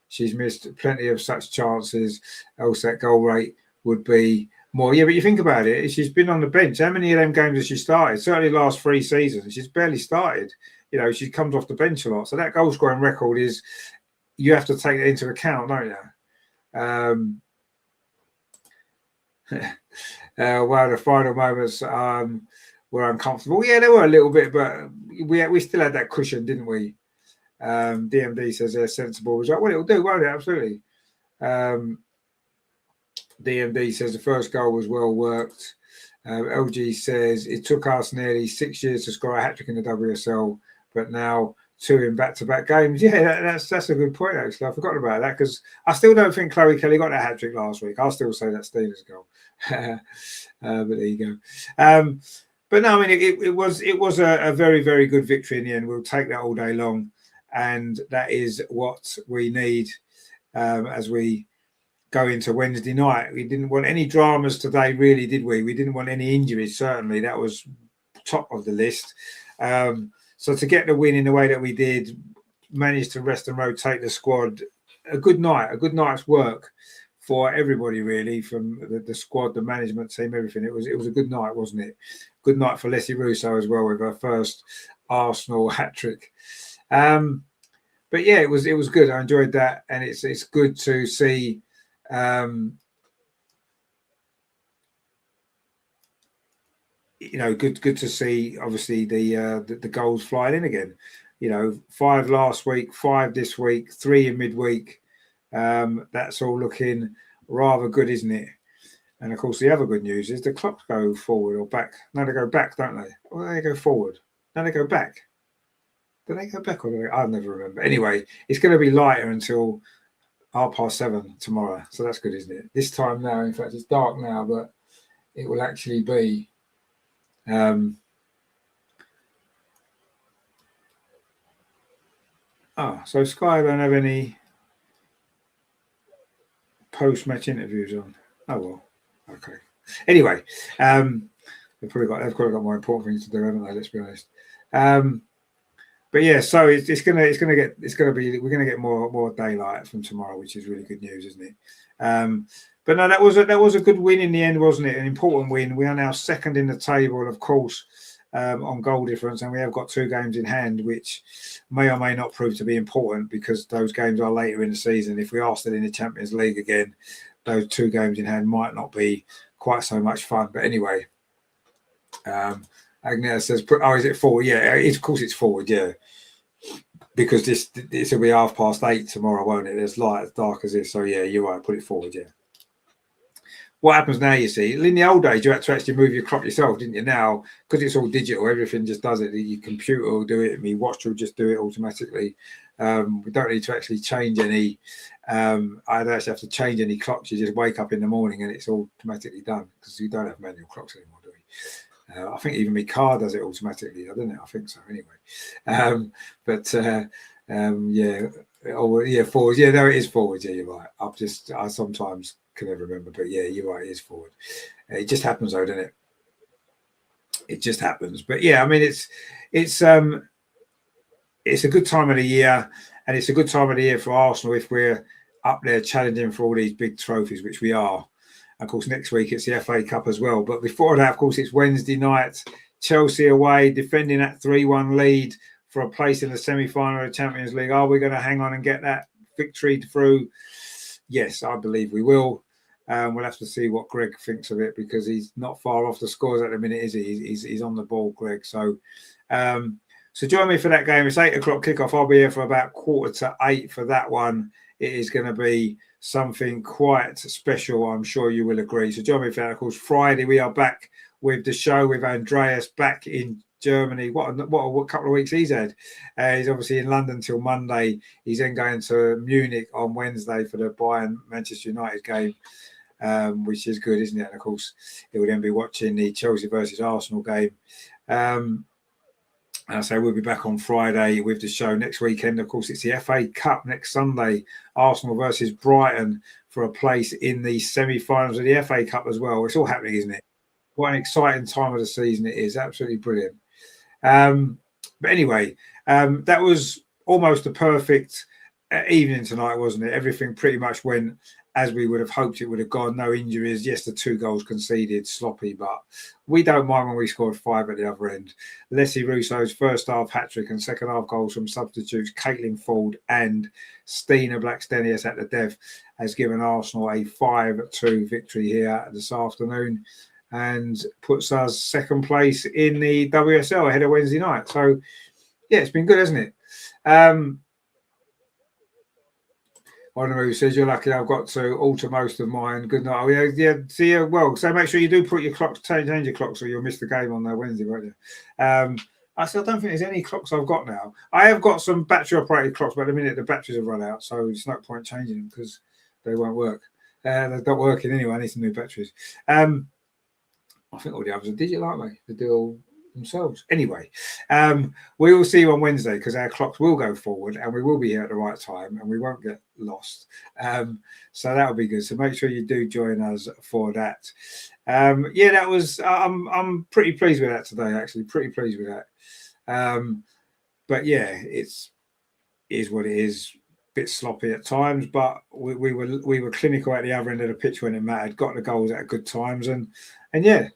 [SPEAKER 1] She's missed plenty of such chances, else that goal rate would be more. Yeah, but you think about it, she's been on the bench. How many of them games has she started? Certainly last 3 seasons. She's barely started. You know, she comes off the bench a lot. So that goal scoring record is, you have to take it into account, don't you? Well, the final moments were uncomfortable. Yeah, they were a little bit, but we still had that cushion, didn't we? DMD says they're sensible result. Well, it'll do, won't it? Absolutely. DMD says the first goal was well worked. LG says it took us nearly 6 years to score a hat-trick in the WSL, but now 2 in back-to-back games. Yeah, that's a good point, actually. I forgot about that because I still don't think Chloe Kelly got that hat-trick last week. I'll still say that's Stina's goal. But there you go. But no, I mean, it was a very, very good victory in the end. We'll take that all day long. And that is what we need as we go into Wednesday night. We didn't want any dramas today, really, did we? We didn't want any injuries, certainly. That was top of the list. So to get the win in the way that we did, manage to rest and rotate the squad, a good night's work for everybody, really, from the squad, the management team, everything. It was a good night, wasn't it? Good night for Leslie Russo as well with her first Arsenal hat-trick. But yeah, it was good. I enjoyed that, and it's good to see. You know, good to see. Obviously, the goals flying in again. You know, 5 last week, 5 this week, 3 in midweek. That's all looking rather good, isn't it? And of course, the other good news is the clocks go forward or back. No, they go back, don't they? Or they go forward. No, they go back. Do they go back or do they? I'll never remember. Anyway, it's going to be lighter until 7:30 tomorrow. So that's good, isn't it? This time now, in fact, it's dark now, but it will actually be. So Sky don't have any post-match interviews on. Oh well, okay. Anyway, they've probably got more important things to do, haven't they? Let's be honest. But yeah, so we're gonna get more daylight from tomorrow, which is really good news, isn't it? But no, that was a good win in the end, wasn't it? An important win. We are now second in the table, of course, on goal difference, and we have got 2 games in hand, which may or may not prove to be important because those games are later in the season. If we are still in the Champions League again, those 2 games in hand might not be quite so much fun. But anyway, Agnes says, "Oh, is it forward?" Yeah, of course it's forward. Yeah, because this will be 8:30 tomorrow, won't it? There's light as dark as this, so yeah, you're right. Put it forward. Yeah. What happens now, you see, in the old days, you had to actually move your clock yourself, didn't you? Now, because it's all digital, everything just does it. Your computer will do it, and your watch will just do it automatically. We don't need to actually change any. I don't actually have to change any clocks. You just wake up in the morning and it's automatically done because we don't have manual clocks anymore, do we? I think even my car does it automatically, doesn't it? I think so, anyway. Yeah. Oh, yeah, forwards. Yeah, no, it is forwards. Yeah, you're right. I sometimes can never remember, but yeah, you're right. It is forward. It just happens, though, doesn't it? It just happens. But yeah, I mean, it's a good time of the year, and it's a good time of the year for Arsenal if we're up there challenging for all these big trophies, which we are. Of course, next week it's the FA Cup as well. But before that, of course, it's Wednesday night. Chelsea away, defending that 3-1 lead for a place in the semi-final of the Champions League. Are we going to hang on and get that victory through? Yes, I believe we will. We'll have to see what Greg thinks of it because he's not far off the scores at the minute, is he? He's on the ball, Greg. So join me for that game. It's 8 o'clock kickoff. I'll be here for about 7:45 for that one. It is going to be something quite special. I'm sure you will agree. So join me for that. Of course, Friday we are back with the show with Andreas back in Germany. What a couple of weeks he's had. He's obviously in London till Monday. He's then going to Munich on Wednesday for the Bayern Manchester United game, which is good, isn't it? And of course, he will then be watching the Chelsea versus Arsenal game. So we'll be back on Friday with the show next weekend. Of course, it's the FA Cup next Sunday. Arsenal versus Brighton for a place in the semi-finals of the FA Cup as well. It's all happening, isn't it? What an exciting time of the season it is. Absolutely brilliant. But anyway, that was almost a perfect evening tonight, wasn't it? Everything pretty much went as we would have hoped it would have gone. No injuries. Yes, the 2 goals conceded, sloppy, but we don't mind when we scored 5 at the other end. Leslie Russo's first half hat-trick and second half goals from substitutes Caitlin Ford and Stina Blackstenius at the death has given Arsenal a 5-2 victory here this afternoon and puts us second place in the WSL ahead of Wednesday night. So, yeah, it's been good, hasn't it? One of them says you're lucky I've got to alter most of mine. Good night. Oh, yeah, see you. Well, so make sure you do put your clocks, change your clocks, or you'll miss the game on Wednesday, won't you? I still don't think there's any clocks I've got now. I have got some battery operated clocks, but at the minute the batteries have run out, so it's no point changing them because they won't work. They're not working anyway. I need some new batteries. I think all the others are digital, aren't they? They do all themselves. Anyway, we will see you on Wednesday because our clocks will go forward and we will be here at the right time and we won't get lost. So that'll be good. So make sure you do join us for that. Yeah, that was. I'm pretty pleased with that today. Actually, pretty pleased with that. But yeah, is what it is. Bit sloppy at times, but we were clinical at the other end of the pitch when it mattered. Got the goals at good times, and yeah,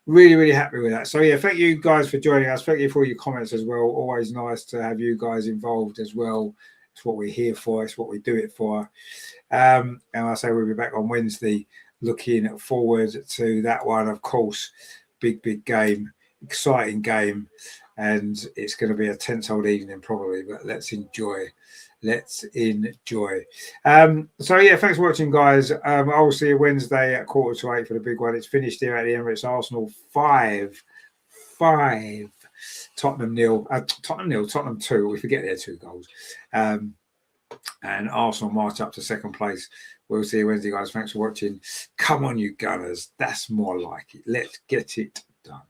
[SPEAKER 1] really happy with that. So yeah, thank you guys for joining us. Thank you for all your comments as well. Always nice to have you guys involved as well. It's what we're here for. It's what we do it for. And I say we'll be back on Wednesday. Looking forward to that one, of course. Big game, exciting game, and it's going to be a tense old evening probably. But let's enjoy. So yeah, thanks for watching, guys. I will see you Wednesday at 7:45 for the big one. It's finished here at the Emirates. Arsenal 5, Tottenham 0, Tottenham 2. We forget their 2 goals. And Arsenal march up to second place. We'll see you Wednesday, guys. Thanks for watching. Come on, you Gunners. That's more like it. Let's get it done.